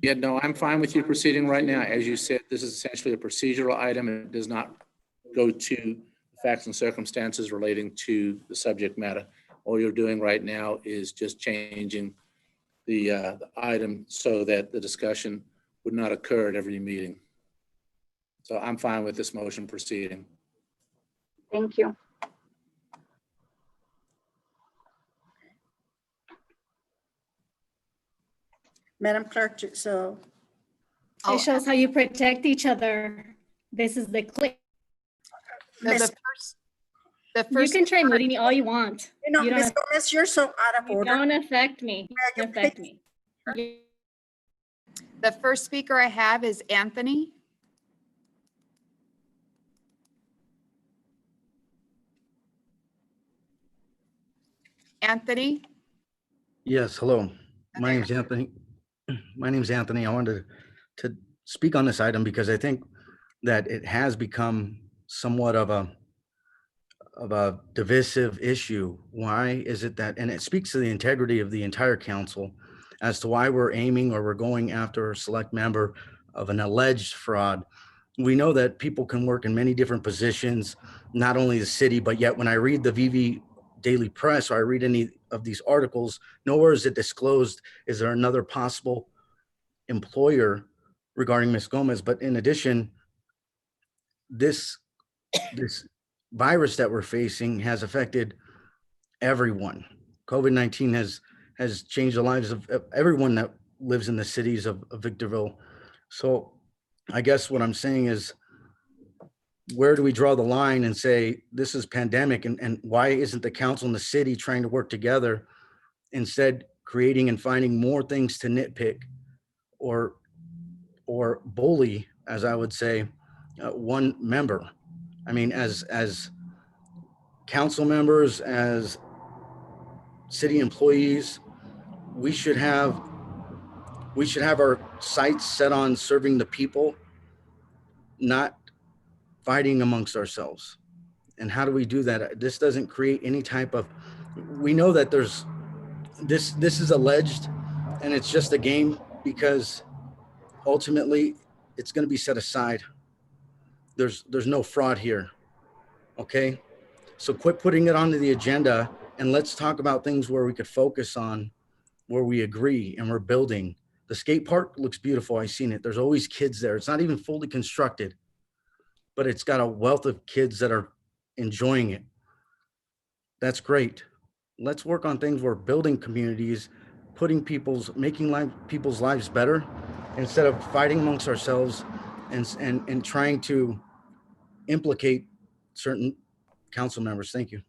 Yeah, no, I'm fine with you proceeding right now. As you said, this is essentially a procedural item. It does not go to facts and circumstances relating to the subject matter. All you're doing right now is just changing the item so that the discussion would not occur at every meeting. So I'm fine with this motion proceeding. Thank you. Madam Clerk, so. It shows how you protect each other. This is the click. The You can try muting me all you want. You know, You don't Ms. Gomez, you're so out of You order. don't affect me. You affect me. The first speaker I have is Anthony. Anthony, Yes, hello. My name's Anthony. My name's Anthony. I wanted to speak on this item because I think that it has become somewhat of a divisive issue. Why is it that, and it speaks to the integrity of the entire council as to why we're aiming or we're going after a select member of an alleged fraud. We know that people can work in many different positions, not only the city, but yet when I read the VV Daily Press or I read any of these articles, nowhere is it disclosed, is there another possible employer regarding Ms. Gomez? But in addition, this virus that we're facing has affected everyone. COVID-19 has changed the lives of everyone that lives in the cities of Victorville. So I guess what I'm saying is, where do we draw the line and say this is pandemic, and why isn't the council and the city trying to work together, instead creating and finding more things to nitpick or bully, as I would say, one member? I mean, as council members, as city employees, we should have our sights set on serving the people, not fighting amongst ourselves. And how do we do that? This doesn't create any type of, we know that there's, this is alleged and it's just a game, because ultimately it's going to be set aside. There's no fraud here. Okay. So quit putting it onto the agenda and let's talk about things where we could focus on, where we agree and we're building. The skate park looks beautiful. I've seen it. There's always kids there. It's not even fully constructed, but it's got a wealth of kids that are enjoying it. That's great. Let's work on things where building communities, making people's lives better, instead of fighting amongst ourselves and trying to implicate certain council members. Thank you.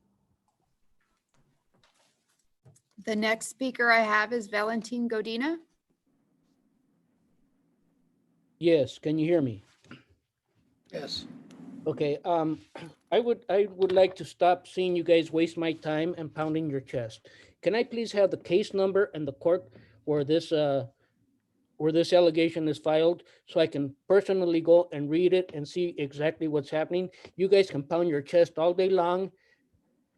The next speaker I have is Valentin Godina. Yes, can you hear me? Yes. Okay, I would like to stop seeing you guys waste my time and pounding your chest. Can I please have the case number and the court where this allegation is filed, so I can personally go and read it and see exactly what's happening? You guys can pound your chest all day long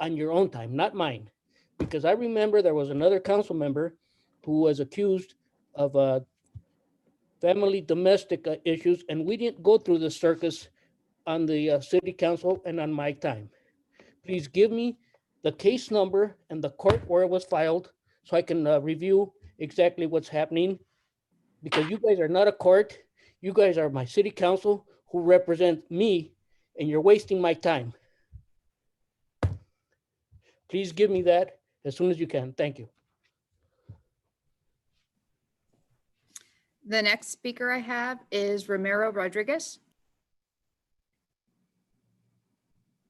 on your own time, not mine. Because I remember there was another council member who was accused of family domestic issues, and we didn't go through the circus on the city council and on my time. Please give me the case number and the court where it was filed so I can review exactly what's happening, because you guys are not a court. You guys are my city council who represent me, and you're wasting my time. Please give me that as soon as you can. Thank you. The next speaker I have is Ramiro Rodriguez.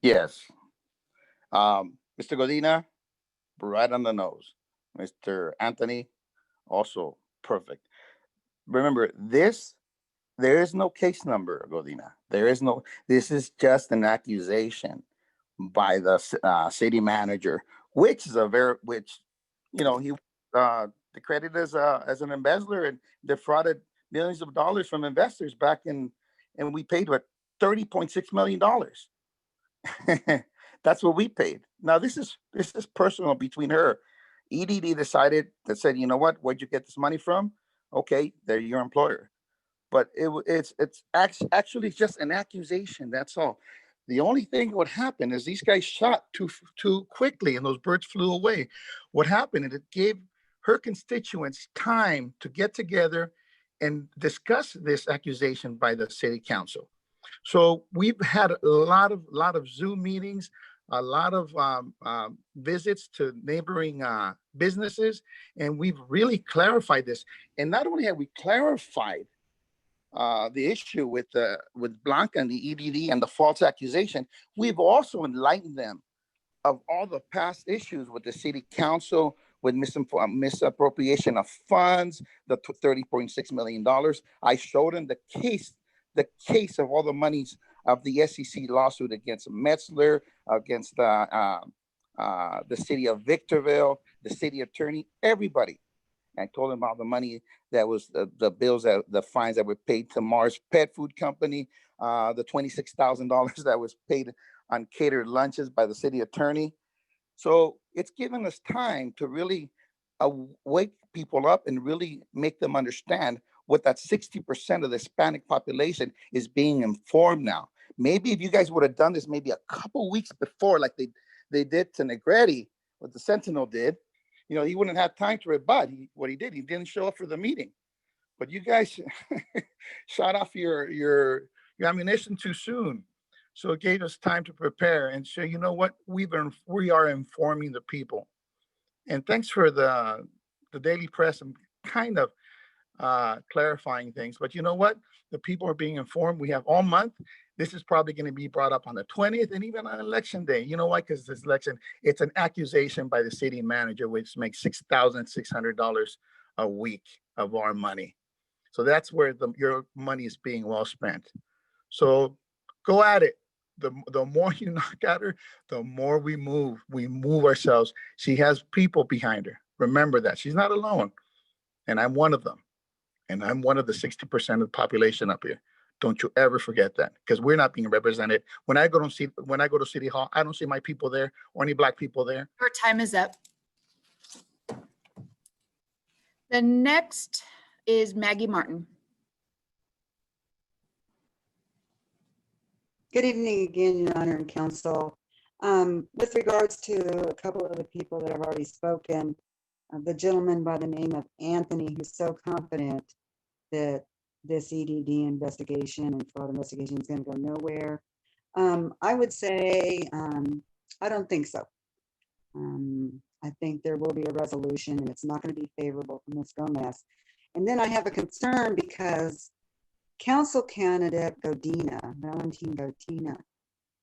Yes. Mr. Godina, right on the nose. Mr. Anthony, also perfect. Remember, there is no case number, Godina. This is just an accusation by the city manager, which is he credited as an embezzler and defrauded millions of dollars from investors back in, and we paid what, $30.6 million. That's what we paid. Now this is personal between her. EDD decided that said, you know what, where'd you get this money from? Okay, they're your employer. But it's actually just an accusation. That's all. The only thing what happened is these guys shot too quickly and those birds flew away. What happened is it gave her constituents time to get together and discuss this accusation by the city council. So we've had a lot of Zoom meetings, a lot of visits to neighboring businesses, and we've really clarified this. And not only have we clarified the issue with Blanca and the EDD and the false accusation, we've also enlightened them of all the past issues with the city council, with misappropriation of funds, the $30.6 million. I showed them the case of all the monies of the SEC lawsuit against Metzler, against the city of Victorville, the city attorney, everybody. I told him about the money that was the bills, the fines that were paid to Mars Pet Food Company, the $26,000 that was paid on catered lunches by the city attorney. So it's given us time to really wake people up and really make them understand what that 60% of the Hispanic population is being informed now. Maybe if you guys would have done this maybe a couple weeks before, like they did to Negretti, what the Sentinel did, you know, he wouldn't have time to rebut. What he did, he didn't show up for the meeting. But you guys shot off your ammunition too soon. So it gave us time to prepare and say, you know what, we are informing the people. And thanks for the Daily Press and kind of clarifying things. But you know what? The people are being informed. We have all month. This is probably going to be brought up on the 20th and even on election day. You know why? Because this election, it's an accusation by the city manager, which makes $6,600 a week of our money. So that's where your money is being well spent. So go at it. The more you knock at her, the more we move ourselves. She has people behind her. Remember that. She's not alone. And I'm one of them. And I'm one of the 60% of the population up here. Don't you ever forget that, because we're not being represented. When I go to City Hall, I don't see my people there or any Black people there. Your time is up. The next is Maggie Martin. Good evening again, Your Honor and Council. With regards to a couple of the people that have already spoken, the gentleman by the name of Anthony, who's so confident that this EDD investigation and fraud investigation is going to go nowhere. I would say, I don't think so. I think there will be a resolution and it's not going to be favorable for Ms. Gomez. And then I have a concern because Council candidate Valentine Godina,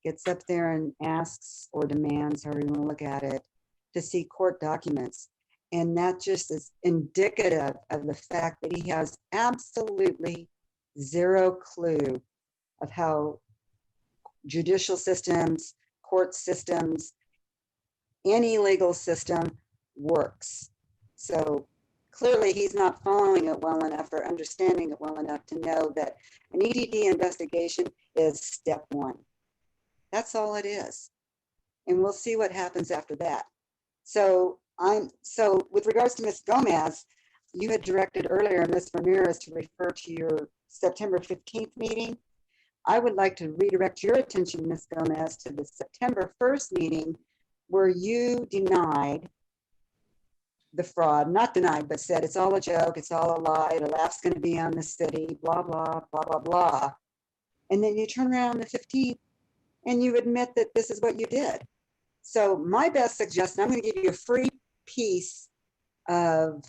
gets up there and asks or demands, however you want to look at it, to see court documents. And that just is indicative of the fact that he has absolutely zero clue of how judicial systems, court systems, any legal system works. So clearly he's not following it well enough or understanding it well enough to know that an EDD investigation is step one. That's all it is. And we'll see what happens after that. So with regards to Ms. Gomez, you had directed earlier Ms. Ramirez to refer to your September 15th meeting. I would like to redirect your attention, Ms. Gomez, to the September 1st meeting where you denied the fraud, not denied, but said it's all a joke, it's all a lie, the laugh's going to be on the city, blah, blah, blah, blah, blah. And then you turn around the 15th and you admit that this is what you did. So my best suggestion, I'm going to give you a free piece of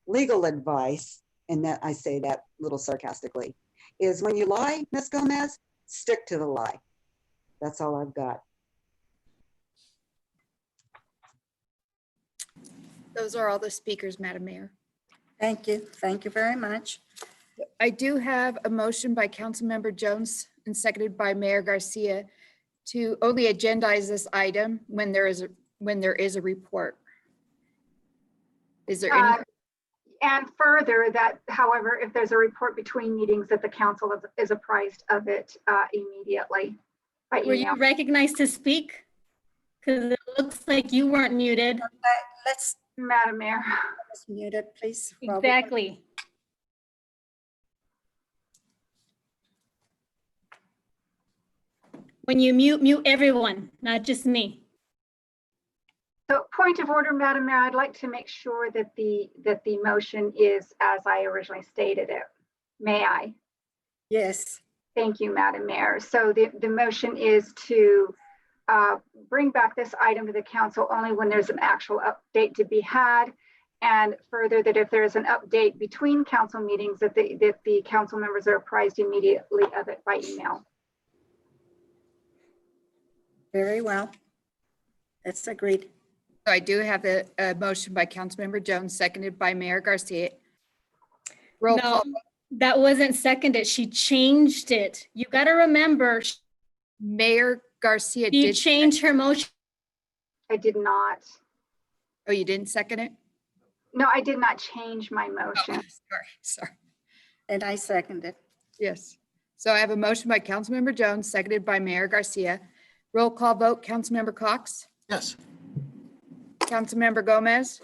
legal advice, and that I say that a little sarcastically, is when you lie, Ms. Gomez, stick to the lie. That's all I've got. Those are all the speakers, Madam Mayor. Thank you. Thank you very much. I do have a motion by Councilmember Jones and seconded by Mayor Garcia to only agendize this item when there is a report. Is there any? And further that, however, if there's a report between meetings, that the council is apprised of it immediately by email. Were you recognized to speak? Because it looks like you weren't muted. Let's, Madam Mayor. Let's mute it, please. Exactly. When you mute everyone, not just me. So point of order, Madam Mayor, I'd like to make sure that the motion is as I originally stated it. May I? Yes. Thank you, Madam Mayor. So the motion is to bring back this item to the council only when there's an actual update to be had. And further, that if there is an update between council meetings, that the council members are apprised immediately of it by email. Very well. That's agreed. So I do have a motion by Councilmember Jones, seconded by Mayor Garcia. Roll call. That wasn't seconded. She changed it. You got to remember. Mayor Garcia did change her motion. I did not. Oh, you didn't second it? No, I did not change my motion. Sorry. And I seconded. Yes. So I have a motion by Councilmember Jones, seconded by Mayor Garcia. Roll call vote, Councilmember Cox, Yes. Councilmember Gomez,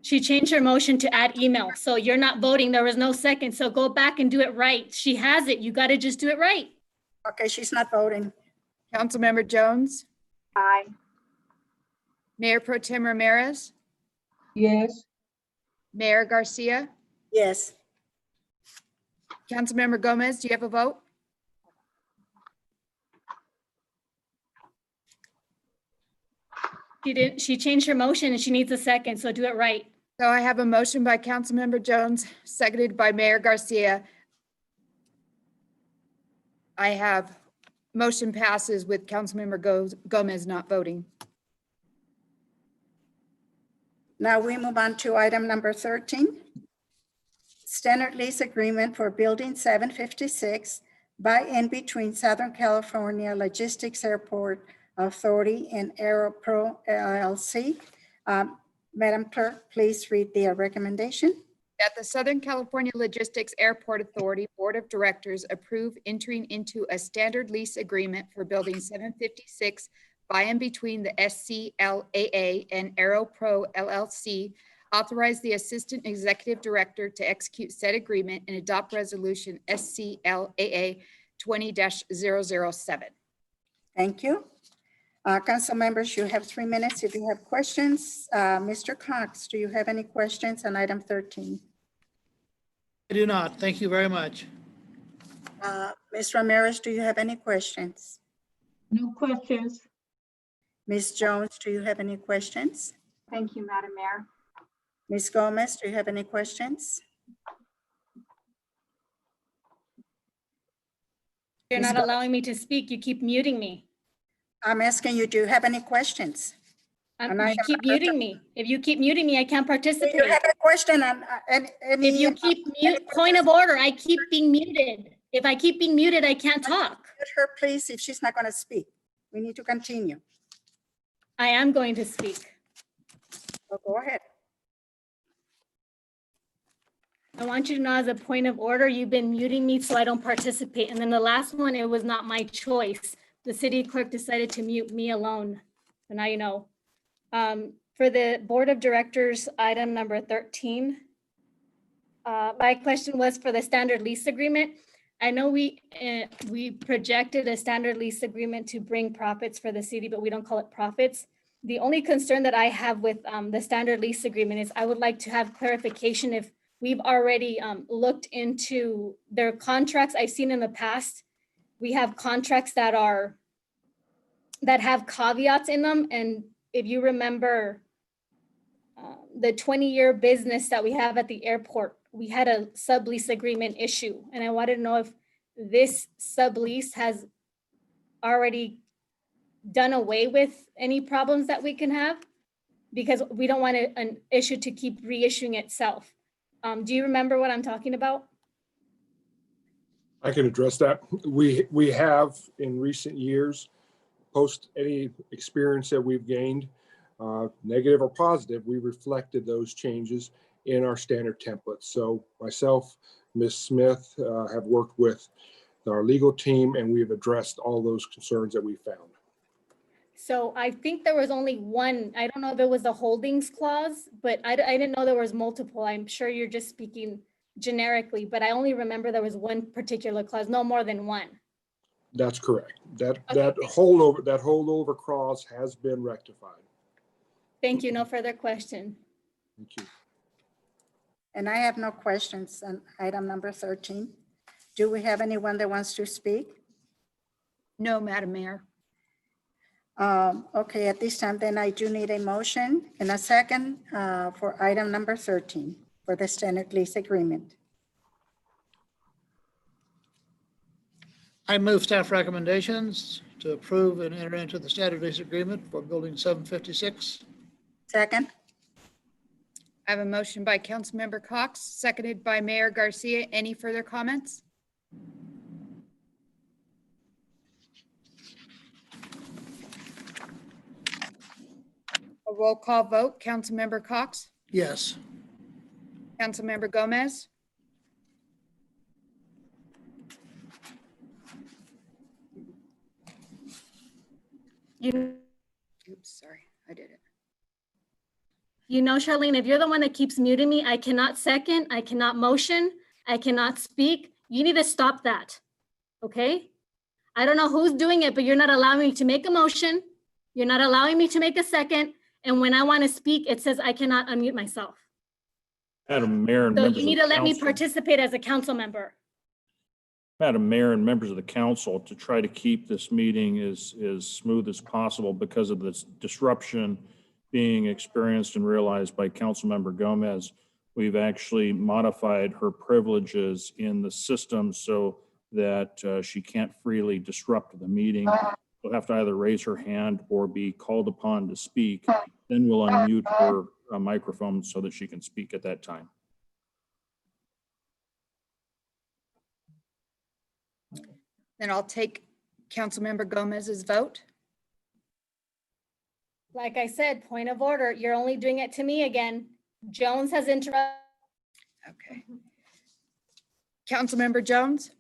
She changed her motion to add email. So you're not voting. There was no second. So go back and do it right. She has it. You got to just do it right. Okay, she's not voting. Councilmember Jones, Aye. Mayor Pro Tem Ramirez, Yes. Mayor Garcia, Yes. Councilmember Gomez, do you have a vote? She didn't, she changed her motion and she needs a second. So do it right. So I have a motion by Councilmember Jones, seconded by Mayor Garcia. I have motion passes with Councilmember Gomez not voting. Now we move on to item number 13. Standard lease agreement for Building 756 by and between Southern California Logistics Airport Authority and AeroPro LLC. Madam Clerk, please read the recommendation. That the Southern California Logistics Airport Authority Board of Directors approve entering into a standard lease agreement for Building 756 by and between the SCLAA and AeroPro LLC, authorize the Assistant Executive Director to execute said agreement and adopt resolution SCLAA 20-007. Thank you. Council members, you have 3 minutes if you have questions. Mr. Cox, do you have any questions on item 13? I do not. Thank you very much. Ms. Ramirez, do you have any questions? No questions. Ms. Jones, do you have any questions? Thank you, Madam Mayor. Ms. Gomez, do you have any questions? You're Ms. not Gomez? allowing me to speak. You keep muting me. I'm asking you, do you have any questions? You keep muting me. If you keep muting me, I can't Do participate. you have a question on any? If you keep point of order, I keep being muted. If I keep being muted, I can't talk. Mute her, please, if she's not going to speak. We need to continue. I am going to speak. So go ahead. I want you to know as a point of order, you've been muting me so I don't participate. And then the last one, it was not my choice. The city clerk decided to mute me alone. So now you know. For the Board of Directors, item number 13. My question was for the standard lease agreement. I know we projected a standard lease agreement to bring profits for the city, but we don't call it profits. The only concern that I have with the standard lease agreement is I would like to have clarification if we've already looked into their contracts I've seen in the past. We have contracts that have caveats in them. And if you remember the 20-year business that we have at the airport, we had a sublease agreement issue. And I wanted to know if this sublease has already done away with any problems that we can have, because we don't want an issue to keep reissuing itself. Do you remember what I'm talking about? I can address that. We have in recent years, post any experience that we've gained, negative or positive, we reflected those changes in our standard templates. So myself, Ms. Smith, have worked with our legal team, and we have addressed all those concerns that we found. So I think there was only one. I don't know if it was the holdings clause, but I didn't know there was multiple. I'm sure you're just speaking generically, but I only remember there was one particular clause, no more than one. That's correct. That holdover clause has been rectified. Thank you. No further question. Thank you. And I have no questions on item number 13. Do we have anyone that wants to speak? No, Madam Mayor. Okay, at this time, then I do need a motion and a second for item number 13 for the standard lease agreement. I move staff recommendations to approve and enter into the standard lease agreement for Building 756. Second. I have a motion by Councilmember Cox, seconded by Mayor Garcia. Any further comments? A Roll call vote, Councilmember Cox, Yes. Councilmember Gomez, You, oops, sorry, I did it. you know, Charlene, if you're the one that keeps muting me, I cannot second, I cannot motion, I cannot speak. You need to stop that, okay? I don't know who's doing it, but you're not allowing me to make a motion. You're not allowing me to make a second. And when I want to speak, it says I cannot unmute myself. Madam Mayor and So members you of need the to let me council. participate as a council member. Madam Mayor and members of the council, to try to keep this meeting as smooth as possible because of this disruption being experienced and realized by Councilmember Gomez, we've actually modified her privileges in the system so that she can't freely disrupt the meeting. She'll have to either raise her hand or be called upon to speak. Then we'll unmute her microphone so that she can speak at that time. Then I'll take Councilmember Gomez's vote. Like I said, point of order, you're only doing it to me again. Jones has interrupted. Okay. Councilmember Jones,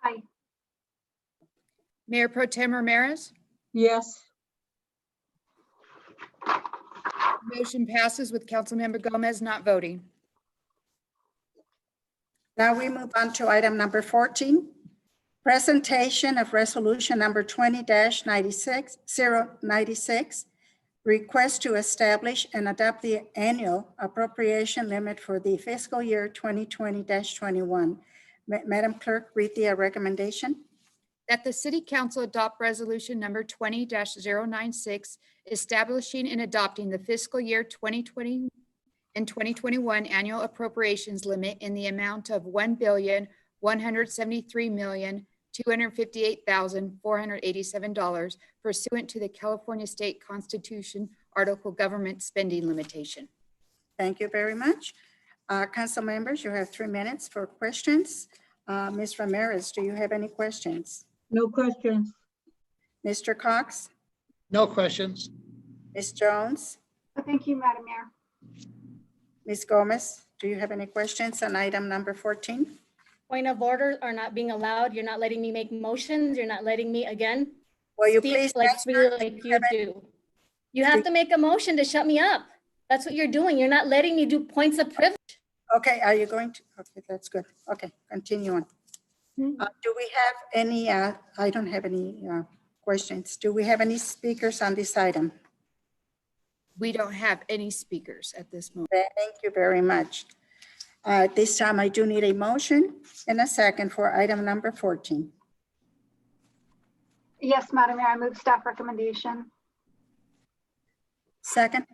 Aye. Mayor Pro Tem Ramirez, Yes. motion passes with Councilmember Gomez not voting. Now we move on to item number 14. Presentation of resolution number 20-096, request to establish and adopt the annual appropriation limit for the fiscal year 2020-21. Madam Clerk, read the recommendation. That the City Council adopt resolution number 20-096, establishing and adopting the fiscal year 2020 and 2021 annual appropriations limit in the amount of $1,173,258,487 pursuant to the California State Constitution Article Government Spending Limitation. Thank you very much. Council members, you have 3 minutes for questions. Ms. Ramirez, do you have any questions? No questions. Mr. Cox? No questions. Ms. Jones? Thank you, Madam Mayor. Ms. Gomez, do you have any questions on item number 14? Point of order are not being allowed. You're not letting me make motions. You're not letting me, again, Will you speak please like answer? freely like you do. You have to make a motion to shut me up. That's what you're doing. You're not letting me do points of privilege. Okay, are you going to? Okay, that's good. Okay, continue on. Do we have any, I don't have any questions. Do we have any speakers on this item? We don't have any speakers at this moment. Thank you very much. This time I do need a motion and a second for item number 14. Yes, Madam Mayor, I move staff recommendation. Second,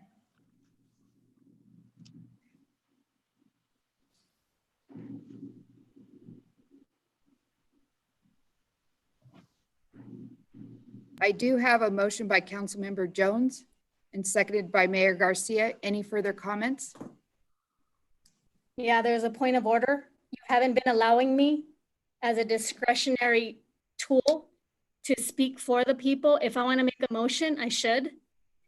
I do have a motion by Councilmember Jones and seconded by Mayor Garcia. Any further comments? Yeah, there's a point of order. You haven't been allowing me as a discretionary tool to speak for the people. If I want to make a motion, I should.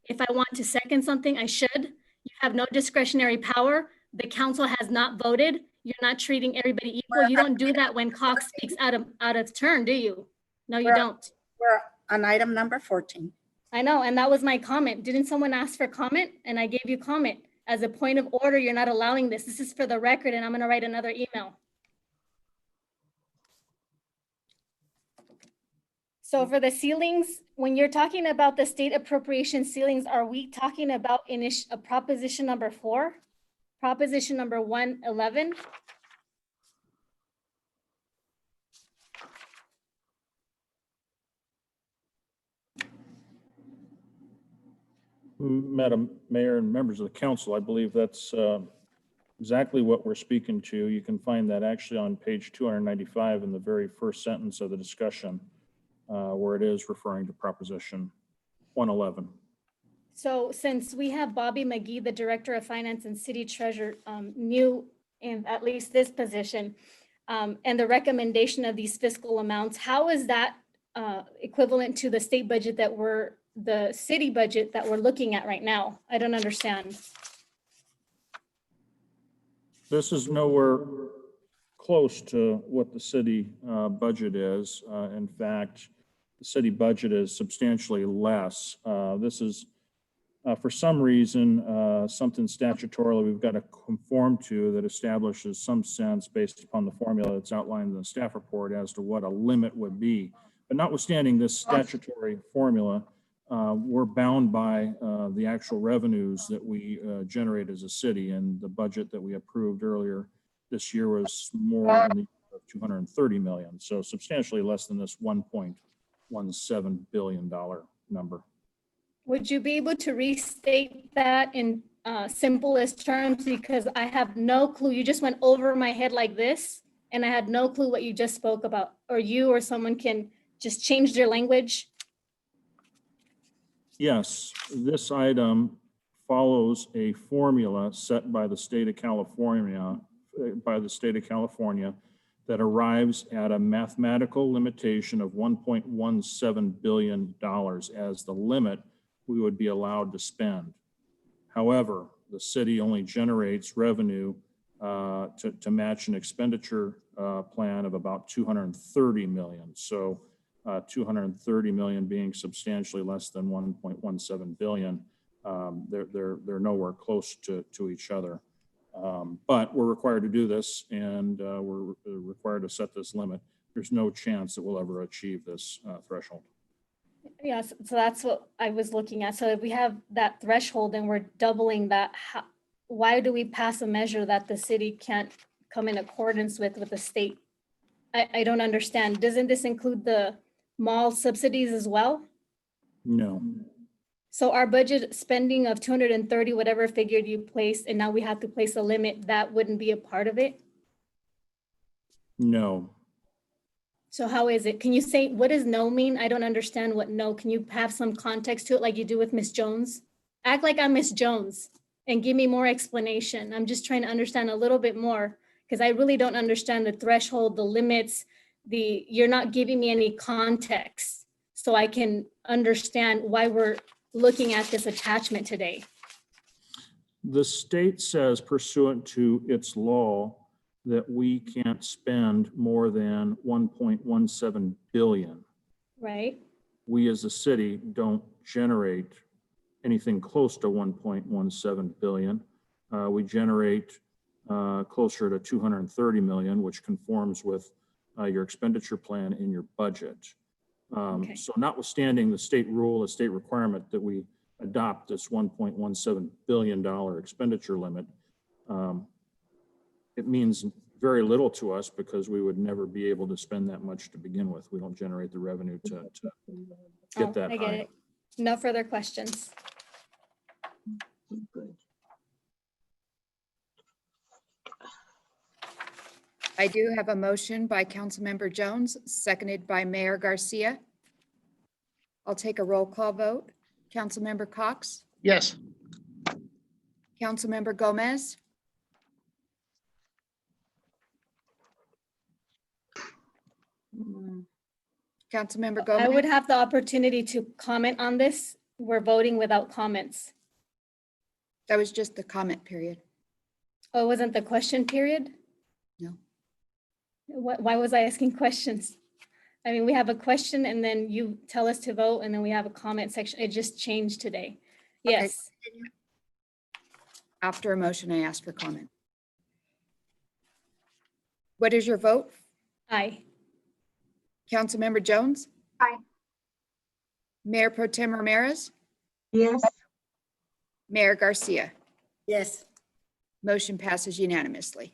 If I want to second something, I should. You have no discretionary power. The council has not voted. You're not treating everybody equal. You don't do that when Cox speaks out of turn, do you? No, you don't. we're on item number 14. I know, and that was my comment. Didn't someone ask for comment? And I gave you comment. As a point of order, you're not allowing this. This is for the record, and I'm gonna write another email. So for the ceilings, when you're talking about the state appropriation ceilings, are we talking about proposition number 4? Proposition number 111? Madam Mayor and members of the council, I believe that's exactly what we're speaking to. You can find that actually on page 295 in the very first sentence of the discussion, where it is referring to Proposition 111. So since we have Bobby McGee, the Director of Finance and City Treasurer, new in at least this position, and the recommendation of these fiscal amounts, how is that equivalent to the state budget that we're the city budget that we're looking at right now. I don't understand. This is nowhere close to what the city budget is. In fact, the city budget is substantially less. This is, for some reason, something statutorily we've got to conform to that establishes some sense based upon the formula that's outlined in the staff report as to what a limit would be. But notwithstanding this statutory formula, we're bound by the actual revenues that we generate as a city, and the budget that we approved earlier this year was more in the 230 million, so substantially less than this $1.17 billion number. Would you be able to restate that in simplest terms? Because I have no clue. You just went over my head like this, and I had no clue what you just spoke about. Or you or someone can just change their language. Yes, this item follows a formula set by the state of California, that arrives at a mathematical limitation of $1.17 billion as the limit we would be allowed to spend. However, the city only generates revenue to match an expenditure plan of about 230 million. So 230 million being substantially less than 1.17 billion, they're nowhere close to each other. But we're required to do this, and we're required to set this limit. There's no chance that we'll ever achieve this threshold. Yes, so that's what I was looking at. So if we have that threshold and we're doubling that, why do we pass a measure that the city can't come in accordance with the state? I don't understand. Doesn't this include the mall subsidies as well? No. So our budget spending of 230, whatever figure you placed, and now we have to place a limit, that wouldn't be a part of it? No. So how is it? Can you say, what does no mean? I don't understand what no. Can you have some context to it like you do with Miss Jones? Act like I'm Miss Jones and give me more explanation. I'm just trying to understand a little bit more because I really don't understand the threshold, the limits, you're not giving me any context so I can understand why we're looking at this attachment today. The state says pursuant to its law that we can't spend more than 1.17 billion. Right. We as a city don't generate anything close to 1.17 billion. We generate closer to 230 million, which conforms with your expenditure plan in your budget. Okay. So notwithstanding the state rule, the state requirement that we adopt this $1.17 billion expenditure limit, it means very little to us because we would never be able to spend that much to begin with. We don't generate the revenue to get that I get high. it. No further questions. I do have a motion by Councilmember Jones, seconded by Mayor Garcia. I'll take a roll call vote. Councilmember Cox, Yes. Councilmember Gomez, Councilmember I would Gomez, have the opportunity to comment on this. We're voting without comments. that was just the comment period. Oh, it wasn't the question period? No. Why was I asking questions? I mean, we have a question and then you tell us to vote and then we have a comment section. It just changed today. Yes. After a motion, I asked for comment. What is your vote? Aye. Councilmember Jones? Aye. Mayor Pro Tem Ramirez? Yes. Mayor Garcia? Yes. Motion passes unanimously.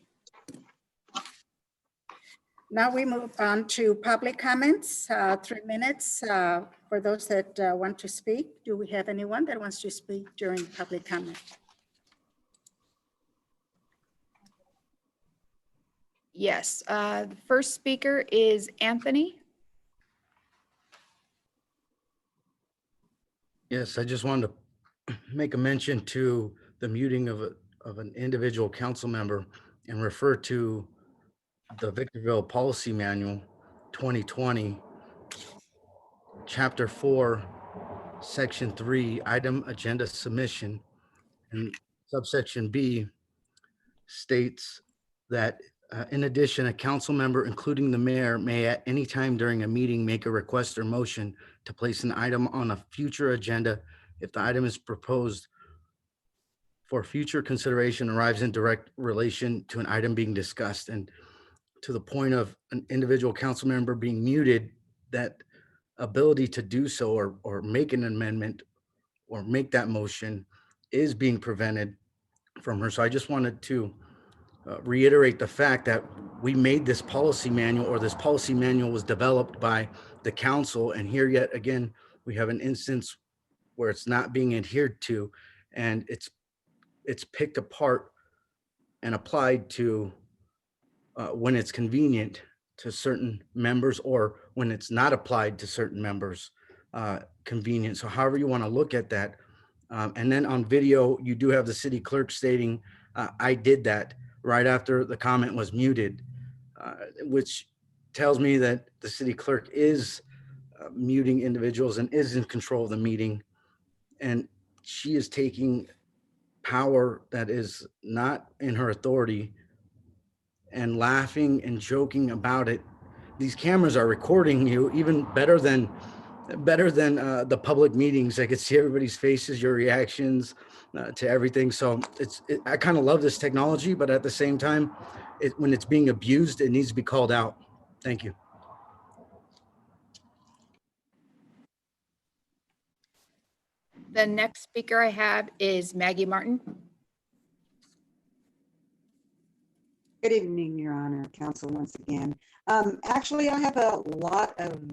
Now we move on to public comments, 3 minutes for those that want to speak. Do we have anyone that wants to speak during public comment? Yes, the first speaker is Anthony. Yes, I just wanted to make a mention to the muting of an individual council member and refer to the Victorville Policy Manual 2020, Chapter 4, section 3, item agenda submission, and subsection B states that in addition, a council member, including the mayor, may at any time during a meeting make a request or motion to place an item on a future agenda if the item is proposed for future consideration arrives in direct relation to an item being discussed. And to the point of an individual council member being muted, that ability to do so or make an amendment or make that motion is being prevented from her. So I just wanted to reiterate the fact that we made this policy manual, or this policy manual was developed by the council. And here yet again, we have an instance where it's not being adhered to, and it's picked apart and applied to when it's convenient to certain members, or when it's not applied to certain members convenient. So however you want to look at that. And then on video, you do have the city clerk stating, I did that right after the comment was muted, which tells me that the city clerk is muting individuals and is in control of the meeting. And she is taking power that is not in her authority and laughing and joking about it. These cameras are recording you even better than the public meetings. I could see everybody's faces, your reactions to everything. So I kind of love this technology, but at the same time, when it's being abused, it needs to be called out. Thank you. The next speaker I have is Maggie Martin. Good evening, Your Honor, Council, once again. Actually, I have a lot of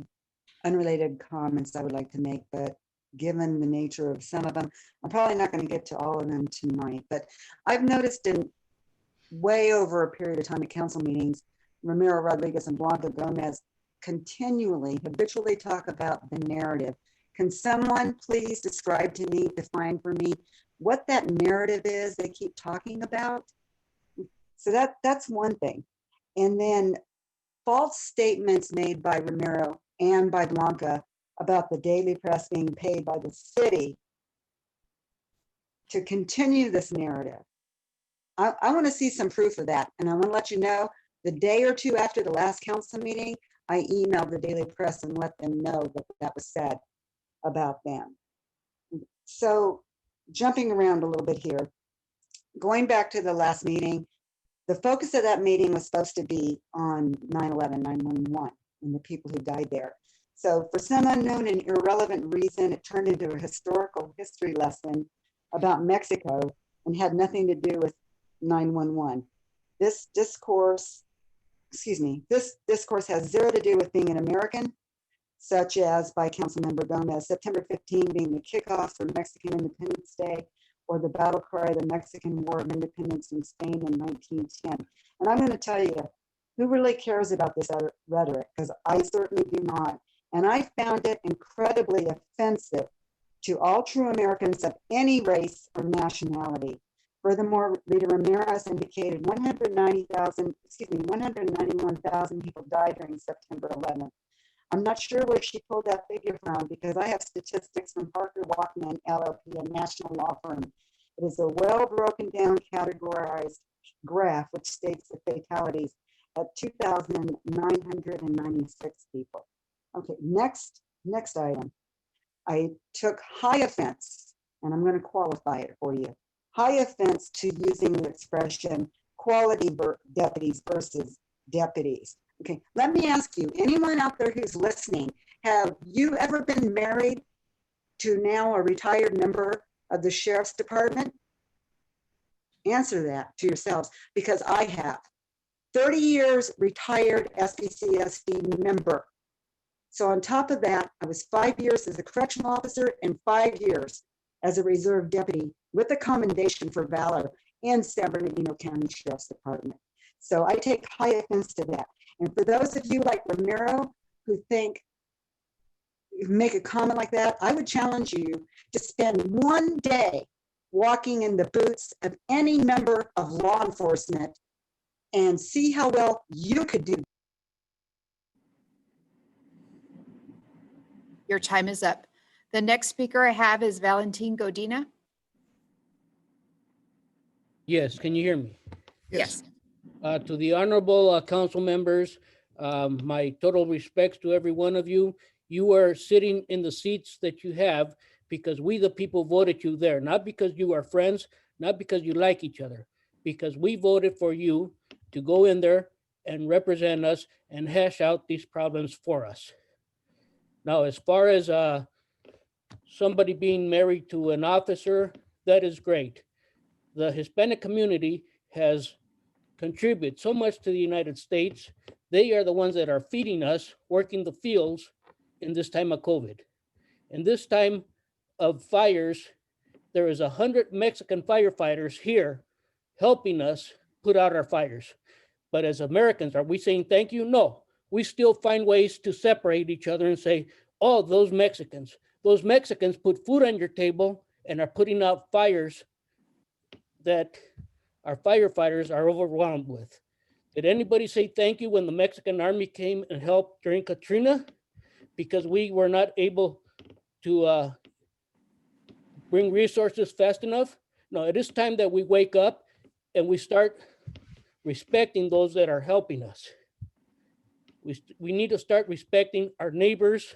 unrelated comments I would like to make, but given the nature of some of them, I'm probably not going to get to all of them tonight. But I've noticed in way over a period of time at council meetings, Ramiro Rodriguez and Blanca Gomez continually, habitually talk about the narrative. Can someone please describe to me, define for me, what that narrative is they keep talking about? So that's one thing. And then false statements made by Ramiro and by Blanca about the daily press being paid by the city to continue this narrative. I want to see some proof of that. And I want to let you know, the day or two after the last council meeting, I emailed the Daily Press and let them know that that was said about them. So jumping around a little bit here, going back to the last meeting, the focus of that meeting was supposed to be on 9/11, 9/11, and the people who died there. So for some unknown and irrelevant reason, it turned into a historical history lesson about Mexico and had nothing to do with 9/11. This discourse has zero to do with being an American, such as by Councilmember Gomez, September 15 being the kickoff for Mexican Independence Day, or the battle cry of the Mexican War of Independence in Spain in 1910. And I'm going to tell you, who really cares about this rhetoric? Because I certainly do not. And I found it incredibly offensive to all true Americans of any race or nationality. Furthermore, Rita Ramirez indicated 191,000 people died during September 11th. I'm not sure where she pulled that figure from, because I have statistics from Parker Walkman LLP, a national law firm. It is a well broken down, categorized graph which states the fatalities at 2,996 people. Okay, next item. I took high offense, and I'm going to qualify it for you. High offense to using the expression quality deputies versus deputies. Okay, let me ask you, anyone out there who's listening, have you ever been married to now a retired member of the Sheriff's Department? Answer that to yourselves, because I have. 30 years retired SPCSD member. So on top of that, I was 5 years as a correctional officer and 5 years as a reserve deputy with a commendation for valor in San Bernardino County Sheriff's Department. So I take high offense to that. And for those of you like Ramiro who make a comment like that, I would challenge you to spend one day walking in the boots of any member of law enforcement and see how well you could do. Your time is up. The next speaker I have is Valentin Godina. Yes, can you hear me? Yes. To the honorable council members, my total respects to every one of you. You are sitting in the seats that you have because we, the people, voted you there, not because you are friends, not because you like each other, because we voted for you to go in there and represent us and hash out these problems for us. Now, as far as somebody being married to an officer, that is great. The Hispanic community has contributed so much to the United States. They are the ones that are feeding us, working the fields in this time of COVID. In this time of fires, there is 100 Mexican firefighters here helping us put out our fires. But as Americans, are we saying thank you? No. We still find ways to separate each other and say, oh, those Mexicans put food on your table and are putting out fires that our firefighters are overwhelmed with. Did anybody say thank you when the Mexican army came and helped during Katrina? Because we were not able to bring resources fast enough? No, it is time that we wake up and we start respecting those that are helping us. We need to start respecting our neighbors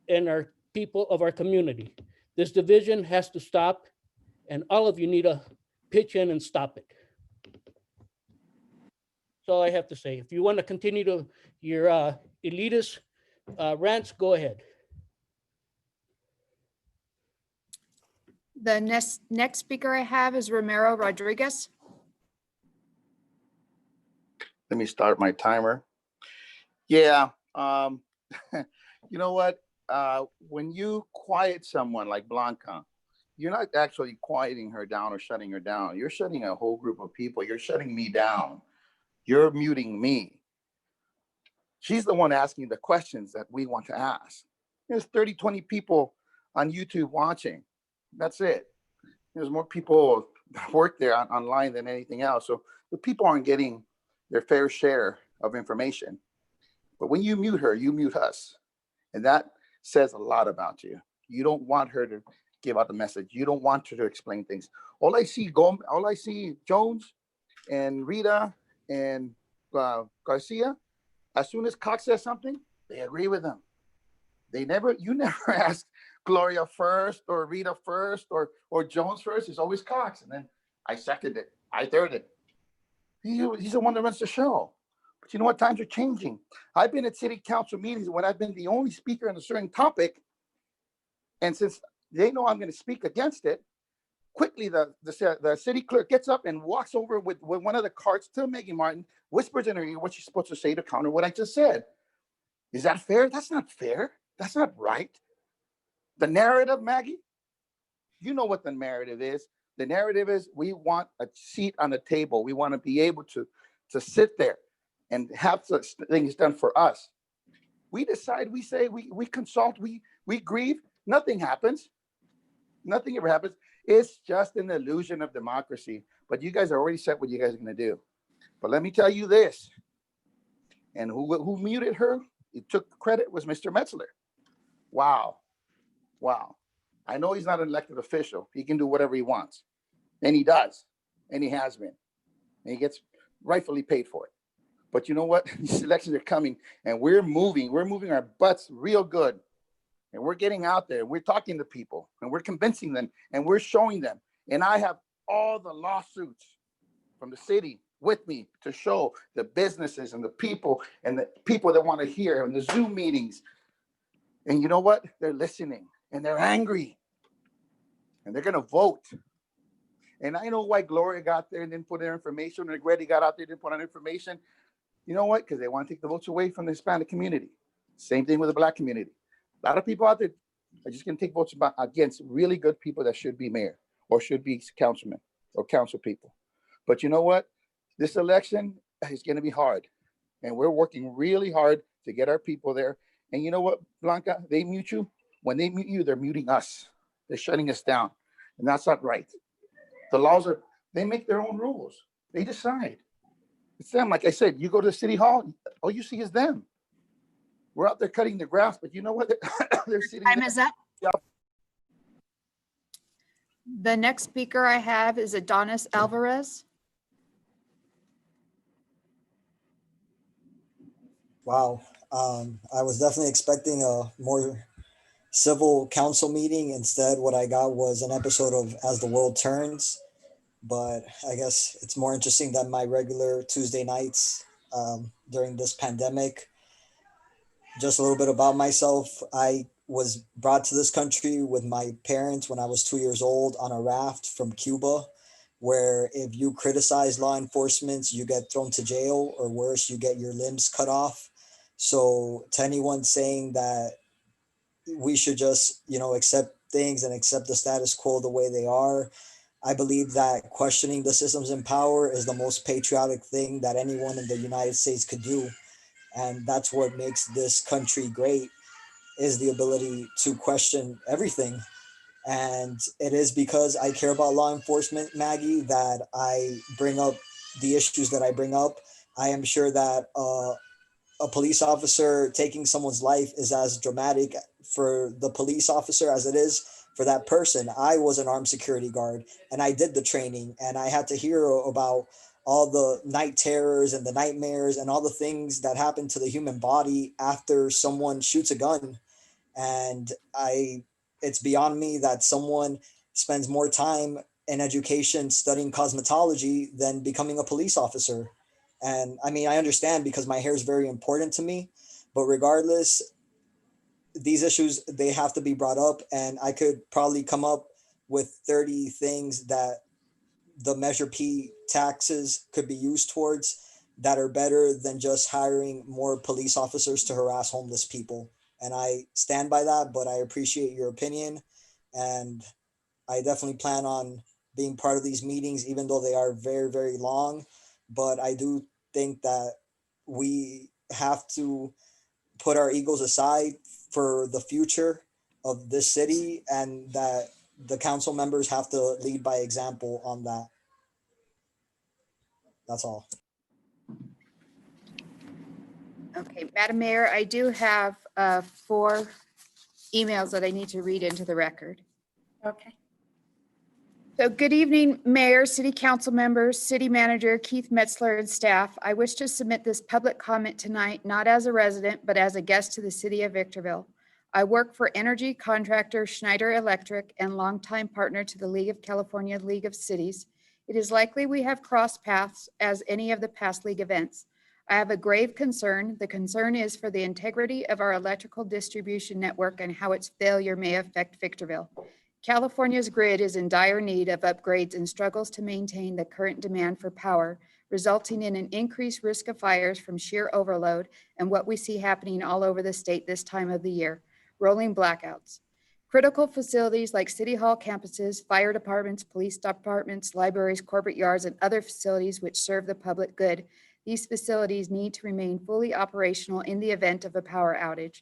and our people of our community. This division has to stop, and all of you need to pitch in and stop it. That's all I have to say. If you want to continue to your elitist rants, go ahead. The next speaker I have is Romero Rodriguez. Let me start my timer. Yeah, you know what? When you quiet someone like Blanca, you're not actually quieting her down or shutting her down. You're shutting a whole group of people. You're shutting me down. You're muting me. She's the one asking the questions that we want to ask. There's 30, 20 people on YouTube watching. That's it. There's more people that work there online than anything else. So the people aren't getting their fair share of information. But when you mute her, you mute us. And that says a lot about you. You don't want her to give out the message. You don't want her to explain things. All I see Jones and Rita and Garcia, as soon as Cox says something, they agree with them. You never ask Gloria first or Rita first or Jones first. It's always Cox. And then I second it. I third it. He's the one that runs the show. But you know what? Times are changing. I've been at city council meetings when I've been the only speaker on a certain topic. And since they know I'm going to speak against it, quickly the city clerk gets up and walks over with one of the cards to Maggie Martin, whispers in her ear what she's supposed to say to counter what I just said. Is that fair? That's not fair. That's not right. The narrative, Maggie, you know what the narrative is. The narrative is we want a seat on the table. We want to be able to sit there and have such things done for us. We decide, we say, we consult, we grieve. Nothing happens. Nothing ever happens. It's just an illusion of democracy. But you guys are already set what you guys are going to do. But let me tell you this. And who muted her? It took credit was Mr. Metzler. Wow. Wow. I know he's not an elected official. He can do whatever he wants. And he does. And he has been. And he gets rightfully paid for it. But you know what? These elections are coming and we're moving our butts real good. And we're getting out there. We're talking to people and we're convincing them and we're showing them. And I have all the lawsuits from the city with me to show the businesses and the people that want to hear and the Zoom meetings. And you know what? They're listening and they're angry and they're going to vote. And I know why Gloria got there and didn't put their information, or Grady got out there and didn't put on information. You know what? Because they want to take the votes away from the Hispanic community. Same thing with the Black community. A lot of people out there are just going to take votes against really good people that should be mayor or should be councilmen or council people. But you know what? This election is going to be hard. And we're working really hard to get our people there. And you know what, Blanca? They mute you. When they mute you, they're muting us. They're shutting us down. And that's not right. The laws they make their own rules. They decide. It's them. Like I said, you go to the city hall, all you see is them. We're out there cutting the grass, but you know what? They're sitting Time there. is up. Yeah. The next speaker I have is Adonis Alvarez. Wow. I was definitely expecting a more civil council meeting. Instead, what I got was an episode of As the World Turns. But I guess it's more interesting than my regular Tuesday nights during this pandemic. Just a little bit about myself. I was brought to this country with my parents when I was 2 years old on a raft from Cuba, where if you criticize law enforcement, you get thrown to jail, or worse, you get your limbs cut off. So to anyone saying that we should just, accept things and accept the status quo the way they are, I believe that questioning the systems in power is the most patriotic thing that anyone in the United States could do. And that's what makes this country great, is the ability to question everything. And it is because I care about law enforcement, Maggie, that I bring up the issues that I bring up. I am sure that a police officer taking someone's life is as dramatic for the police officer as it is for that person. I was an armed security guard and I did the training, and I had to hear about all the night terrors and the nightmares and all the things that happen to the human body after someone shoots a gun. And it's beyond me that someone spends more time in education studying cosmetology than becoming a police officer. And I mean, I understand because my hair is very important to me, but regardless, these issues, they have to be brought up. And I could probably come up with 30 things that the Measure P taxes could be used towards that are better than just hiring more police officers to harass homeless people. And I stand by that, but I appreciate your opinion. And I definitely plan on being part of these meetings, even though they are very, very long. But I do think that we have to put our egos aside for the future of this city, and that the council members have to lead by example on that. That's all. Okay, Madam Mayor, I do have 4 emails that I need to read into the record. Okay. So good evening, Mayor, City Council members, City Manager Keith Metzler and staff. I wish to submit this public comment tonight, not as a resident, but as a guest to the City of Victorville. I work for energy contractor Schneider Electric and longtime partner to the League of California League of Cities. It is likely we have crossed paths as any of the past league events. I have a grave concern. The concern is for the integrity of our electrical distribution network and how its failure may affect Victorville. California's grid is in dire need of upgrades and struggles to maintain the current demand for power, resulting in an increased risk of fires from sheer overload and what we see happening all over the state this time of the year, rolling blackouts. Critical facilities like City Hall campuses, fire departments, police departments, libraries, corporate yards, and other facilities which serve the public good. These facilities need to remain fully operational in the event of a power outage.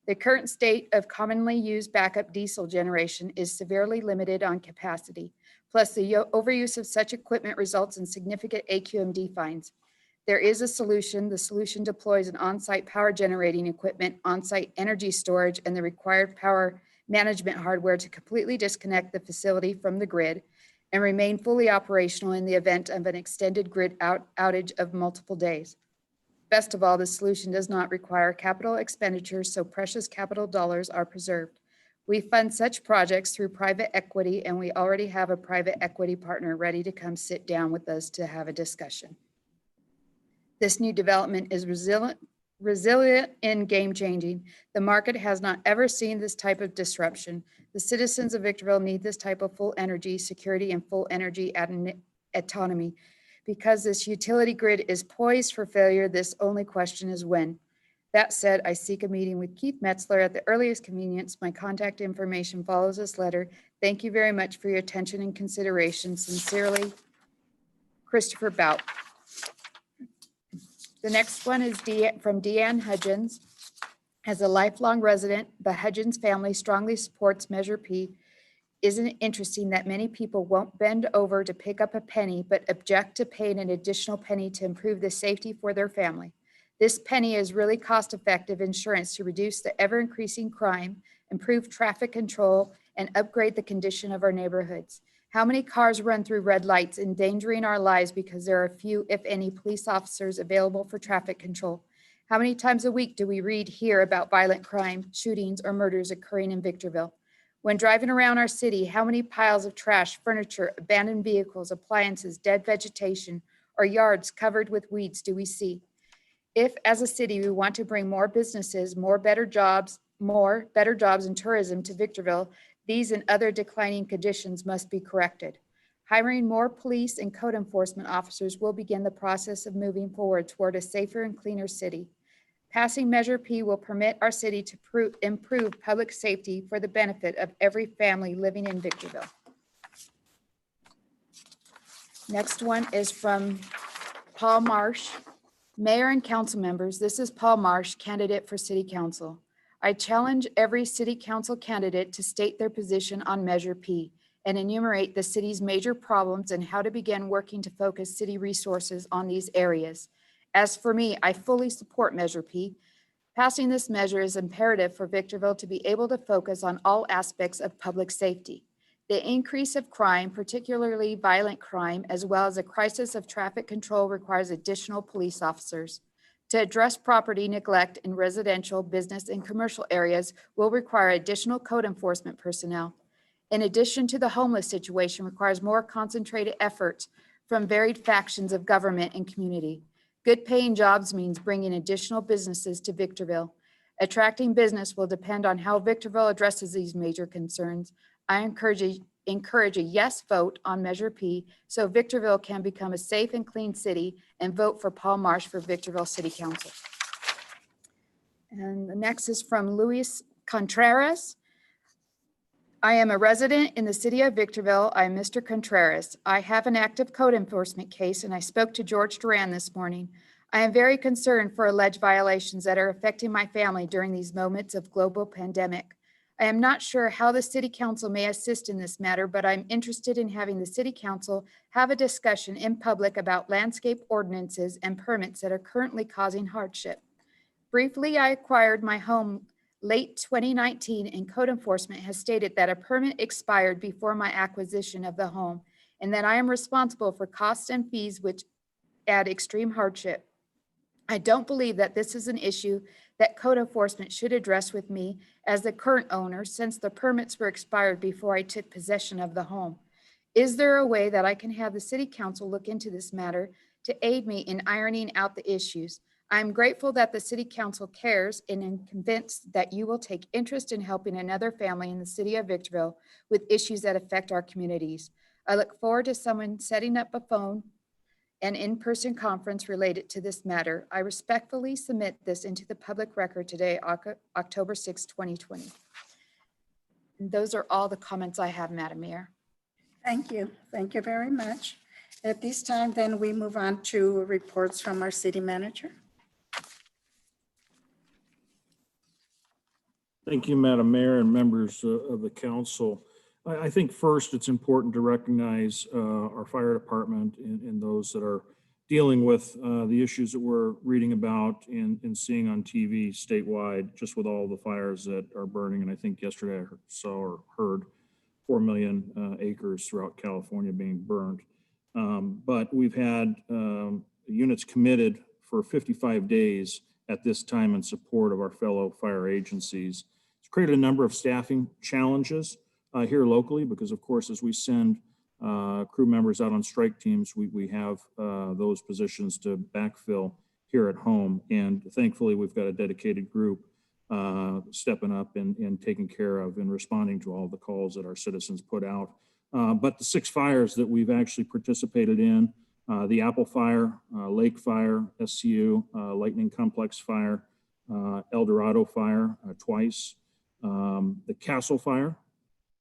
The current state of commonly used backup diesel generation is severely limited on capacity. Plus, the overuse of such equipment results in significant AQMD fines. There is a solution. The solution deploys an on-site power generating equipment, on-site energy storage, and the required power management hardware to completely disconnect the facility from the grid and remain fully operational in the event of an extended grid outage of multiple days. Best of all, the solution does not require capital expenditures, so precious capital dollars are preserved. We fund such projects through private equity, and we already have a private equity partner ready to come sit down with us to have a discussion. This new development is resilient and game-changing. The market has not ever seen this type of disruption. The citizens of Victorville need this type of full energy security and full energy autonomy. Because this utility grid is poised for failure, this only question is when. That said, I seek a meeting with Keith Metzler at the earliest convenience. My contact information follows this letter. Thank you very much for your attention and consideration. Sincerely, Christopher Bout. The next one is from Deanne Hudgens. As a lifelong resident, the Hudgens family strongly supports Measure P. Isn't it interesting that many people won't bend over to pick up a penny, but object to paying an additional penny to improve the safety for their family? This penny is really cost-effective insurance to reduce the ever-increasing crime, improve traffic control, and upgrade the condition of our neighborhoods. How many cars run through red lights, endangering our lives because there are few, if any, police officers available for traffic control? How many times a week do we read here about violent crime, shootings, or murders occurring in Victorville? When driving around our city, how many piles of trash, furniture, abandoned vehicles, appliances, dead vegetation, or yards covered with weeds do we see? If, as a city, we want to bring more businesses, more better jobs and tourism to Victorville, these and other declining conditions must be corrected. Hiring more police and code enforcement officers will begin the process of moving forward toward a safer and cleaner city. Passing Measure P will permit our city to improve public safety for the benefit of every family living in Victorville. Next one is from Paul Marsh. Mayor and council members, this is Paul Marsh, candidate for city council. I challenge every city council candidate to state their position on Measure P and enumerate the city's major problems and how to begin working to focus city resources on these areas. As for me, I fully support Measure P. Passing this measure is imperative for Victorville to be able to focus on all aspects of public safety. The increase of crime, particularly violent crime, as well as a crisis of traffic control requires additional police officers. To address property neglect in residential, business, and commercial areas will require additional code enforcement personnel. In addition to the homeless situation requires more concentrated efforts from varied factions of government and community. Good paying jobs means bringing additional businesses to Victorville. Attracting business will depend on how Victorville addresses these major concerns. I encourage a yes vote on Measure P so Victorville can become a safe and clean city, and vote for Paul Marsh for Victorville City Council. And the next is from Luis Contreras. I am a resident in the city of Victorville. I am Mr. Contreras. I have an active code enforcement case, and I spoke to George Duran this morning. I am very concerned for alleged violations that are affecting my family during these moments of global pandemic. I am not sure how the city council may assist in this matter, but I'm interested in having the city council have a discussion in public about landscape ordinances and permits that are currently causing hardship. Briefly, I acquired my home late 2019, and code enforcement has stated that a permit expired before my acquisition of the home, and that I am responsible for costs and fees which add extreme hardship. I don't believe that this is an issue that code enforcement should address with me as the current owner, since the permits were expired before I took possession of the home. Is there a way that I can have the city council look into this matter to aid me in ironing out the issues? I'm grateful that the city council cares, and am convinced that you will take interest in helping another family in the city of Victorville with issues that affect our communities. I look forward to someone setting up a phone and in-person conference related to this matter. I respectfully submit this into the public record today, October 6, 2020. And those are all the comments I have, Madam Mayor. Thank you. Thank you very much. At this time, then we move on to reports from our city manager. Thank you, Madam Mayor and members of the council. I think first it's important to recognize our fire department and those that are dealing with the issues that we're reading about and seeing on TV statewide, just with all the fires that are burning. And I think yesterday I saw or heard 4 million acres throughout California being burned. But we've had units committed for 55 days at this time in support of our fellow fire agencies. It's created a number of staffing challenges here locally, because of course, as we send crew members out on strike teams, we have those positions to backfill here at home. And thankfully, we've got a dedicated group stepping up and taking care of and responding to all the calls that our citizens put out. But the 6 fires that we've actually participated in, the Apple Fire, Lake Fire, SCU, Lightning Complex Fire, El Dorado Fire twice, the Castle Fire,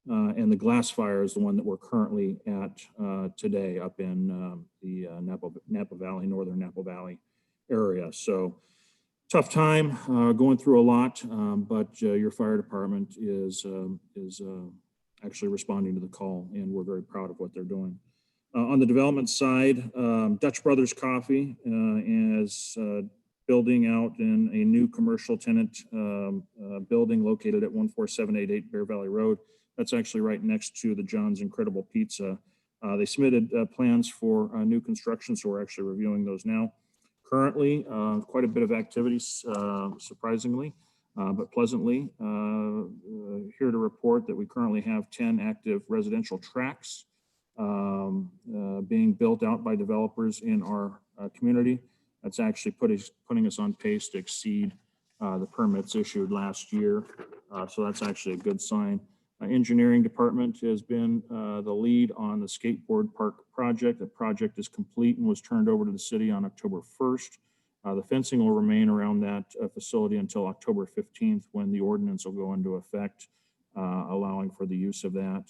and the Glass Fire is the one that we're currently at today up in the Napa Valley, northern Napa Valley area. So tough time, going through a lot, but your fire department is actually responding to the call, and we're very proud of what they're doing. On the development side, Dutch Brothers Coffee has building out in a new commercial tenant building located at 14788 Bear Valley Road. That's actually right next to the John's Incredible Pizza. They submitted plans for new construction, so we're actually reviewing those now. Currently, quite a bit of activities, surprisingly, but pleasantly. Here to report that we currently have 10 active residential tracts being built out by developers in our community. That's actually putting us on pace to exceed the permits issued last year. So that's actually a good sign. Engineering department has been the lead on the skateboard park project. The project is complete and was turned over to the city on October 1st. The fencing will remain around that facility until October 15th, when the ordinance will go into effect, allowing for the use of that.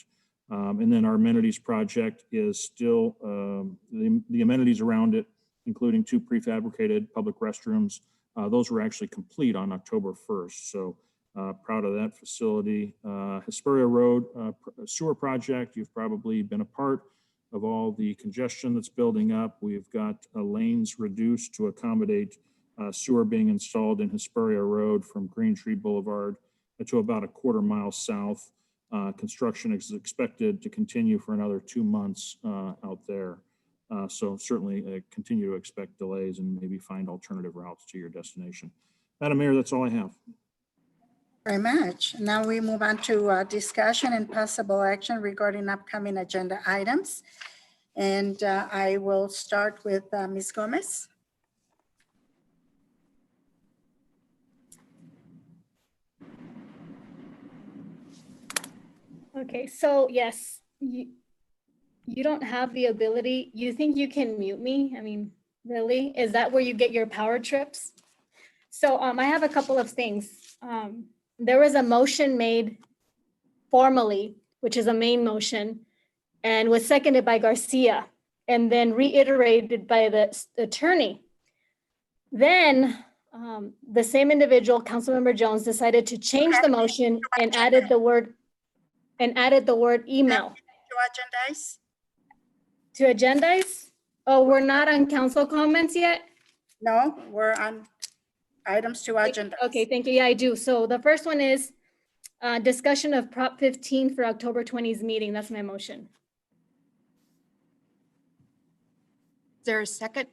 And then our amenities project is still, the amenities around it, including 2 prefabricated public restrooms, those were actually complete on October 1st. So proud of that facility. Hesperia Road sewer project, you've probably been a part of all the congestion that's building up. We've got lanes reduced to accommodate sewer being installed in Hesperia Road from Green Tree Boulevard to about a quarter mile south. Construction is expected to continue for another 2 months out there. So certainly continue to expect delays and maybe find alternative routes to your destination. Madam Mayor, that's all I have. Very much. Now we move on to discussion and possible action regarding upcoming agenda items. And I will start with Ms. Gomez. Okay, so yes, you don't have the ability, you think you can mute me? I mean, really? Is that where you get your power trips? So I have a couple of things. There was a motion made formally, which is a main motion, and was seconded by Garcia, and then reiterated by the attorney. Then the same individual, Councilmember Jones, decided to change the motion and added the word email. To agendize? To agendize? Oh, we're not on council comments yet? No, we're on items to agenda. Okay, thank you. Yeah, I do. So the first one is discussion of Prop 15 for October 20's meeting. That's my motion. Is there a second?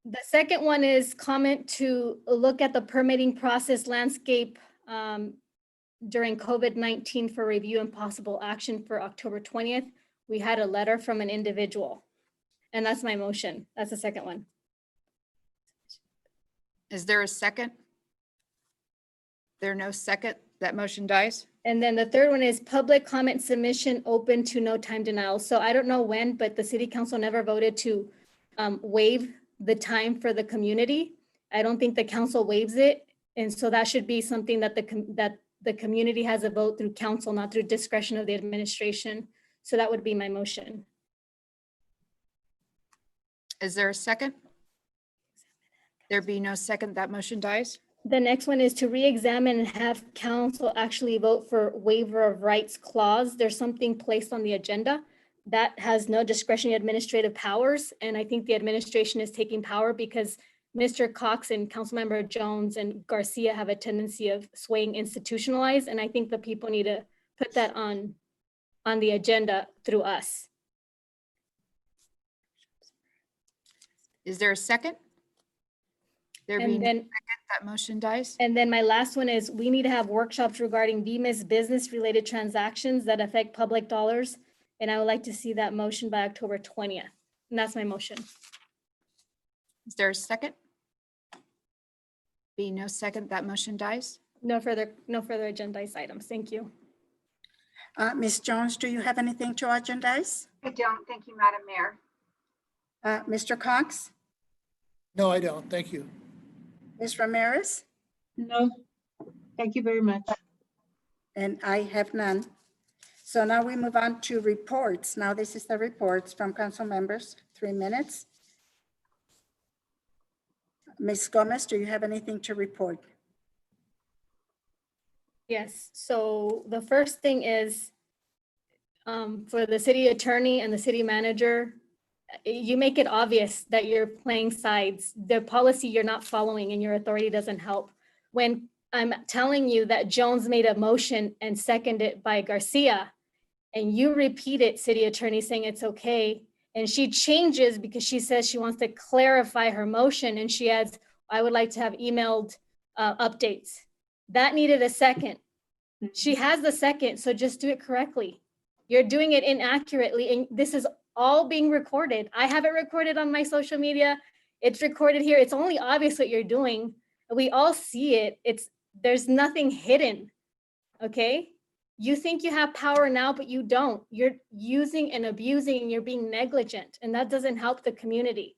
The second one is comment to look at the permitting process landscape during COVID-19 for review and possible action for October 20th. We had a letter from an individual, and that's my motion. That's the second one. Is there a second? There no second, that motion dies. And then the third one is public comment submission open to no time denial. So I don't know when, but the city council never voted to waive the time for the community. I don't think the council waives it. And so that should be something that the community has a vote through council, not through discretion of the administration. So that would be my motion. Is there a second? There be no second, that motion dies. The next one is to re-examine and have council actually vote for waiver of rights clause. There's something placed on the agenda that has no discretionary administrative powers. And I think the administration is taking power because Mr. Cox and Councilmember Jones and Garcia have a tendency of swaying institutionalized. And I think the people need to put that on the agenda through us. Is there a second? There And being no then- second, that motion dies. And then my last one is we need to have workshops regarding VMIS business related transactions that affect public dollars. And I would like to see that motion by October 20th. And that's my motion. Is there a second? Being no second, that motion dies. No further agendized items. Thank you. Ms. Jones, do you have anything to agendize? I don't. Thank you, Madam Mayor. Mr. Cox? No, I don't. Thank you. Ms. Ramirez? No, thank you very much. And I have none. So now we move on to reports. Now this is the reports from council members, 3 minutes. Ms. Gomez, do you have anything to report? Yes, so the first thing is for the city attorney and the city manager you make it obvious that you're playing sides. The policy you're not following and your authority doesn't help. When I'm telling you that Jones made a motion and seconded by Garcia, and you repeat it, city attorney, saying it's okay, and she changes because she says she wants to clarify her motion, and she adds, I would like to have emailed updates. That needed a second. She has the second, so just do it correctly. You're doing it inaccurately, and this is all being recorded. I have it recorded on my social media. It's recorded here. It's only obvious what you're doing. We all see it. There's nothing hidden, okay? You think you have power now, but you don't. You're using and abusing, and you're being negligent, and that doesn't help the community.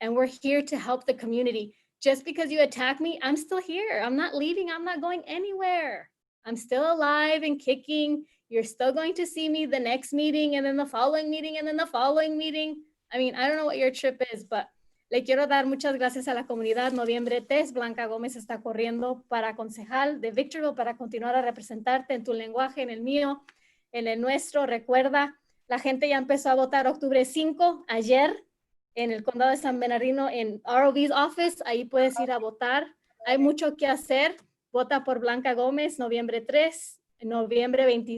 And we're here to help the community. Just because you attack me, I'm still here. I'm not leaving. I'm not going anywhere. I'm still alive and kicking. You're still going to see me the next meeting, and then the following meeting, and then the following meeting. I mean, I don't know what your trip is, but le quiero dar muchas gracias a la comunidad. Noviembre 3, Blanca Gómez está corriendo para concejal de Victorville para continuar a representarte en tu lenguaje, en el mío, en el nuestro. Recuerda, la gente ya empezó a votar octubre 5, ayer, en el condado de San Bernardino, en ROV's office. Ahí puedes ir a votar. Hay mucho que hacer. Vota por Blanca Gómez, noviembre 3,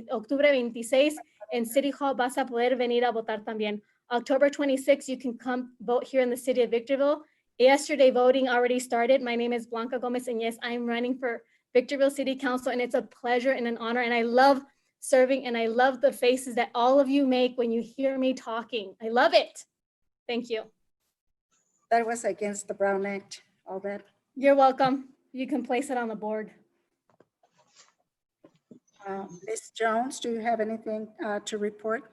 octubre 26, en City Hall vas a poder venir a votar también. October 26, you can come vote here in the city of Victorville. Yesterday, voting already started. My name is Blanca Gomez, and yes, I'm running for Victorville City Council, and it's a pleasure and an honor, and I love serving, and I love the faces that all of you make when you hear me talking. I love it. Thank you. That was against the Brown Act, all that. You're welcome. You can place it on the board. Ms. Jones, do you have anything to report?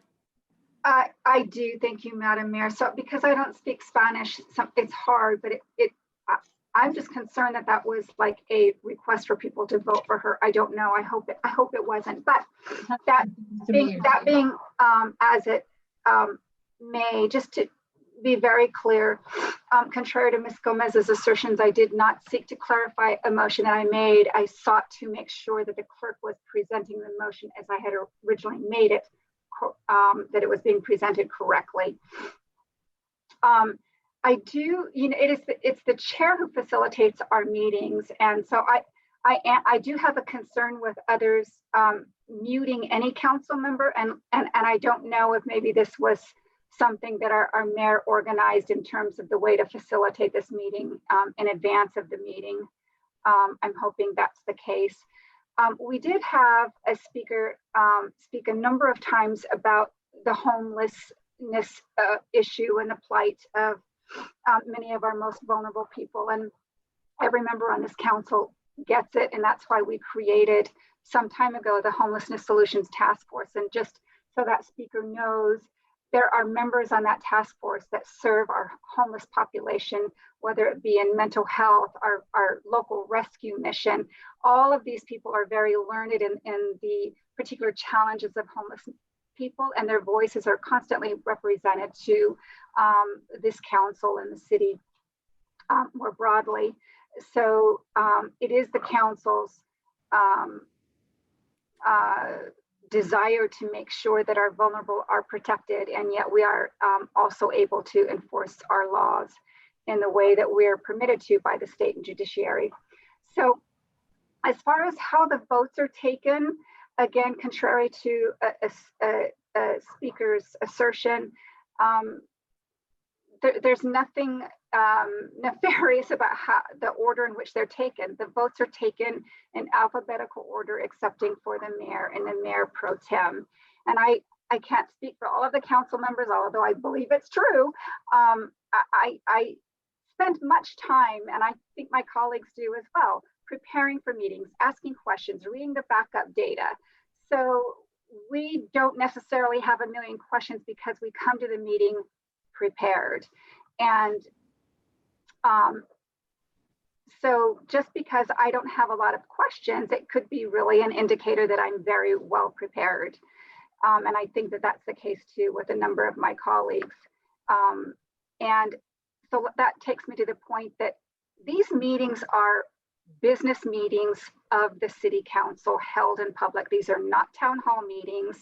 I do. Thank you, Madam Mayor. So because I don't speak Spanish, it's hard, but I'm just concerned that that was like a request for people to vote for her. I don't know. I hope it wasn't. But that being as it may, just to be very clear, contrary to Ms. Gomez's assertions, I did not seek to clarify a motion that I made. I sought to make sure that the clerk was presenting the motion as I had originally made it, that it was being presented correctly. I do, it's the chair who facilitates our meetings, and so I do have a concern with others muting any council member, and I don't know if maybe this was something that our mayor organized in terms of the way to facilitate this meeting in advance of the meeting. I'm hoping that's the case. We did have a speaker speak a number of times about the homelessness issue and the plight of many of our most vulnerable people. And every member on this council gets it. And that's why we created some time ago the Homelessness Solutions Task Force. And just so that speaker knows, there are members on that task force that serve our homeless population, whether it be in mental health, our local rescue mission. All of these people are very learned in the particular challenges of homeless people, and their voices are constantly represented to this council and the city more broadly. So it is the council's desire to make sure that our vulnerable are protected, and yet we are also able to enforce our laws in the way that we're permitted to by the state and judiciary. So as far as how the votes are taken, again, contrary to a speaker's assertion, there's nothing nefarious about how the order in which they're taken. The votes are taken in alphabetical order, excepting for the mayor and the mayor pro tem. And I can't speak for all of the council members, although I believe it's true. I spent much time, and I think my colleagues do as well, preparing for meetings, asking questions, reading the backup data. So we don't necessarily have a million questions because we come to the meeting prepared. And so just because I don't have a lot of questions, it could be really an indicator that I'm very well prepared. And I think that that's the case too with a number of my colleagues. And so that takes me to the point that these meetings are business meetings of the city council held in public. These are not town hall meetings.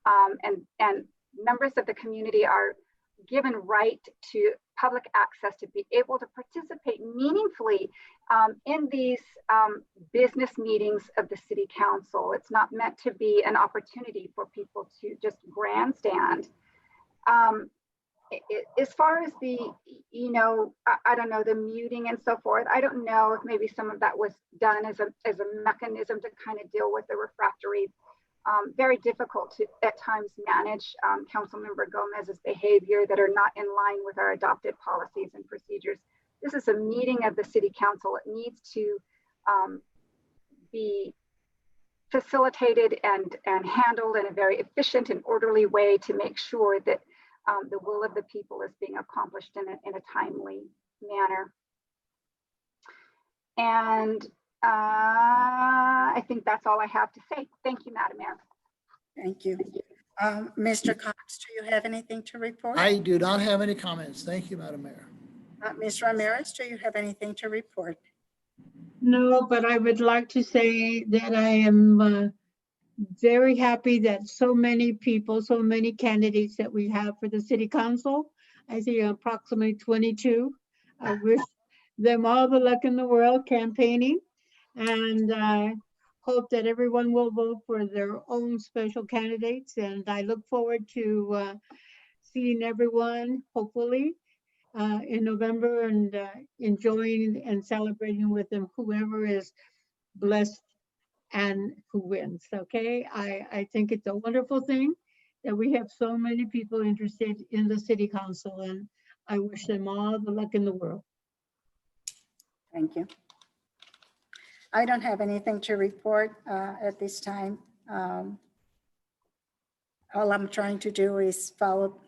And members of the community are given right to public access to be able to participate meaningfully in these business meetings of the city council. It's not meant to be an opportunity for people to just grandstand. As far as the, I don't know, the muting and so forth, I don't know if maybe some of that was done as a mechanism to kind of deal with the refractory. Very difficult to at times manage Councilmember Gomez's behavior that are not in line with our adopted policies and procedures. This is a meeting of the city council. It needs to be facilitated and handled in a very efficient and orderly way to make sure that the will of the people is being accomplished in a timely manner. And I think that's all I have to say. Thank you, Madam Mayor. Thank you. Mr. Cox, do you have anything to report? I do not have any comments. Thank you, Madam Mayor. Ms. Ramirez, do you have anything to report? No, but I would like to say that I am very happy that so many people, so many candidates that we have for the city council. I see approximately 22. I wish them all the luck in the world campaigning, and I hope that everyone will vote for their own special candidates. And I look forward to seeing everyone, hopefully, in November and enjoying and celebrating with them, whoever is blessed and who wins. Okay, I think it's a wonderful thing that we have so many people interested in the city council, and I wish them all the luck in the world. Thank you. I don't have anything to report at this time. All I'm trying to do is follow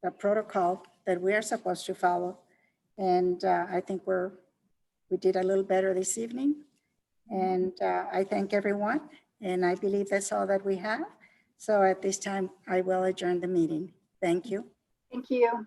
the protocol that we are supposed to follow. And I think we did a little better this evening. And I thank everyone. And I believe that's all that we have. So at this time, I will adjourn the meeting. Thank you. Thank you.